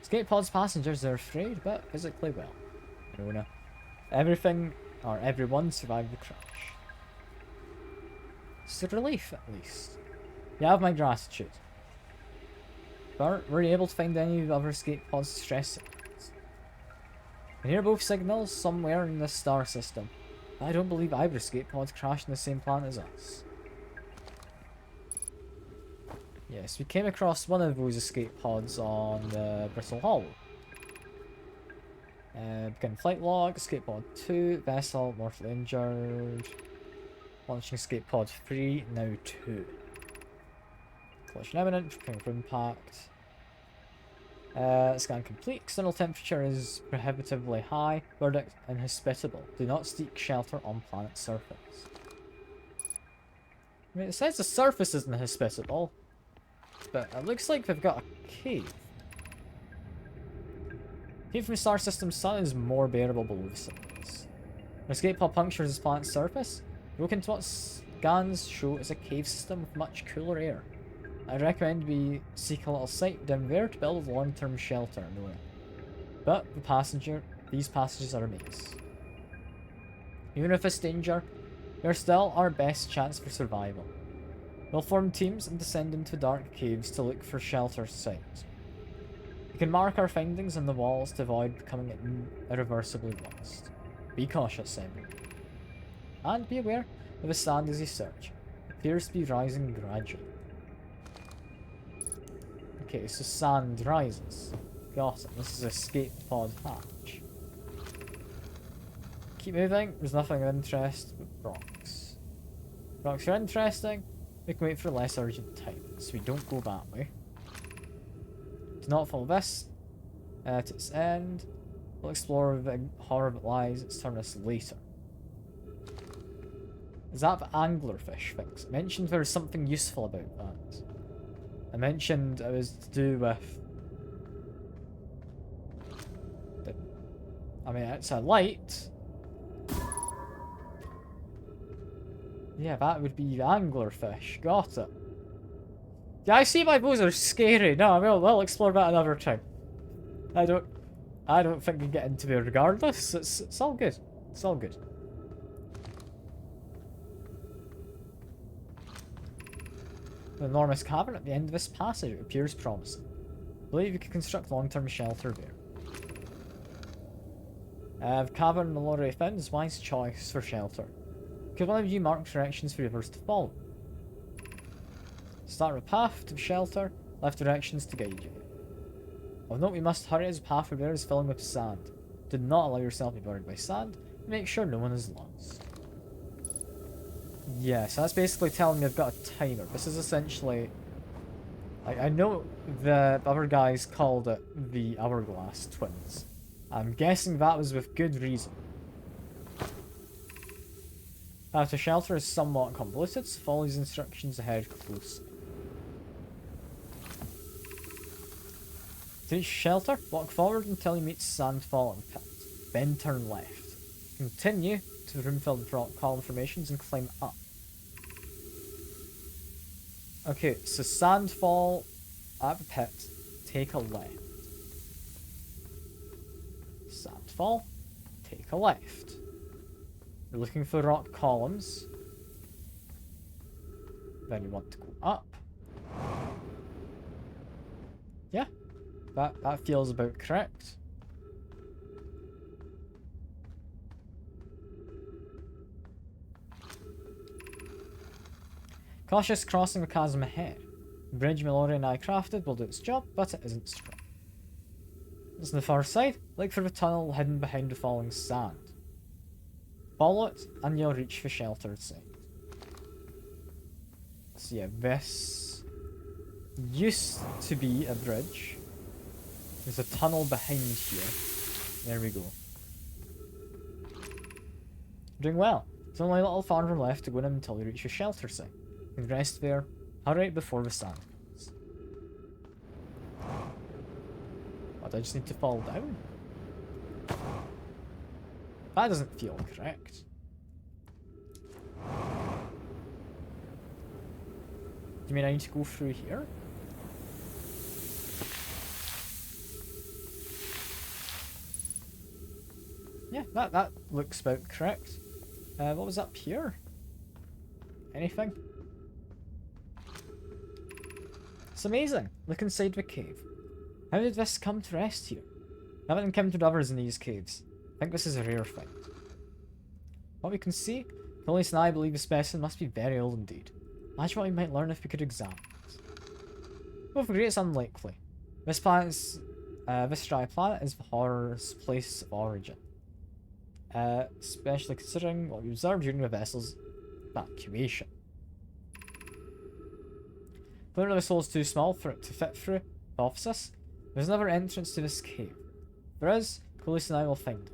Escape pod's passengers are afraid, but physically well. No. Everything, or everyone, survived the crash. It's a relief, at least. You have my gratitude. Bart, were you able to find any other escape pods to stress signals? I hear both signals somewhere in this star system. But I don't believe either escape pod crashed on the same planet as us. Yes, we came across one of those escape pods on Brittle Hollow. Begin flight log, escape pod 2, vessel, mortally injured. Launching escape pod 3, now 2. Collision imminent, preparing for impact. Scan complete. External temperature is prohibitively high. Verdict inhospitable. Do not seek shelter on planet surface. I mean, it says the surface isn't hospitable, but it looks like they've got a cave. Heat from the star system's sun is more bearable below the surface. An escape pod punctures this planet's surface. Look into what scans show is a cave system with much cooler air. I'd recommend we seek a little site down there to build a long-term shelter in it. But these passages are a maze. Even with this danger, they're still our best chance for survival. We'll form teams and descend into dark caves to look for shelter sites. We can mark our findings on the walls to avoid becoming irreversibly lost. Be cautious, everyone. And be aware of the sand as you search. It appears to be rising gradually. Okay, so sand rises. Got it. This is escape pod hatch. Keep moving. There's nothing of interest but rocks. Rocks are interesting. We can wait for less urgent time, so we don't go that way. Do not follow this. To its end. We'll explore the horror that lies its terminus later. Is that the anglerfish things? I mentioned there was something useful about that. I mentioned it was to do with... I mean, it's a light. Yeah, that would be anglerfish. Got it. Yeah, I see why those are scary. No, we'll explore that another time. I don't think we get into it regardless. It's all good. It's all good. An enormous cavern at the end of this passage. It appears promising. I believe you can construct long-term shelter there. The cavern the Lord found is wise choice for shelter. Could one of you mark directions for rivers to follow? Start a path to shelter, left directions to guide you. Of note, we must hurry as the path there is filling with sand. Do not allow yourself to be buried by sand. Make sure no one is lost. Yeah, so that's basically telling me I've got a timer. This is essentially... I know the other guys called it the Hourglass Twins. I'm guessing that was with good reason. Path to shelter is somewhat convoluted, so follow these instructions ahead closely. To reach shelter, walk forward until you meet Sandfall and Pit. Then turn left. Continue to the room filled with rock column formations and climb up. Okay, so Sandfall at the pit, take a left. Sandfall, take a left. You're looking for rock columns. Then you want to go up. Yeah, that feels about correct. Cautious crossing the chasm ahead. The bridge Mallory and I crafted will do its job, but it isn't strong. It's on the far side. Look for the tunnel hidden behind the falling sand. Follow it, and you'll reach the sheltered side. So yeah, this used to be a bridge. There's a tunnel behind here. There we go. Doing well. There's only a little farther left to go in until you reach your shelter site. You can rest there. Hurry before the sand comes. But I just need to fall down. That doesn't feel correct. You mean I need to go through here? Yeah, that looks about correct. What was up here? Anything? It's amazing. Look inside the cave. How did this come to rest here? I haven't encountered others in these caves. I think this is a rare find. What we can see, Police and I believe the specimen must be very old indeed. Imagine what we might learn if we could examine it. Both agree it's unlikely. This planet's, this dry planet is the horror's place of origin. Especially considering what we observed during the vessel's evacuation. Clearly this hole is too small for it to fit through the offices. There's another entrance to this cave. If there is, Police and I will find it.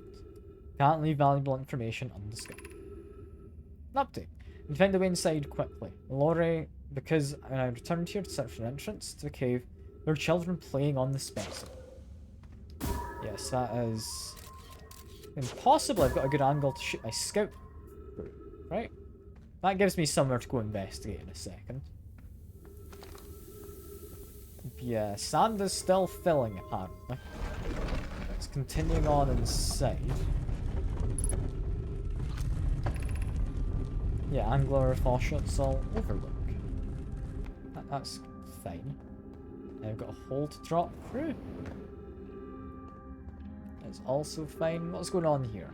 Can't leave valuable information undiscovered. An update. We found a way inside quickly. Laurie, because when I returned here to search for an entrance to the cave, there were children playing on the specimen. Yes, that is... impossible. I've got a good angle to shoot my scout through, right? That gives me somewhere to go investigate in a second. Yeah, sand is still filling, apparently. It's continuing on inside. Yeah, angular faucets all overlook. That's fine. I've got a hole to drop through. It's also fine. What's going on here?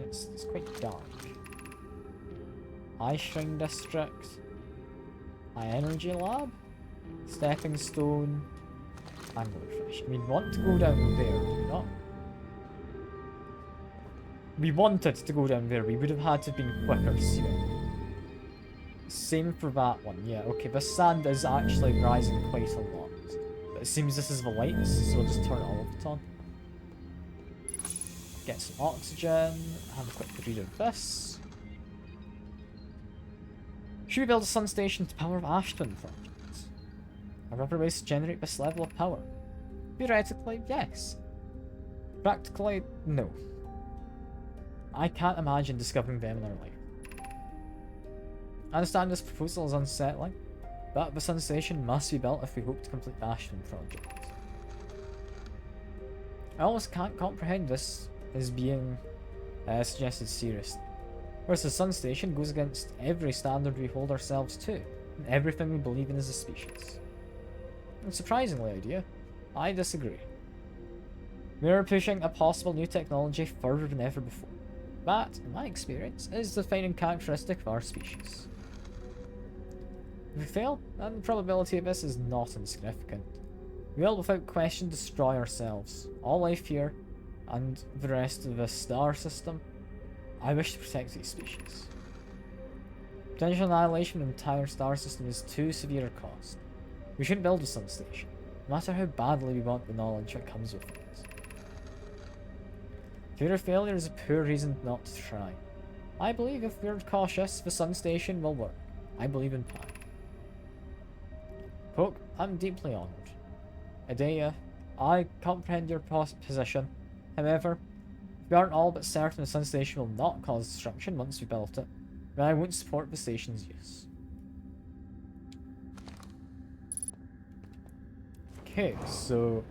It's quite dark. Eye Shrine District. High Energy Lab. Stepping Stone. Anglerfish. I mean, want to go down there, do we not? We wanted to go down there. We would have had to have been quicker soon. Same for that one. Yeah, okay. The sand is actually rising quite a lot. But it seems this is the lights, so we'll just turn it all of it on. Get some oxygen. Have a quick read of this. Should we build a sun station to power Ashton projects? Are there other ways to generate this level of power? Theoretically, yes. Practically, no. I can't imagine discovering them in our life. I understand this proposal is unsettling, but the sun station must be built if we hope to complete the Ashton project. I almost can't comprehend this as being suggested seriously. Whereas the sun station goes against every standard we hold ourselves to, and everything we believe in as a species. And surprisingly, idea, I disagree. We are pushing a possible new technology further than ever before. That, in my experience, is the defining characteristic of our species. If we fail, then the probability of this is not insignificant. We will without question destroy ourselves, all life here, and the rest of the star system. I wish to protect these species. Potential annihilation of the entire star system is too severe a cost. We shouldn't build a sun station, no matter how badly we want the knowledge that comes with it. Fear of failure is a poor reason not to try. I believe if we're cautious, the sun station will work. I believe in plan. Poke, I'm deeply honoured. Adea, I comprehend your position. However, if we aren't all but certain the sun station will not cause destruction once we built it, then I won't support the station's use. Okay, so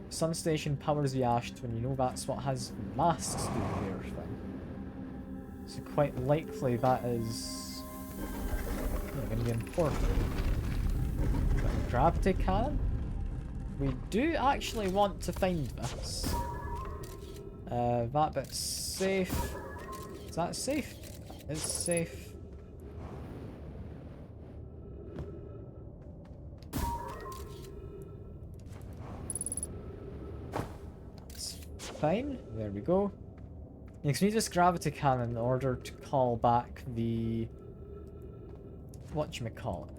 sun station powers the Ashton. You know that's what has masks do their thing. So quite likely that is going to be important. Gravity cannon? We do actually want to find this. That bit's safe. Is that safe? It's safe. That's fine. There we go. Next, we need this gravity cannon in order to call back the... whatchamacallit?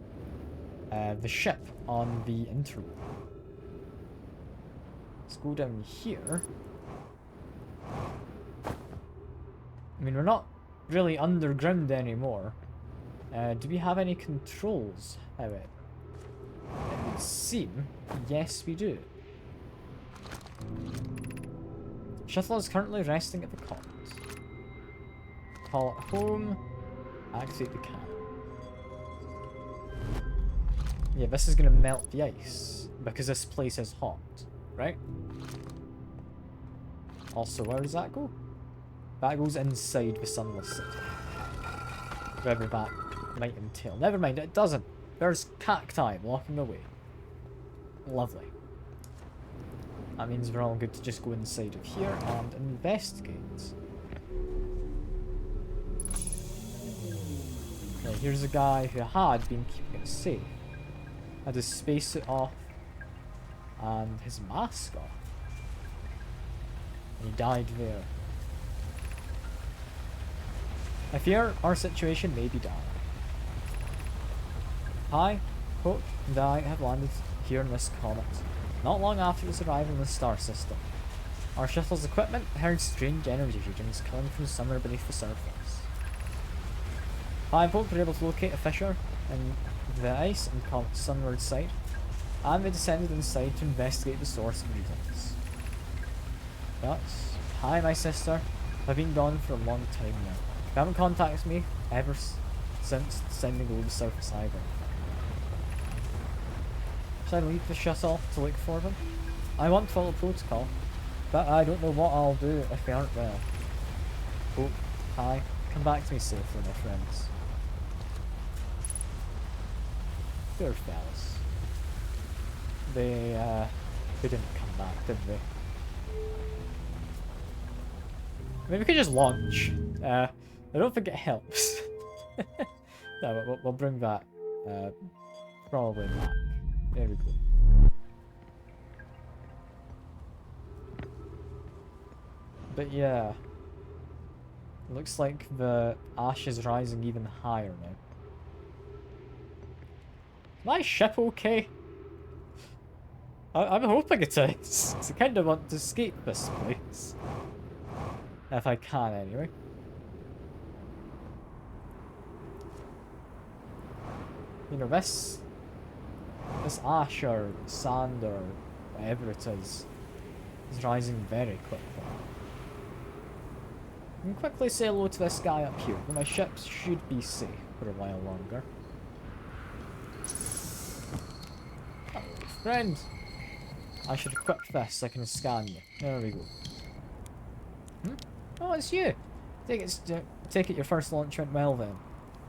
The ship on the interweb. Let's go down here. I mean, we're not really underground anymore. Do we have any controls? How it would seem, yes we do. Shuttle is currently resting at the comet. Call it home. Activate the cannon. Yeah, this is going to melt the ice because this place is hot, right? Also, where does that go? That goes inside the sunless city. Whatever that might entail. Never mind, it doesn't. There's cacti blocking the way. Lovely. That means we're all good to just go inside of here and investigate. Okay, here's a guy who had been keeping it safe. Had his spacesuit off and his mask off. And he died there. I fear our situation may be dire. Hi, Pope and I have landed here in this comet, not long after its arrival in the star system. Our shuttle's equipment heard strange energy readings coming from somewhere beneath the surface. Hi, Pope were able to locate a fissure in the ice and comet's sunward side, and they descended inside to investigate the source of readings. But, hi, my sister. I've been gone for a long time now. You haven't contacted me ever since descending below the surface either. Should I leave the shuttle to look for them? I want to follow protocol, but I don't know what I'll do if they aren't well. Oh, hi. Come back to me safely, my friends. Poor fellas. They didn't come back, did they? Maybe we could just launch. I don't think it helps. No, we'll bring that probably back. There we go. But yeah, looks like the ash is rising even higher now. Is my ship okay? I'm hoping it is. 'Cause I kind of want to escape this place. If I can, anyway. You know, this ash or sand or whatever it is rising very quickly. I can quickly say hello to this guy up here, but my ship should be safe for a while longer. Hello, friend. I should equip this so I can scan you. There we go. Oh, it's you. Take it your first launch went well then.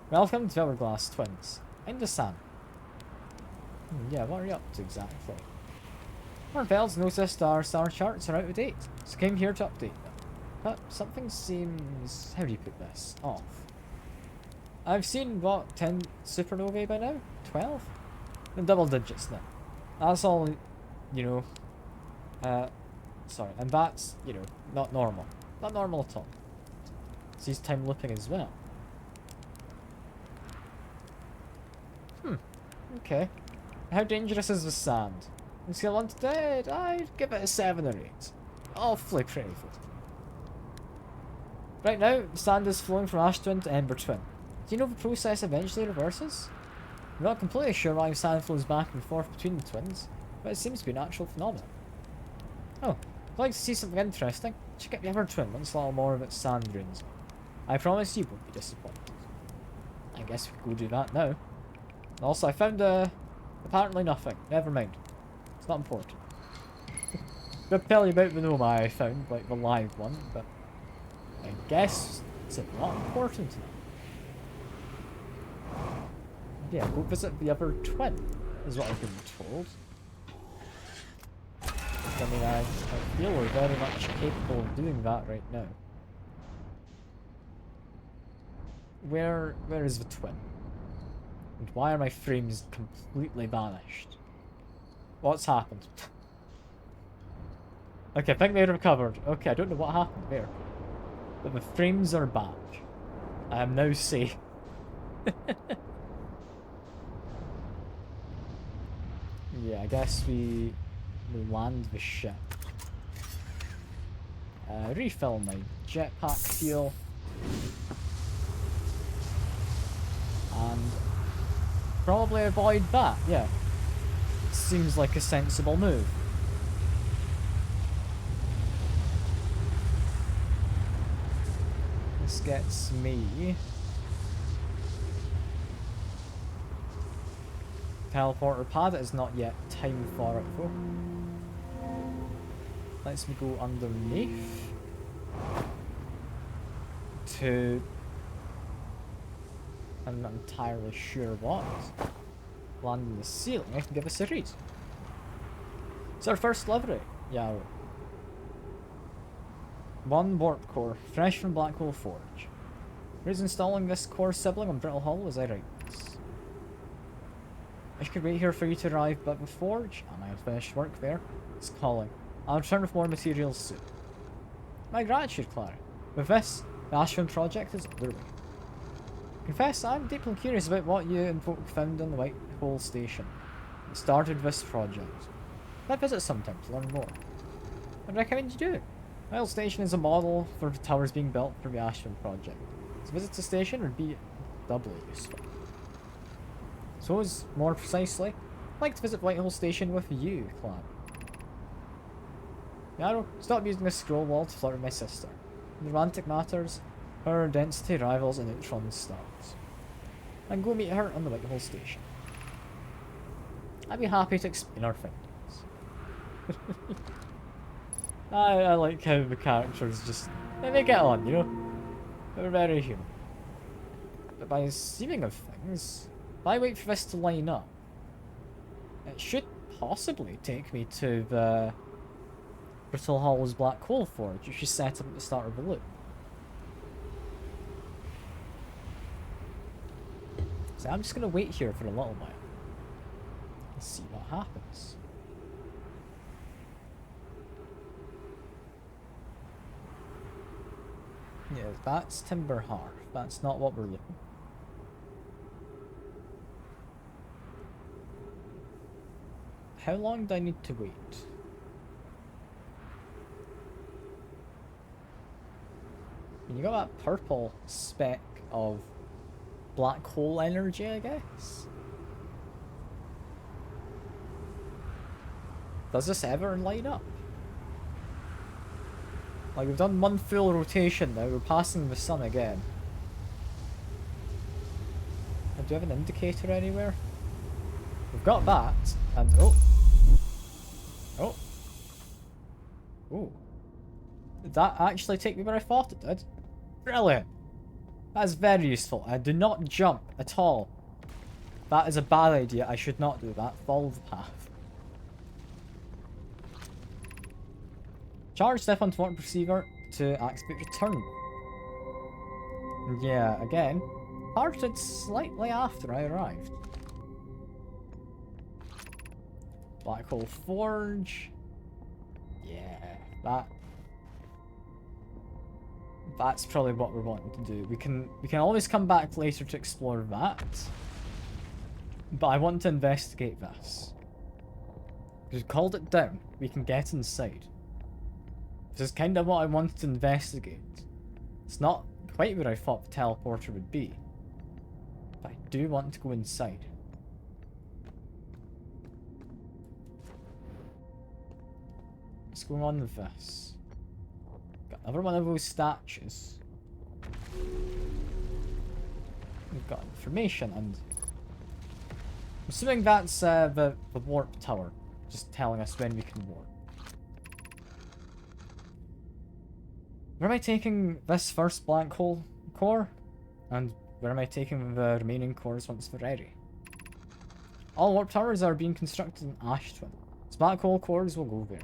Welcome to Hourglass Twins. I'm the Sam. Yeah, what are you up to exactly? Our Bells noticed our star charts are out of date, so came here to update them. But something seems, how do you put this, off. I've seen, what, 10 supernovae by now? 12? In double digits now. That's all, you know, sorry, and that's, you know, not normal. Not normal at all. Sees time looping as well. Okay. How dangerous is the sand? On scale 1 to 10, I'd give it a 7 or 8. Awfully pretty good. Right now, sand is flowing from Ash Twin to Ember Twin. Do you know the process eventually reverses? I'm not completely sure why sand flows back and forth between the twins, but it seems to be a natural phenomenon. Oh, if you'd like to see something interesting, check out the Ember Twin once a little more of its sand ruins. I promise you won't be disappointed. I guess we can go do that now. Also, I found, apparently nothing. Never mind. It's not important. I'll tell you about the gnome I found, like the live one, but I guess it's not important now. Yeah, go visit the other twin, is what I've been told. I mean, I feel we're very much capable of doing that right now. Where is the twin? And why are my frames completely vanished? What's happened? Okay, I think they recovered. Okay, I don't know what happened there. But the frames are back. I am now safe. Yeah, I guess we land the ship. Refill my jetpack fuel. And probably avoid that, yeah. Seems like a sensible move. This gets me teleporter pad. It is not yet time for it though. Lets me go underneath to, I'm not entirely sure what. Land in the ceiling. I can give us a read. It's our first livery. Yarrow. One warp core, fresh from Blackhole Forge. Who's installing this core sibling on Brittle Hollow as I write this? I could wait here for you to arrive, but the forge, and I have finished work there, is calling. I'll return with more materials soon. My gratitude, Clara. With this, the Ashwin project is underway. Confess, I'm deeply curious about what you and folk found on the White Hole Station. It started this project. I'd visit sometime to learn more. I'd recommend you do. White Hole Station is a model for the towers being built for the Ashwin project. So visit the station would be doubly useful. So, more precisely, I'd like to visit Whitehall Station with you, Clara. Yarrow, stop using this scroll wall to flirt with my sister. In romantic matters, her density rivals a neutron stars. And go meet her on the Whitehall Station. I'd be happy to explain our findings. I like how the characters just... they get on, you know? They're very human. But by seeming of things, if I wait for this to line up, it should possibly take me to the Brittle Hollow's Black Hole Forge, which is set up at the start of the loop. So I'm just going to wait here for a little while and see what happens. Yeah, that's Timber Hearth. That's not what we're looking for. How long do I need to wait? You got that purple speck of black hole energy, I guess? Does this ever light up? Like, we've done one full rotation now, we're passing the sun again. And do we have an indicator anywhere? We've got that, and oh. Oh. Oh. Did that actually take me where I thought it did? Brilliant. That is very useful. I do not jump at all. That is a bad idea. I should not do that. Follow the path. Charge step onto warp receiver to activate return. Yeah, again, started slightly after I arrived. Black Hole Forge. Yeah, that's probably what we're wanting to do. We can always come back later to explore that. But I want to investigate this. We've called it down. We can get inside. This is kind of what I wanted to investigate. It's not quite where I thought the teleporter would be. But I do want to go inside. What's going on with this? Got another one of those statues. We've got information, and I'm assuming that's the warp tower, just telling us when we can warp. Where am I taking this first black hole core? And where am I taking the remaining cores once they're ready? All warp towers are being constructed in Ashtwin, so black hole cores will go there.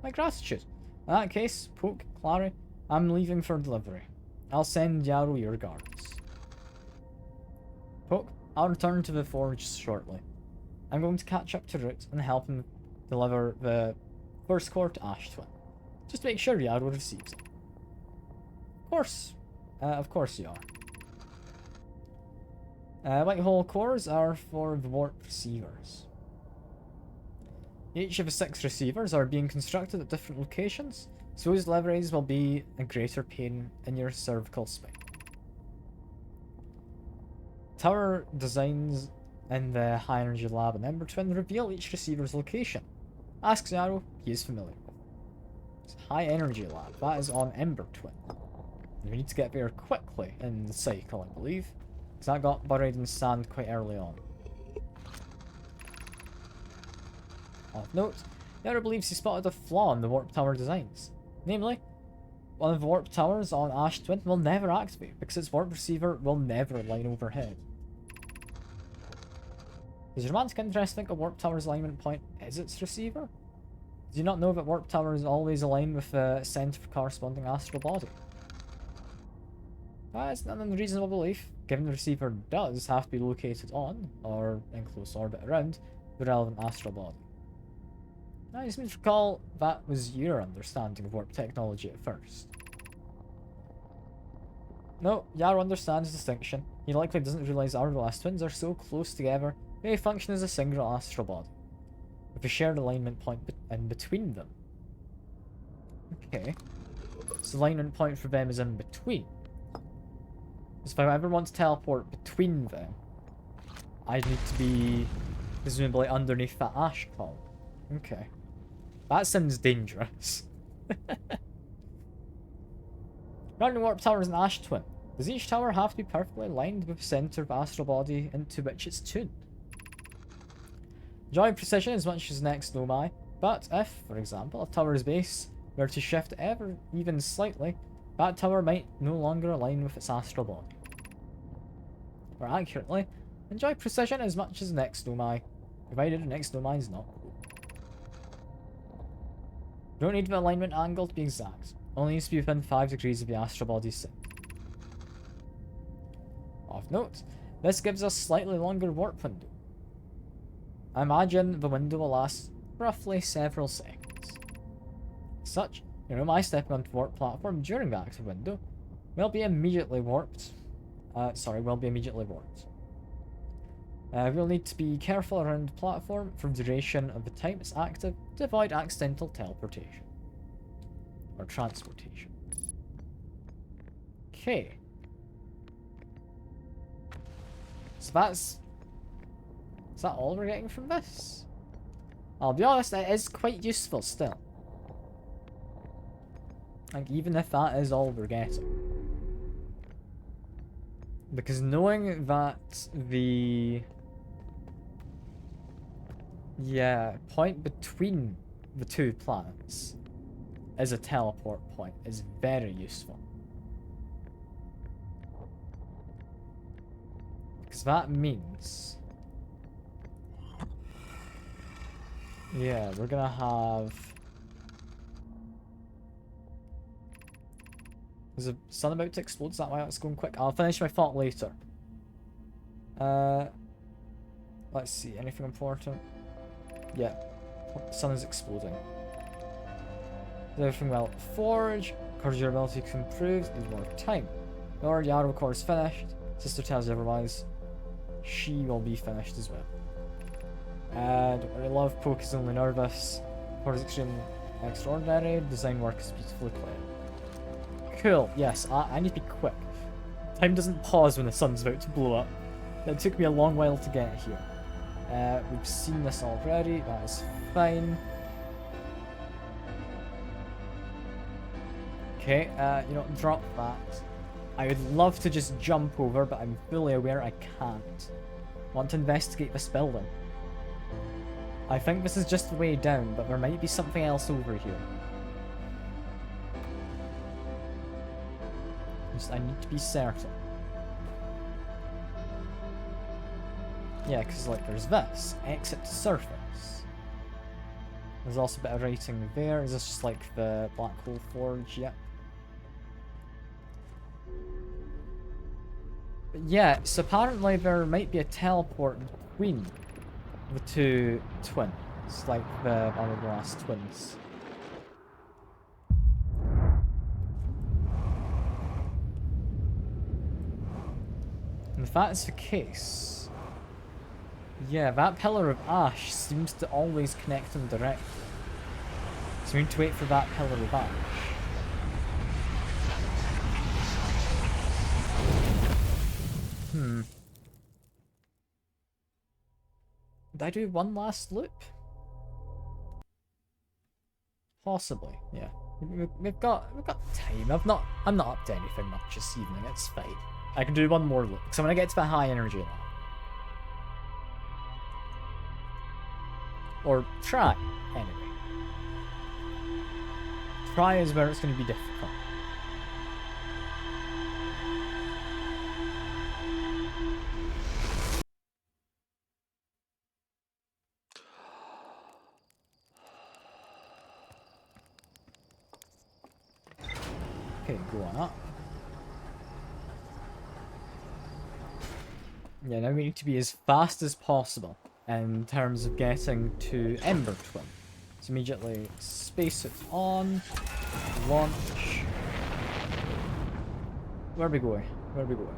My gratitude. In that case, Poke, Clary, I'm leaving for delivery. I'll send Yarrow your guards. Poke, I'll return to the forge shortly. I'm going to catch up to Root and help him deliver the first core to Ashtwin. Just make sure Yarrow receives it. Of course you are. White hole cores are for the warp receivers. Each of the 6 receivers are being constructed at different locations, so those deliveries will be a greater pain in your cervical spine. Tower designs in the High Energy Lab in Ember Twin reveal each receiver's location. Ask Yarrow, he is familiar. It's High Energy Lab, that is on Ember Twin. We need to get there quickly in the cycle, I believe, because that got buried in sand quite early on. Of note, Yarrow believes he spotted a flaw in the warp tower designs. Namely, one of the warp towers on Ashtwin will never activate because its warp receiver will never line overhead. Does your romantic interest think a warp tower's alignment point is its receiver? Do you not know that warp towers always align with the center of corresponding astral body? That's not an unreasonable belief, given the receiver does have to be located on, or in close orbit around, the relevant astral body. I just mean to recall that was your understanding of warp technology at first. No, Yarrow understands the distinction. He likely doesn't realise Hourglass twins are so close together, they function as a single astral body, with a shared alignment point in between them. Okay. So the alignment point for them is in between. So if I ever want to teleport between them, I need to be presumably underneath that ash column. Okay. That sounds dangerous. Regarding warp towers and ash twin, does each tower have to be perfectly aligned with the centre of astral body into which it's tuned? Enjoy precision as much as next Nomai, but if, for example, a tower's base were to shift ever even slightly, that tower might no longer align with its astral body. Or accurately, enjoy precision as much as next Nomai, provided the next Nomai is not. You don't need the alignment angle to be exact, only needs to be within 5 degrees of the astral body's center. Of note, this gives us slightly longer warp window. I imagine the window will last roughly several seconds. As such, my stepping onto the warp platform during the active window will be immediately warped. Will be immediately warped. We'll need to be careful around the platform for the duration of the time it's active to avoid accidental teleportation. Or transportation. Okay. So that's... Is that all we're getting from this? I'll be honest, it is quite useful still. Like, even if that is all we're getting. Because knowing that the... point between the two planets is a teleport point is very useful. Because that means... Yeah, we're gonna have... Is the sun about to explode? Is that why it's going quick? I'll finish my thought later. Let's see, anything important? Yeah, the sun is exploding. Is everything well at the forge? Core's durability can improve, needs more time. Or Yarrow core is finished. Sister tells you otherwise. She will be finished as well. Don't worry, love, Poke is only nervous. Core is extremely extraordinary. Design work is beautifully clear. Cool, yes, I need to be quick. Time doesn't pause when the sun's about to blow up. It took me a long while to get here. We've seen this already, that is fine. Okay, drop that. I would love to just jump over, but I'm fully aware I can't. Want to investigate this building. I think this is just the way down, but there might be something else over here. I need to be certain. Yeah, because like there's this. Exit to surface. There's also a bit of writing there. Is this just like the Black Hole Forge? Yep. But yeah, so apparently there might be a teleport between the two twins. Like the Hourglass twins. And if that's the case, yeah, that pillar of ash seems to always connect them directly. So we need to wait for that pillar of ash. Did I do one last loop? Possibly, yeah. We've got time. I'm not up to anything much this evening. It's fine. I can do one more loop because I'm gonna get to the high energy level. Or try, anyway. Try is where it's gonna be difficult. Okay, go on up. Yeah, now we need to be as fast as possible in terms of getting to Ember Twin. So immediately space it on, launch. Where are we going? Where are we going?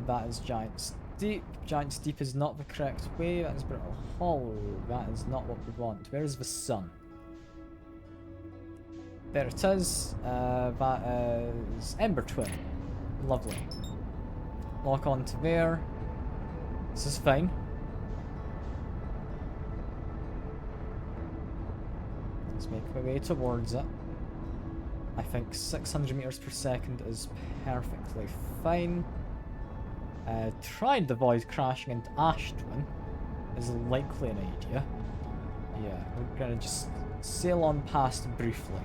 That is Giant's Deep. Giant's Deep is not the correct way. That is Brittle Hollow. That is not what we want. Where is the sun? There it is. That is Ember Twin. Lovely. Lock on to there. This is fine. Let's make my way towards it. I think 600 meters per second is perfectly fine. Tried the void crashing into Ash Twin is likely an idea. Yeah, we're gonna just sail on past briefly.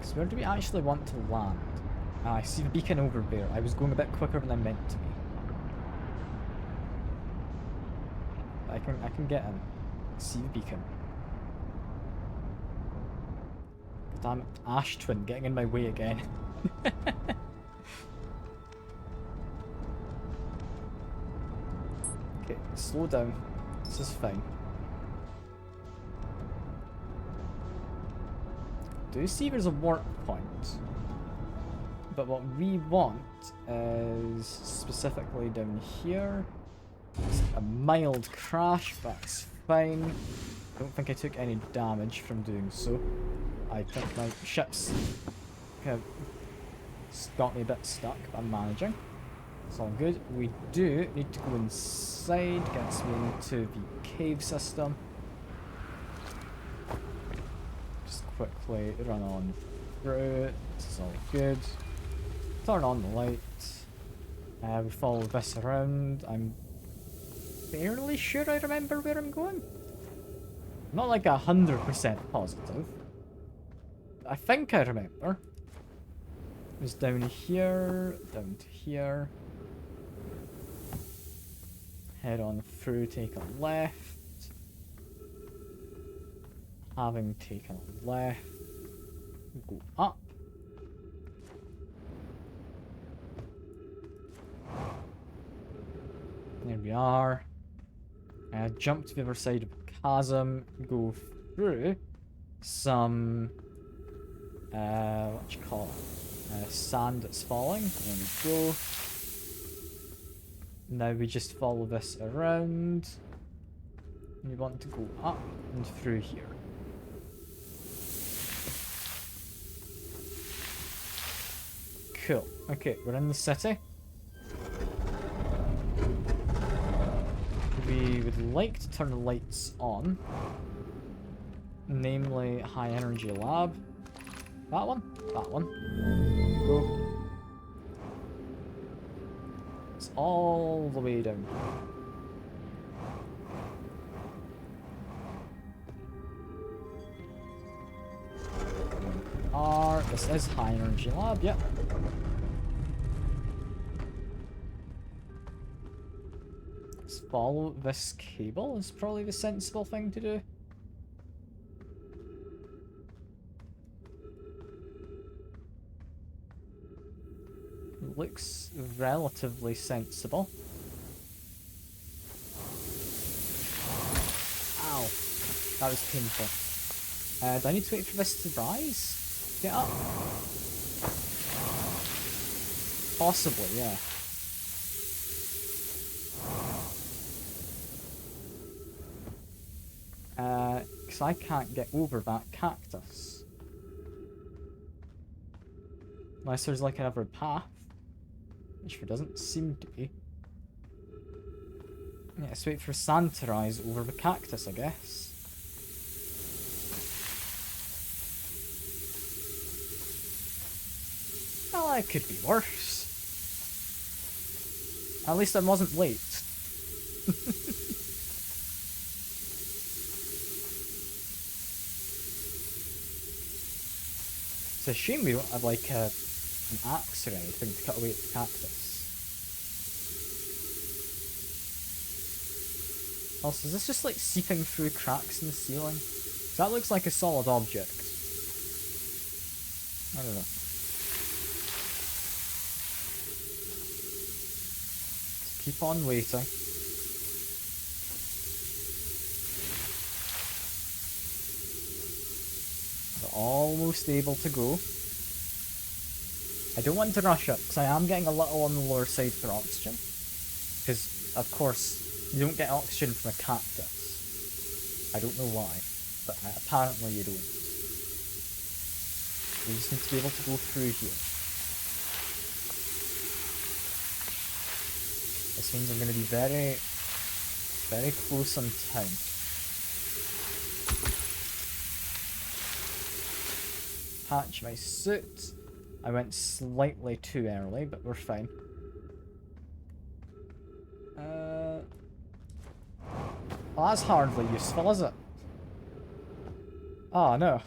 So where do we actually want to land? Ah, I see the beacon over there. I was going a bit quicker than I meant to be. I can get in. See the beacon. Damn it, Ash Twin getting in my way again. Okay, slow down. This is fine. Do you see there's a warp point? But what we want is specifically down here. It's a mild crash, that's fine. Don't think I took any damage from doing so. I think my ship's kind of got me a bit stuck, but I'm managing. It's all good. We do need to go inside, gets me into the cave system. Just quickly run on through. This is all good. Turn on the light. We follow this around. I'm fairly sure I remember where I'm going. Not like 100% positive. I think I remember. It was down here, down to here. Head on through, take a left. Having taken a left, go up. There we are. Jump to the other side of the chasm, go through some, what you call it, sand that's falling. There we go. Now we just follow this around. We want to go up and through here. Cool. Okay, we're in the city. We would like to turn the lights on. Namely, High Energy Lab. That one? That one. Go. It's all the way down. This is High Energy Lab, yep. Let's follow this cable is probably the sensible thing to do. Looks relatively sensible. Ow. That was painful. Do I need to wait for this to rise? Get up? Possibly, yeah. Because I can't get over that cactus. Unless there's like another path. Which there doesn't seem to be. Yeah, let's wait for sand to rise over the cactus, I guess. Well, it could be worse. At least I wasn't late. It's a shame we don't have like an axe or anything to cut away the cactus. Also, is this just like seeping through cracks in the ceiling? That looks like a solid object. I don't know. Keep on waiting. We're almost able to go. I don't want to rush it, because I am getting a little on the lower side for oxygen. Because, of course, you don't get oxygen from a cactus. I don't know why, but apparently you don't. We just need to be able to go through here. This means I'm going to be very, very close on time. Patch my suit. I went slightly too early, but we're fine. Well, that's hardly useful, is it? Oh, no.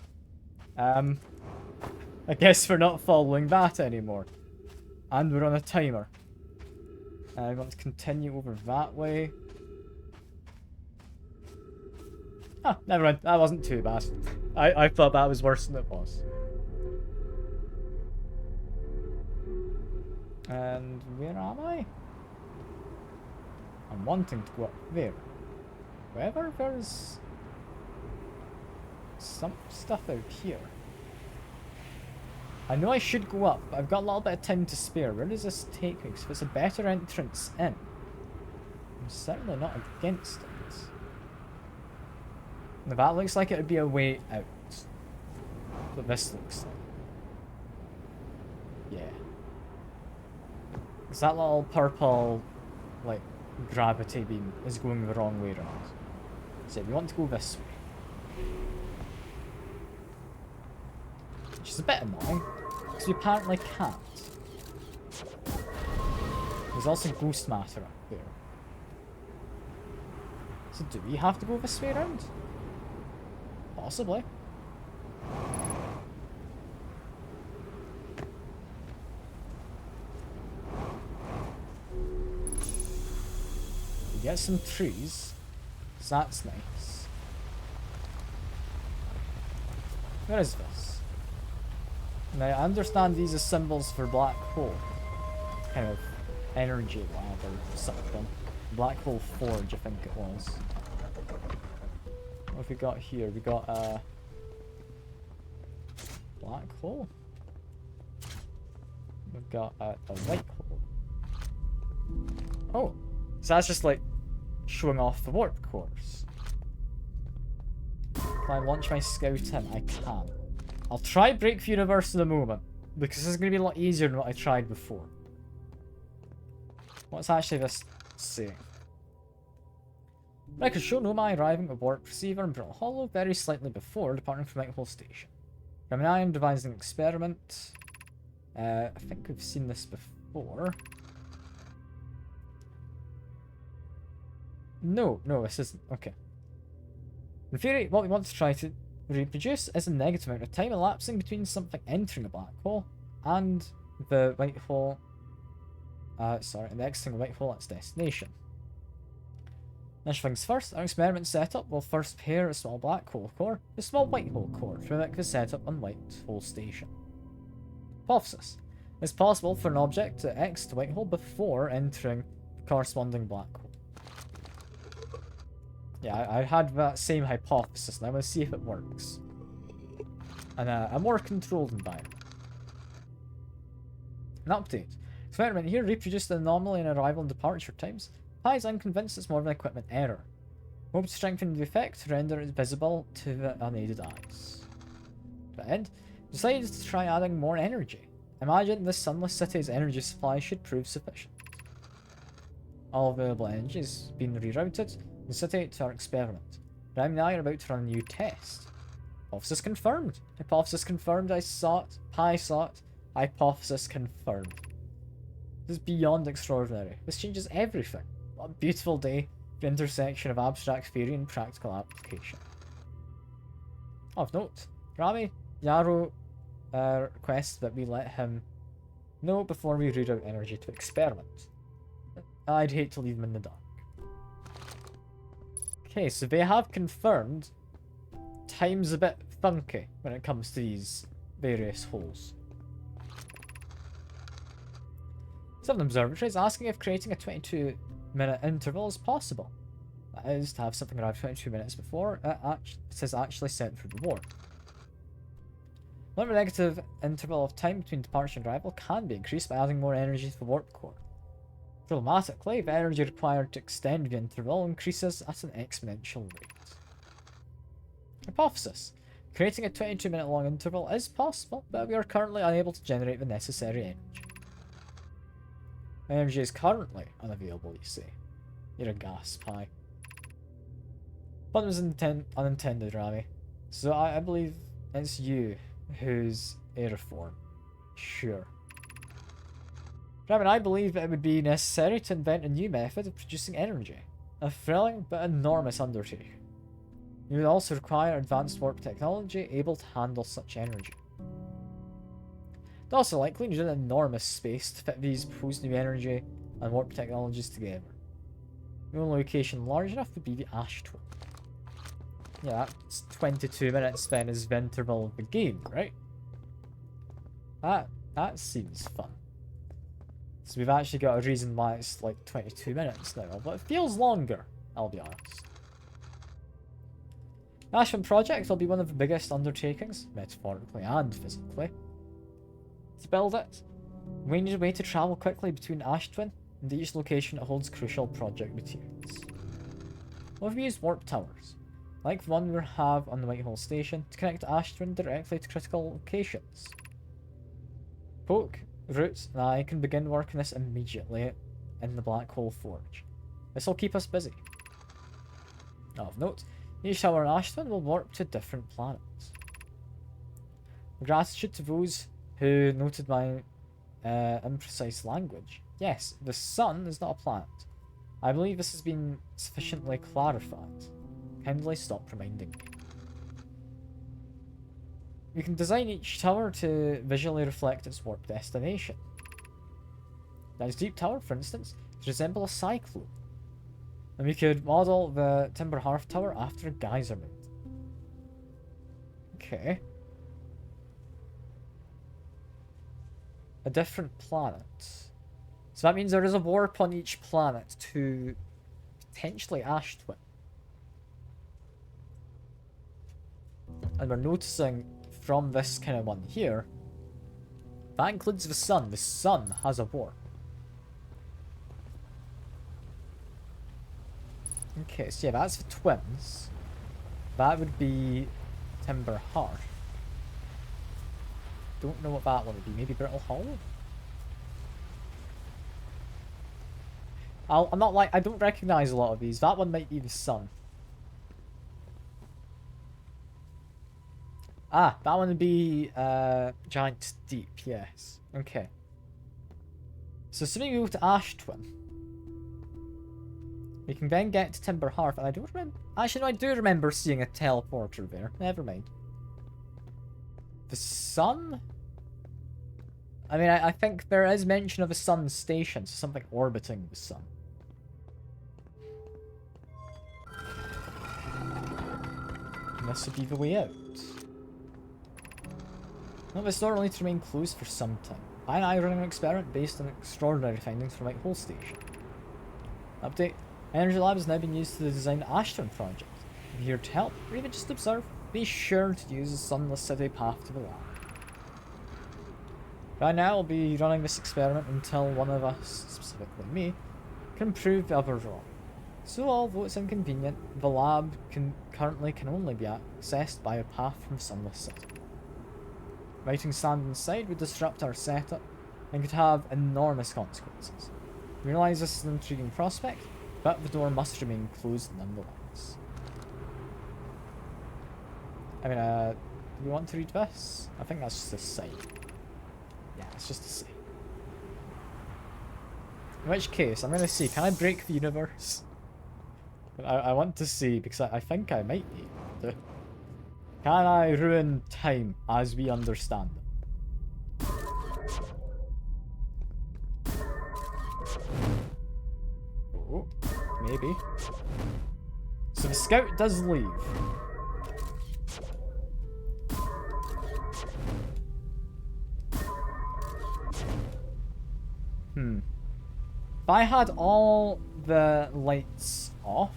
I guess we're not following that anymore. And we're on a timer. I want to continue over that way. Ah, never mind. That wasn't too bad. I thought that was worse than it was. And where am I? I'm wanting to go up there. However, there's some stuff out here. I know I should go up, but I've got a little bit of time to spare. Where does this take me? Because if it's a better entrance in, I'm certainly not against it. Now that looks like it would be a way out. That's what this looks like. Yeah. Is that little purple, like, gravity beam is going the wrong way around? So we want to go this way. Which is a bit annoying, because we apparently can't. There's also ghost matter up there. So do we have to go this way around? Possibly. We get some trees, so that's nice. Where is this? Now I understand these are symbols for black hole. Kind of energy lab or something. Black hole forge, I think it was. What have we got here? We got a black hole. We've got a white hole. Oh, so that's just like showing off the warp cores. Can I launch my scout in? I can. I'll try Break the Universe in a moment, because this is going to be a lot easier than what I tried before. What's actually this saying? Records show Nomai arriving at Warp Receiver in Brittle Hollow very slightly before departing from Whitehall Station. Gemini devising an experiment. I think we've seen this before. No, this isn't. Okay. In theory, what we want to try to reproduce is a negative amount of time elapsing between something entering a black hole and the white hole. And exiting the white hole at its destination. Initial things first, our experiment setup will first pair a small black hole core with a small white hole core to mimic the setup on White Hole Station. Hypothesis. It's possible for an object to exit the white hole before entering the corresponding black hole. Yeah, I had that same hypothesis, and I want to see if it works. And a more controlled environment. An update. Experiment here reproduced the anomaly in arrival and departure times. Pi is unconvinced it's more of an equipment error. Hope to strengthen the effect to render it visible to the unaided eyes. To that end, decided to try adding more energy. Imagine this sunless city's energy supply should prove sufficient. All available energy has been rerouted in the city to our experiment. Ram and I are about to run a new test. Hypothesis confirmed. Hypothesis confirmed. I saw it. Pi saw it. Hypothesis confirmed. This is beyond extraordinary. This changes everything. What a beautiful day. The intersection of abstract theory and practical application. Of note, Rami Yaro requests that we let him know before we read out energy to experiment. I'd hate to leave him in the dark. Okay, so they have confirmed time's a bit funky when it comes to these various holes. 7 observatories asking if creating a 22-minute interval is possible. That is, to have something arrive 22 minutes before it is actually sent through the warp. The negative interval of time between departure and arrival can be increased by adding more energy to the warp core. Problematically, the energy required to extend the interval increases at an exponential rate. Hypothesis. Creating a 22-minute long interval is possible, but we are currently unable to generate the necessary energy. Energy is currently unavailable, you say. You're a gas pie. Fun was unintended, Rami. So I believe it's you who's aeriform. Sure. Rami, I believe it would be necessary to invent a new method of producing energy. A thrilling but enormous undertaking. You would also require advanced warp technology able to handle such energy. It also likely needed an enormous space to fit these proposed new energy and warp technologies together. The only location large enough would be the Ash Twin. Yeah, that's 22 minutes then is the interval of the game, right? That seems fun. So we've actually got a reason why it's like 22 minutes now, but it feels longer, I'll be honest. The Ash Twin project will be one of the biggest undertakings, metaphorically and physically. To build it, we need a way to travel quickly between Ash Twin and each location that holds crucial project materials. We've used warp towers, like the one we have on the Whitehall station, to connect Ash Twin directly to critical locations. Poke, Roots, and I can begin working this immediately in the Black Hole Forge. This will keep us busy. Of note, each tower in Ash Twin will warp to different planets. Gratitude to those who noted my imprecise language. Yes, the sun is not a planet. I believe this has been sufficiently clarified. Kindly stop reminding me. We can design each tower to visually reflect its warp destination. Dice Deep Tower, for instance, to resemble a cyclone. And we could model the Timber Hearth Tower after a geyser mount. Okay. A different planet. So that means there is a warp on each planet to potentially Ash Twin. And we're noticing from this kind of one here, that includes the sun. The sun has a warp. Okay, so yeah, that's the twins. That would be Timber Hearth. Don't know what that one would be. Maybe Brittle Hollow? I'm not like, I don't recognise a lot of these. That one might be the sun. Ah, that one would be Giant Deep, yes. Okay. So assuming we go to Ash Twin, we can then get to Timber Hearth, and I don't remember... Actually, no, I do remember seeing a teleporter there. Never mind. The sun? I mean, I think there is mention of a sun station, so something orbiting the sun. And this would be the way out. No, this door will need to remain closed for some time. I and I are running an experiment based on extraordinary findings from Whitehall Station. Update. Energy Lab has now been used to design the Ash Twin project. If you're here to help, or even just observe, be sure to use the Sunless City path to the lab. Right now, I'll be running this experiment until one of us, specifically me, can prove the other wrong. So although it's inconvenient, the lab currently can only be accessed by a path from Sunless City. Writing sand inside would disrupt our setup and could have enormous consequences. We realise this is an intriguing prospect, but the door must remain closed nonetheless. I mean, do we want to read this? I think that's just a sign. Yeah, it's just a sign. In which case, I'm going to see, can I break the universe? I want to see, because I think I might be able to. Can I ruin time as we understand it? Oh, maybe. So the scout does leave. I had all the lights off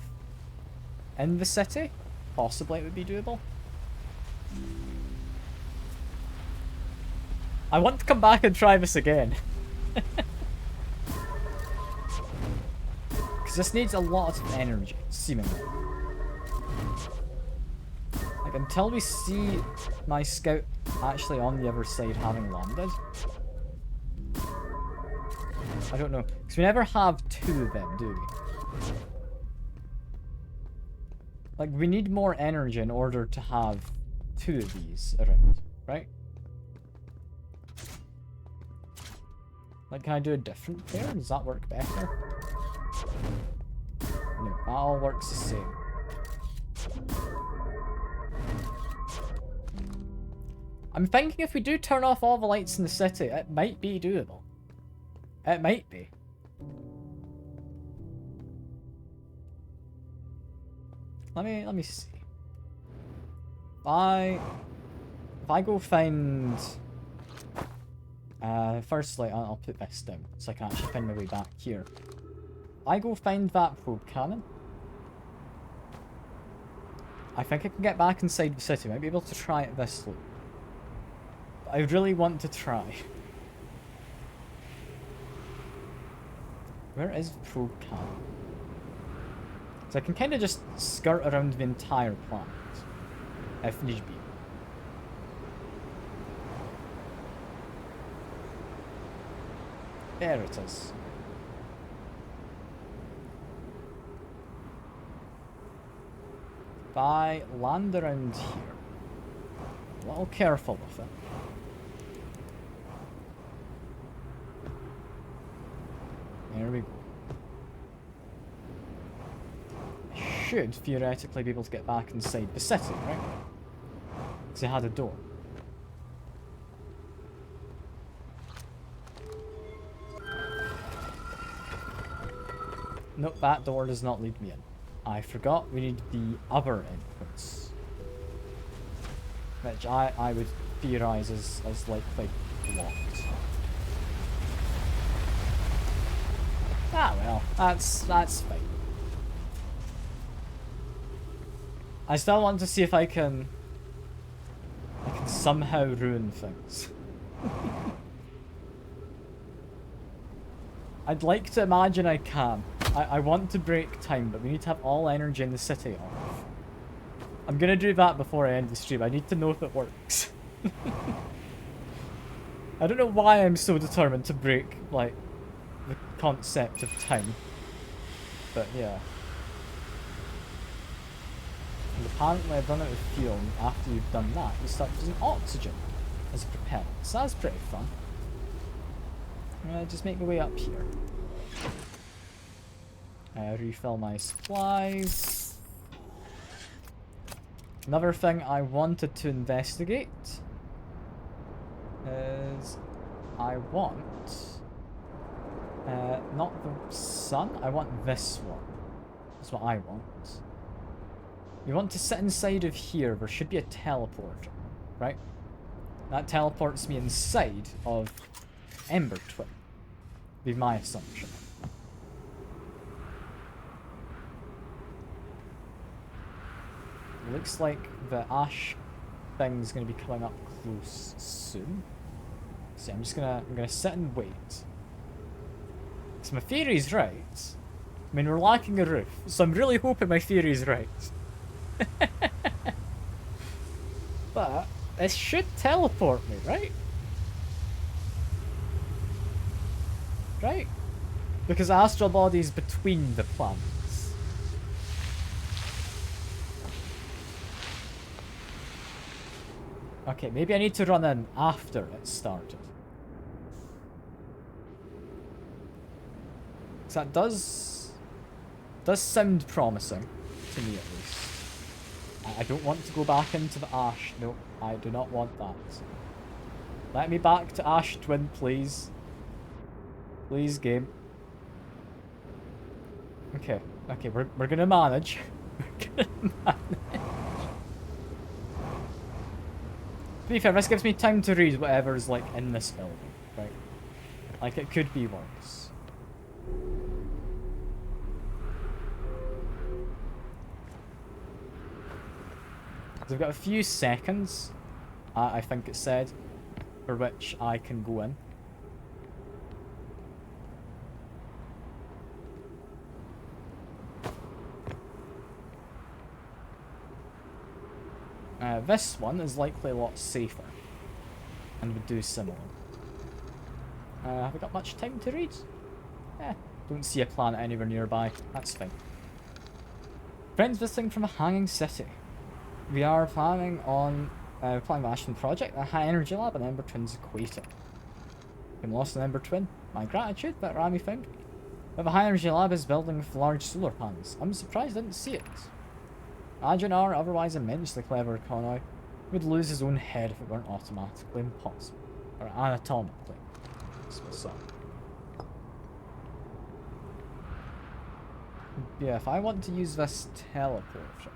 in the city, possibly it would be doable. I want to come back and try this again. Because this needs a lot of energy, seemingly. Like, until we see my scout actually on the other side having landed. I don't know. Because we never have two of them, do we? Like, we need more energy in order to have two of these around, right? Like, can I do a different pair? Does that work better? No, that all works the same. I'm thinking if we do turn off all the lights in the city, it might be doable. It might be. Let me see. If I go find... firstly, I'll put this down so I can actually find my way back here. If I go find that probe cannon, I think I can get back inside the city. I might be able to try it this loop. But I really want to try. Where is the probe cannon? So I can kind of just skirt around the entire planet, if need be. There it is. If I land around here, a little careful with it. There we go. I should theoretically be able to get back inside the city, right? Because it had a door. Nope, that door does not lead me in. I forgot we need the other entrance. Which I would theorize as likely locked. Ah well, that's fine. I still want to see if I can somehow ruin things. I'd like to imagine I can. I want to break time, but we need to have all energy in the city off. I'm gonna do that before I end the stream. I need to know if it works. I don't know why I'm so determined to break, like, the concept of time. But yeah. And apparently I've run out of fuel, and after you've done that, you start using oxygen as a propellant. So that's pretty fun. I'm gonna just make my way up here. Refill my supplies. Another thing I wanted to investigate is I want not the sun, I want this one. That's what I want. You want to sit inside of here, there should be a teleporter, right? That teleports me inside of Ember Twin. Be my assumption. Looks like the ash thing's gonna be coming up close soon. So I'm gonna sit and wait. So my theory's right. I mean, we're lacking a roof, so I'm really hoping my theory's right. But it should teleport me, right? Right? Because astral body's between the planets. Okay, maybe I need to run in after it started. So that does sound promising, to me at least. I don't want to go back into the ash. No, I do not want that. Let me back to Ash Twin, please. Please, game. Okay, okay, we're gonna manage. We're gonna manage. To be fair, this gives me time to read whatever's, like, in this building, right? Like, it could be worse. So I've got a few seconds, I think it said, for which I can go in. This one is likely a lot safer, and would do similar. Have we got much time to read? Don't see a planet anywhere nearby. That's fine. Friends visiting from a hanging city. We are planning on the Ashton project, a high energy lab on Ember Twin's equator. Been lost in Ember Twin. My gratitude that Rami found me. But the high energy lab is building with large solar panels. I'm surprised I didn't see it. Imagine our otherwise immensely clever Konoi would lose his own head if it weren't automatically impossible. Or anatomically. So. Yeah, if I want to use this teleporter,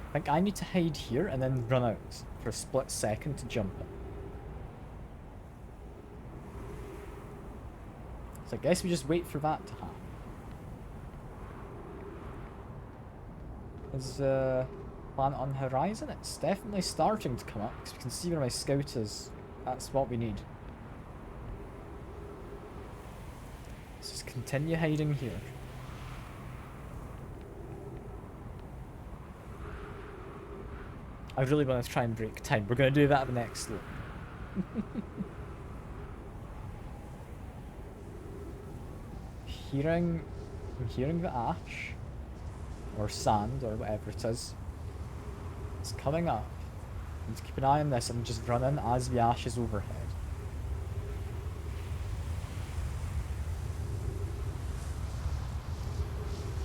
I think I need to hide here and then run out for a split second to jump in. So I guess we just wait for that to happen. Is planet on the horizon? It's definitely starting to come up because we can see where my scout is. That's what we need. Let's just continue hiding here. I really want to try and break time. We're going to do that at the next loop. I'm hearing the ash. Or sand, or whatever it is. It's coming up. I need to keep an eye on this and just run in as the ash is overhead.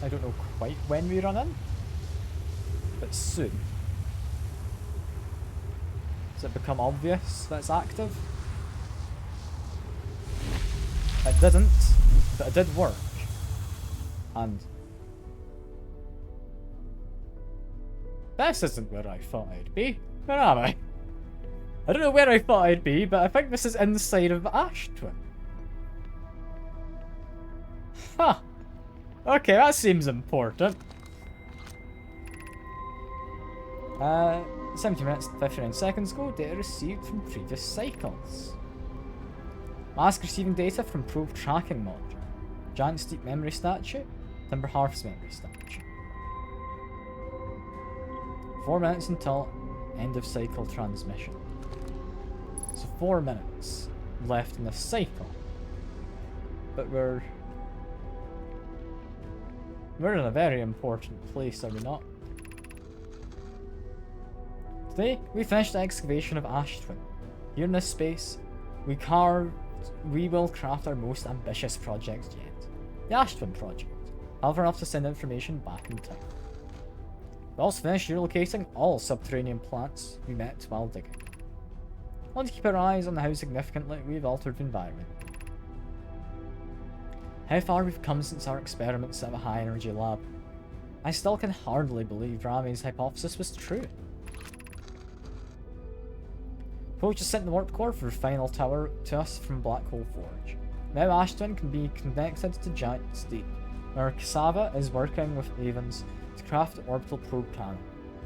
I don't know quite when we run in, but soon. Does it become obvious that it's active? It didn't, but it did work. And this isn't where I thought I'd be. Where am I? I don't know where I thought I'd be, but I think this is inside of Ash Twin. Huh. Okay, that seems important. 70 minutes, 59 seconds ago, data received from previous cycles. Mask receiving data from probe tracking module. Giant Steep memory statue. Timber Harvest memory statue. 4 minutes until end of cycle transmission. So 4 minutes left in the cycle. But we're in a very important place, are we not? Today, we finished the excavation of Ash Twin. Here in this space, we will craft our most ambitious project yet. The Ash Twin project. However, enough to send information back in time. We also finished relocating all subterranean plants we met while digging. I want to keep our eyes on how significantly we've altered the environment. How far we've come since our experiments at the high energy lab. I still can hardly believe Rami's hypothesis was true. Poach has sent the warp core for the final tower to us from Black Hole Forge. Now Ash Twin can be connected to Giant Steep, where Cassava is working with Avens to craft the orbital probe cannon,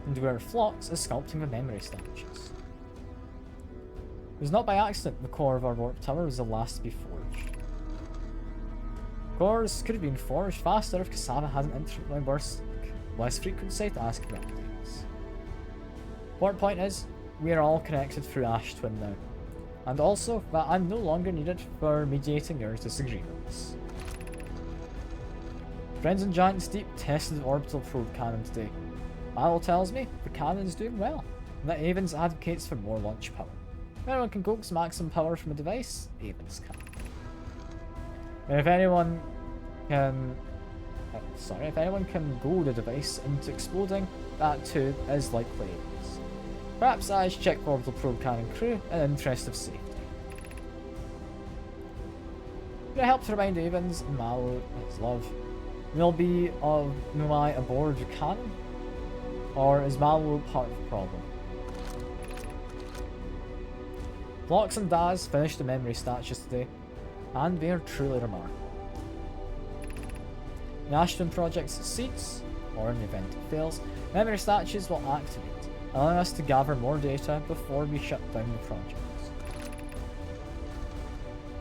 and where Phlox is sculpting the memory statues. It was not by accident the core of our warp tower was the last to be forged. Cores could have been forged faster if Cassava hadn't intermittently burst less frequency to ask for updates. Important point is, we are all connected through Ash Twin now, and also that I'm no longer needed for mediating your disagreements. Friends in Giant Steep tested the orbital probe cannon today. Battle tells me the cannon is doing well, and that Avens advocates for more launch power. If anyone can coax maximum power from a device, Avens can. And if anyone can goad the device into exploding, that too is likely Avens. Perhaps I should check orbital probe cannon crew in the interest of safety. Would it help to remind Avens and Malo his love? Will be of Numai aboard the cannon? Or is Malo part of the problem? Phlox and Daz finished the memory statues today, and they are truly remarkable. The Ash Twin project succeeds, or in the event it fails, memory statues will activate, allowing us to gather more data before we shut down the project.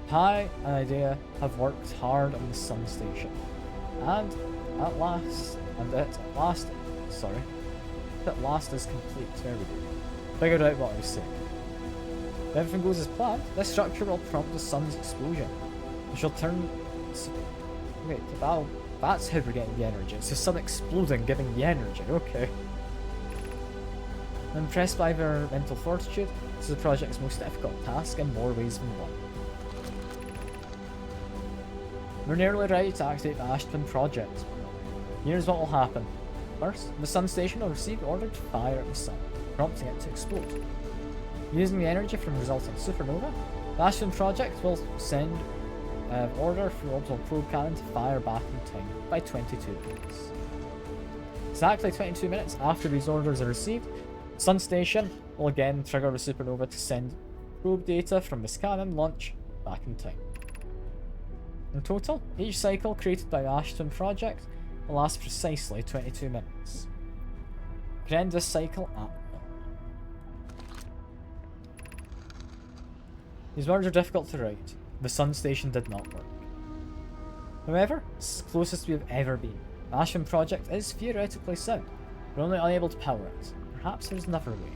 Pi and Idea have worked hard on the Sun Station, and at last is complete. There we go. Figured out what I was saying. If everything goes as planned, this structure will prompt the sun's explosion. We shall turn... Wait, that's how we're getting the energy. It's the sun exploding, giving the energy. Okay. I'm impressed by their mental fortitude. This is the project's most difficult task in more ways than one. We're nearly ready to activate the Ash Twin project. Here's what will happen. First, the Sun Station will receive the order to fire at the sun, prompting it to explode. Using the energy from the resulting supernova, the Ash Twin project will send an order for the orbital probe cannon to fire back in time by 22 minutes. Exactly 22 minutes after these orders are received, the Sun Station will again trigger the supernova to send probe data from this cannon launch back in time. In total, each cycle created by the Ash Twin project will last precisely 22 minutes. You can end this cycle at will. These words are difficult to write. The Sun Station did not work. However, it's the closest we have ever been. The Ash Twin project is theoretically sound. We're only unable to power it. Perhaps there's another way.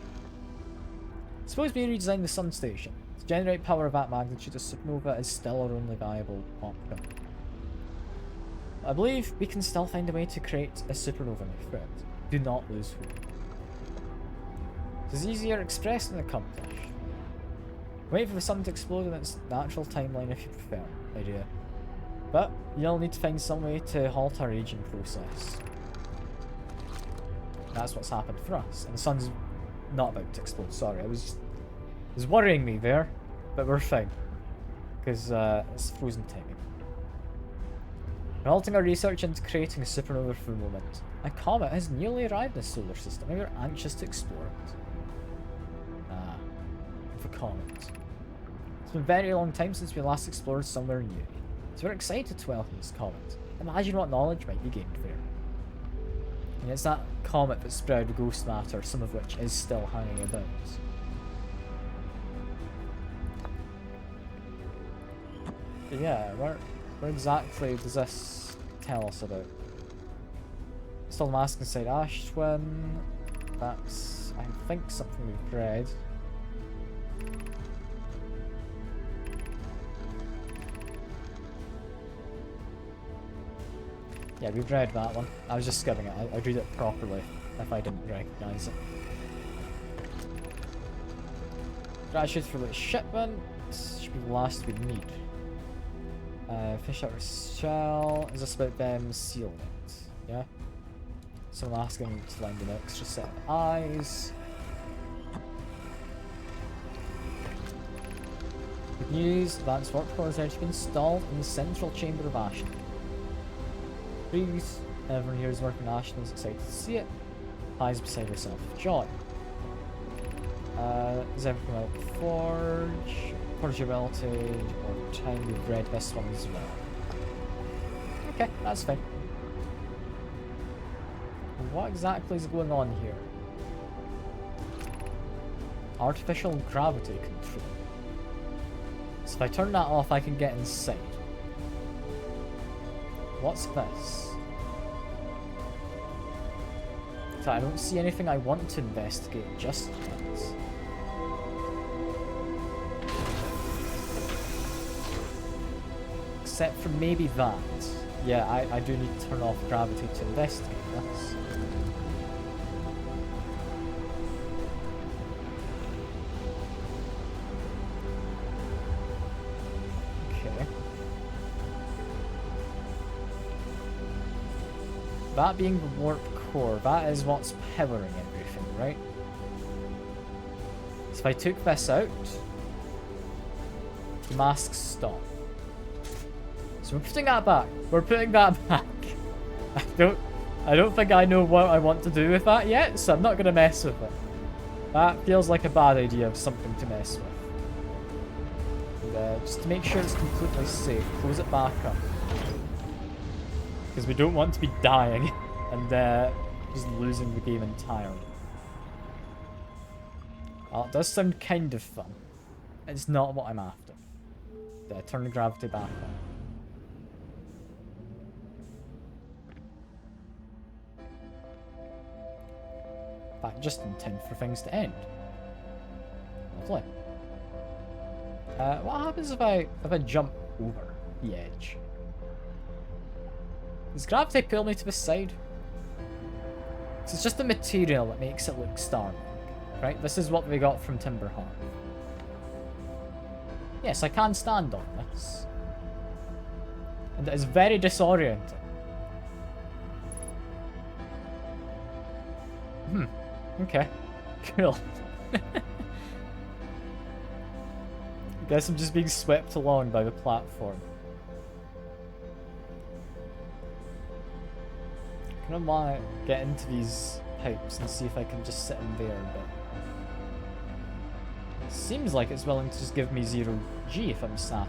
Suppose we redesign the Sun Station. To generate power of that magnitude, a supernova is still our only viable option. I believe we can still find a way to create a supernova, my friend. Do not lose hope. It is easier expressed than accomplished. Wait for the sun to explode in its natural timeline if you prefer, Idea. But you'll need to find some way to halt our aging process. That's what's happened for us. And the sun's not about to explode, sorry. It was worrying me there, but we're fine. Because it's frozen timing. We're halting our research into creating a supernova for the moment. A comet has nearly arrived in the solar system and we're anxious to explore it. The comet. It's been a very long time since we last explored somewhere new, so we're excited to welcome this comet. Imagine what knowledge might be gained there. And it's that comet that spread ghost matter, some of which is still hanging about. But yeah, where exactly does this tell us about? Still mask inside Ash Twin. That's, I think, something we've read. Yeah, we've read that one. I was just skipping it. I'd read it properly if I didn't recognise it. Gratitude for the shipment. Should be the last we need. Fish out our shell. Is this about them sealing it? Yeah? So I'm asking to lend an extra set of eyes. Good news, advanced warp core is ready to be installed in the central chamber of Ashen. Please, everyone here is working on Ashen is excited to see it. Eyes beside yourself with joy. Is everything out Forge? Forge Relative or time we've read this one as well. Okay, that's fine. What exactly is going on here? Artificial gravity control. So if I turn that off, I can get inside. What's this? So I don't see anything I want to investigate just yet. Except for maybe that. Yeah, I do need to turn off gravity to investigate this. Okay. That being the warp core, that is what's powering everything, right? So if I took this out, the masks stop. So we're putting that back. We're putting that back. I don't think I know what I want to do with that yet, so I'm not going to mess with it. That feels like a bad idea of something to mess with. And, just to make sure it's completely safe, close it back up. Because we don't want to be dying. and just losing the game entirely. Well, it does sound kind of fun. It's not what I'm after. Turn the gravity back on. In fact, just in time for things to end. Lovely. What happens if I jump over the edge? Does gravity pull me to the side? So it's just the material that makes it look star-like, right? This is what we got from Timberhearth. Yes, I can stand on this. And it is very disorienting. Okay. Cool. I guess I'm just being swept along by the platform. I kind of want to get into these pipes and see if I can just sit in there, but it seems like it's willing to just give me 0G if I'm sat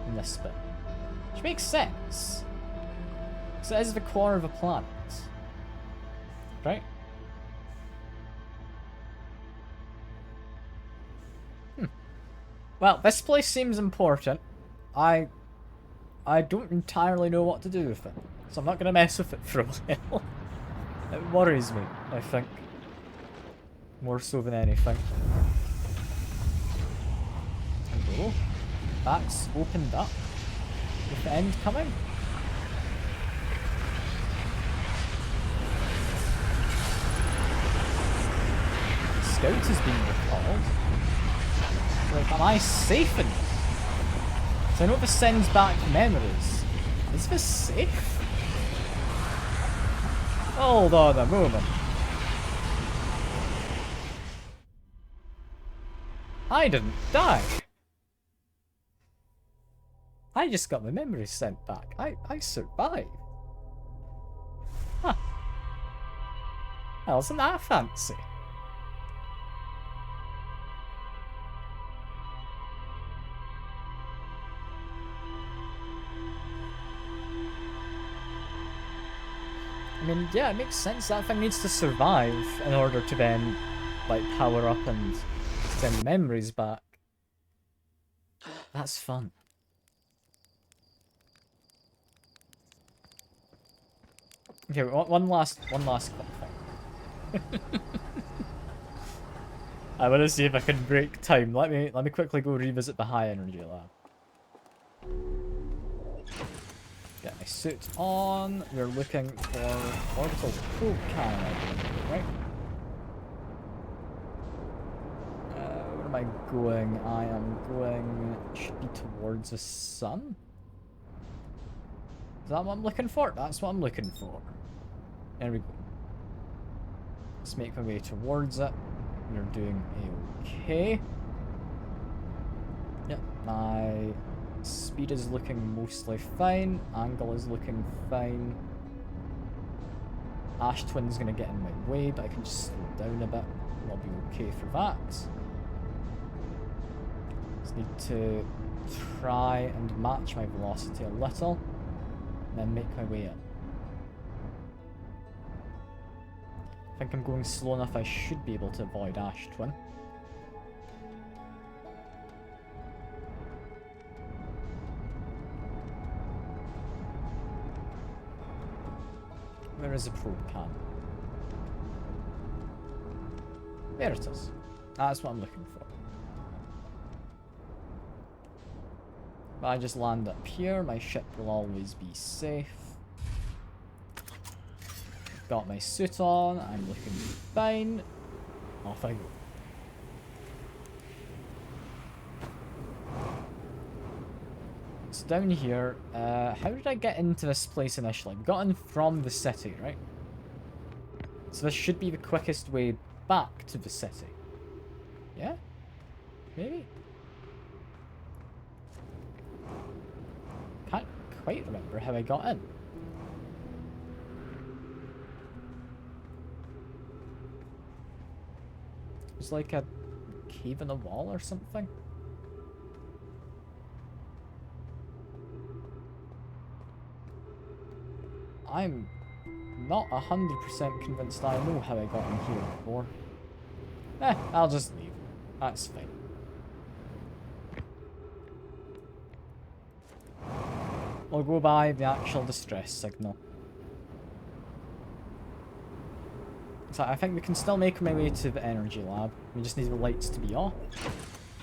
in this bit. Which makes sense. Because it is the core of a planet. Right? Well, this place seems important. I don't entirely know what to do with it. So I'm not going to mess with it for a while. It worries me, I think. More so than anything. Hello. That's opened up. With the end coming. Scout has been recalled. Like, am I safe in it? So I know this sends back memories. Is this safe? Hold on a moment. I didn't die. I just got my memories sent back. I survived. Huh. Well, isn't that fancy? I mean, yeah, it makes sense. That thing needs to survive in order to then, like, power up and send memories back. That's fun. Okay, one last quick thing. I want to see if I can break time. Let me quickly go revisit the high energy lab. Get my suit on. We're looking for orbital probe cannon, I believe, right? Where am I going? I am going... should be towards the sun? Is that what I'm looking for? That's what I'm looking for. There we go. Let's make my way towards it. We're doing a-okay. Yep, my speed is looking mostly fine. Angle is looking fine. Ash Twin's gonna get in my way, but I can just slow down a bit. I'll be okay for that. Just need to try and match my velocity a little, and then make my way in. I think I'm going slow enough, I should be able to avoid Ash Twin. Where is the probe cannon? There it is. That's what I'm looking for. If I just land up here, my ship will always be safe. Got my suit on, I'm looking fine. Off I go. So down here, how did I get into this place initially? We got in from the city, right? So this should be the quickest way back to the city. Yeah? Maybe? Can't quite remember how I got in. It's like a cave in the wall or something. I'm not 100% convinced I know how I got in here before. I'll just leave. That's fine. I'll go by the actual distress signal. So I think we can still make my way to the energy lab. We just need the lights to be off.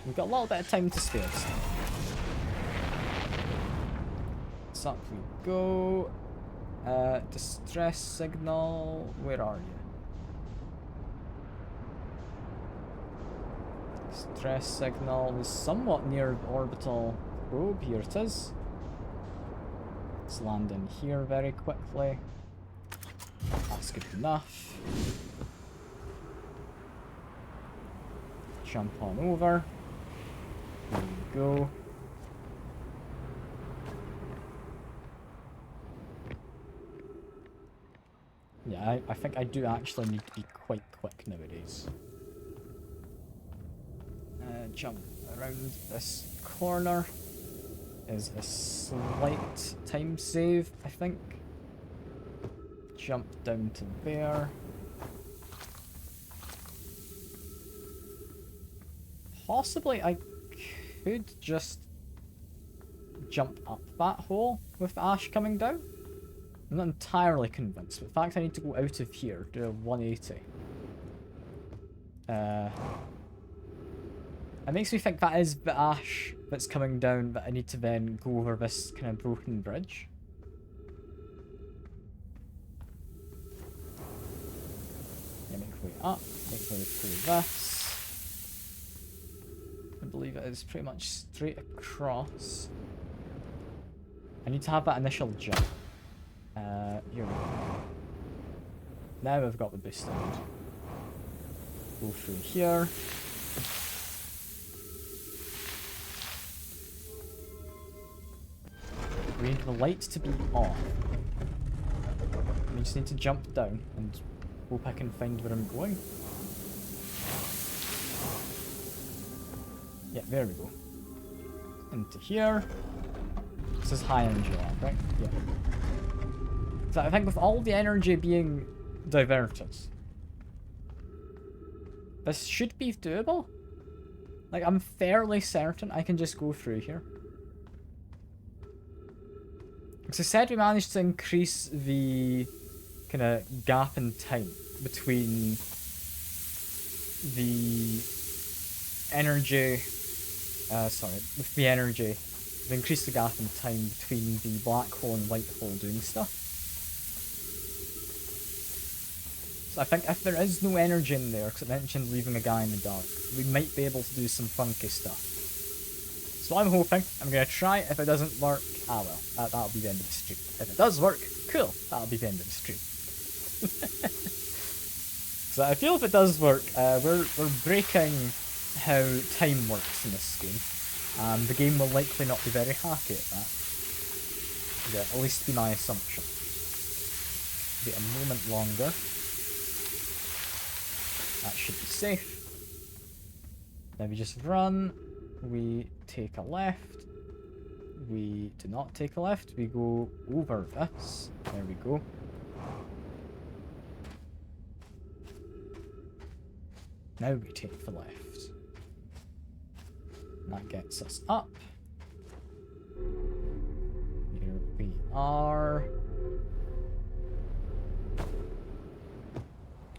We've got a little bit of time to spare. So up we go. Distress signal. Where are you? Distress signal was somewhat near the orbital probe. Here it is. Let's land in here very quickly. That's good enough. Jump on over. There we go. Yeah, I think I do actually need to be quite quick nowadays. Jump around this corner is a slight time save, I think. Jump down to there. Possibly I could just jump up that hole with Ash coming down. I'm not entirely convinced, but in fact I need to go out of here, do a 180. It makes me think that is the Ash that's coming down, but I need to then go over this kind of broken bridge. Yeah, make way up, make way through this. I believe it is pretty much straight across. I need to have that initial jump. Here we go. Now we've got the boost on. Go through here. We need the lights to be off. We just need to jump down and hope I can find where I'm going. Yeah, there we go. Into here. This is high energy lab, right? Yeah. So I think with all the energy being diverted, this should be doable. Like, I'm fairly certain I can just go through here. Because I said we managed to increase the kind of gap in time between the energy, with the energy, we increased the gap in time between the black hole and white hole doing stuff. So I think if there is no energy in there, because it mentioned leaving a guy in the dark, we might be able to do some funky stuff. So I'm hoping, I'm going to try. If it doesn't work, ah well, that'll be the end of the stream. If it does work, cool, that'll be the end of the stream. So I feel if it does work, we're breaking how time works in this game. The game will likely not be very happy at that. Yeah, at least be my assumption. Be a moment longer. That should be safe. Then we just run. We take a left. We do not take a left. We go over this. There we go. Now we take the left. That gets us up. Here we are.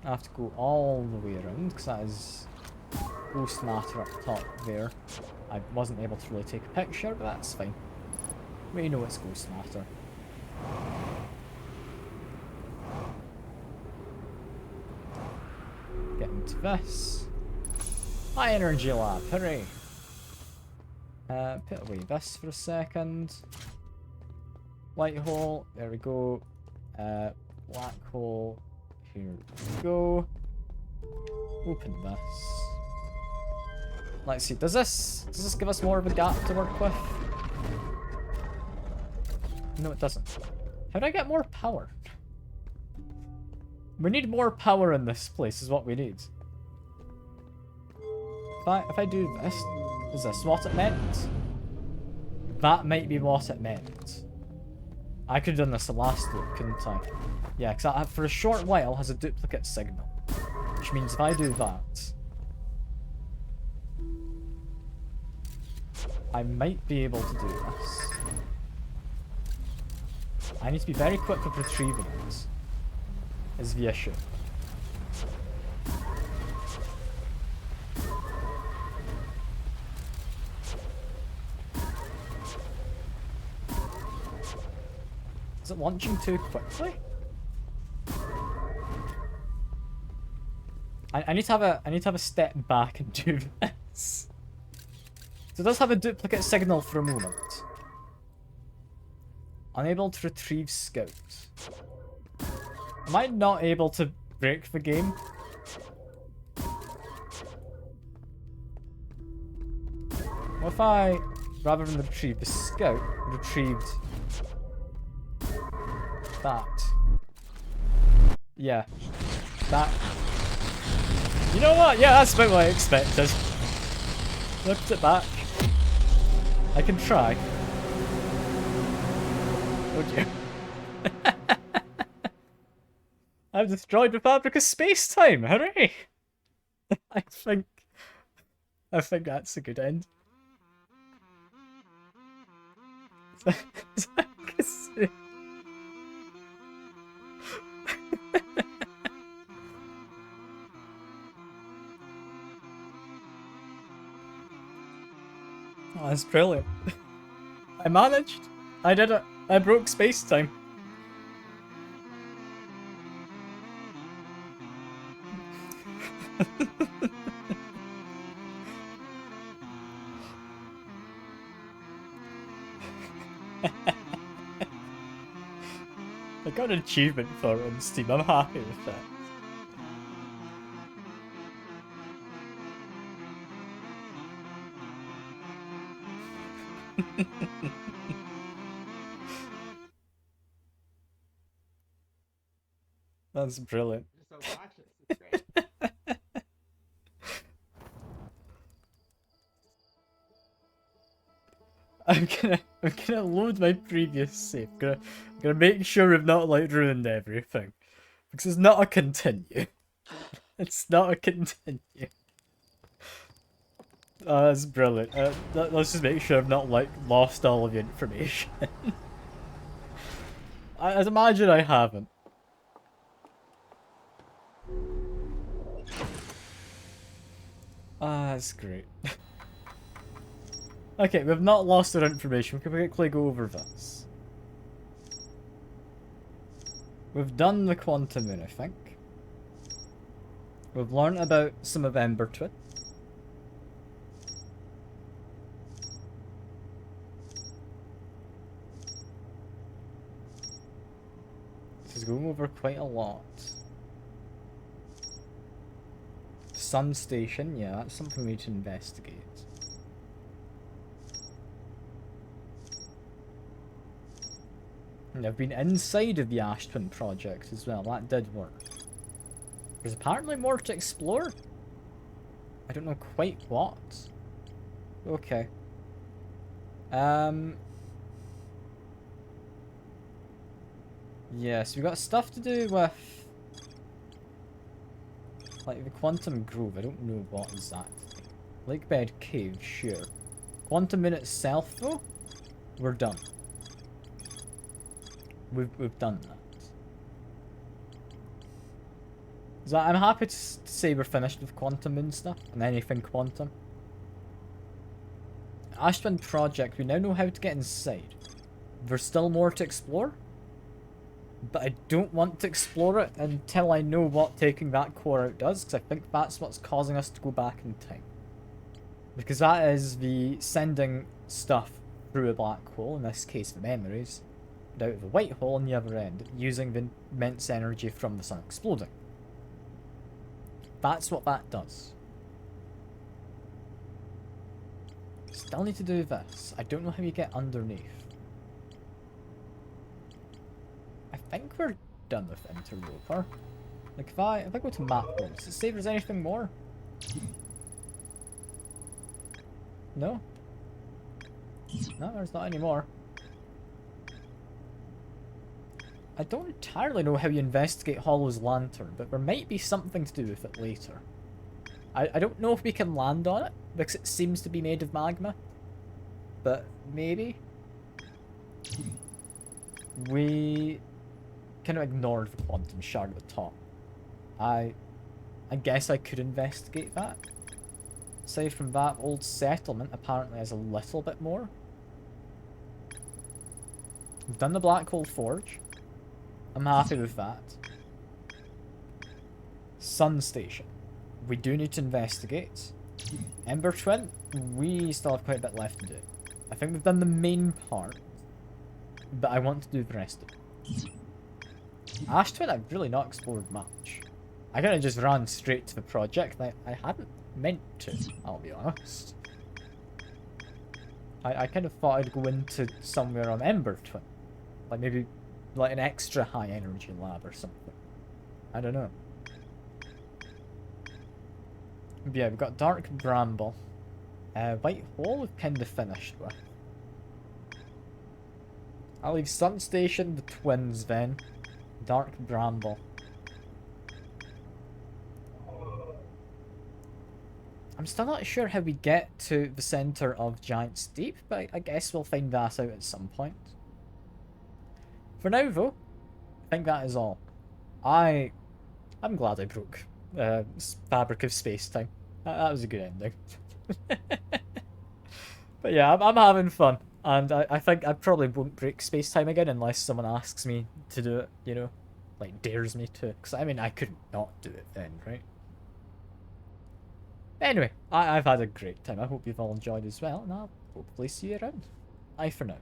I have to go all the way around because that is ghost matter up top there. I wasn't able to really take a picture, but that's fine. We know it's ghost matter. Get into this. High energy lab, hooray! Put away this for a second. White hole, there we go. Black hole, here we go. Open this. Let's see, does this give us more of a gap to work with? No, it doesn't. How do I get more power? We need more power in this place is what we need. If I do this, is this what it meant? That might be what it meant. I could have done this the last loop, couldn't I? Yeah, because for a short while has a duplicate signal. Which means if I do that, I might be able to do this. I need to be very quick with retrieving it, is the issue. Is it launching too quickly? I need to have a step back and do this. So it does have a duplicate signal for a moment. Unable to retrieve scout. Am I not able to break the game? What if I, rather than retrieve the scout, retrieved that? Yeah. That. You know what? Yeah, that's about what I expected. Lift it back. I can try. Oh dear. I've destroyed the fabric of space-time! Hooray! I think that's a good end. Oh, that's brilliant. I managed. I did it. I broke space-time. I got an achievement for it on Steam. I'm happy with that. That's brilliant. I'm gonna load my previous save. I'm gonna make sure we've not like ruined everything. Because it's not a continue. It's not a continue. Oh, that's brilliant. Let's just make sure I've not like lost all of the information. I'd imagine I haven't. Ah, that's great. Okay, we've not lost our information. We can quickly go over this. We've done the quantum moon, I think. We've learned about some of Embertwin. This is going over quite a lot. Sun Station, yeah, that's something we need to investigate. And I've been inside of the Ashtwin project as well, that did work. There's apparently more to explore. I don't know quite what. Okay. Yeah, so we got stuff to do with like the Quantum Grove. I don't know what exactly. Lakebed Cave, sure. Quantum Moon itself though, we're done. We've done that. So I'm happy to say we're finished with Quantum Moon stuff and anything quantum. Ashtwin project, we now know how to get inside. There's still more to explore, but I don't want to explore it until I know what taking that core out does, because I think that's what's causing us to go back in time. Because that is the sending stuff through a black hole, in this case the memories, out of the white hole on the other end, using the immense energy from the sun exploding. That's what that does. Still need to do this. I don't know how you get underneath. I think we're done with Interloper. Like if I go to map mode, does it say if there's anything more? No? No, there's not any more. I don't entirely know how you investigate Hollow's lantern, but there might be something to do with it later. I don't know if we can land on it, because it seems to be made of magma. But maybe. We kind of ignored the quantum shard at the top. I guess I could investigate that. Aside from that, Old Settlement apparently has a little bit more. We've done the Black Hole Forge. I'm happy with that. Sun Station. We do need to investigate. Ember Twin, we still have quite a bit left to do. I think we've done the main part, but I want to do the rest of it. Ash Twin, I've really not explored much. I kind of just ran straight to the project. I hadn't meant to, I'll be honest. I kind of thought I'd go into somewhere on Ember Twin. Like maybe like an extra high energy lab or something. I don't know. But yeah, we've got Dark Bramble. White Hole we've kind of finished with. I'll leave Sun Station, the Twins then. Dark Bramble. I'm still not sure how we get to the centre of Giant's Deep, but I guess we'll find that out at some point. For now, though, I think that is all. I'm glad I broke Fabric of Space-Time. That was a good ending. But yeah, I'm having fun. And I think I probably won't break Space-Time again unless someone asks me to do it, you know? Like, dares me to. Because, I mean, I could not do it then, right? Anyway, I've had a great time. I hope you've all enjoyed as well, and I'll hopefully see you around. Bye for now.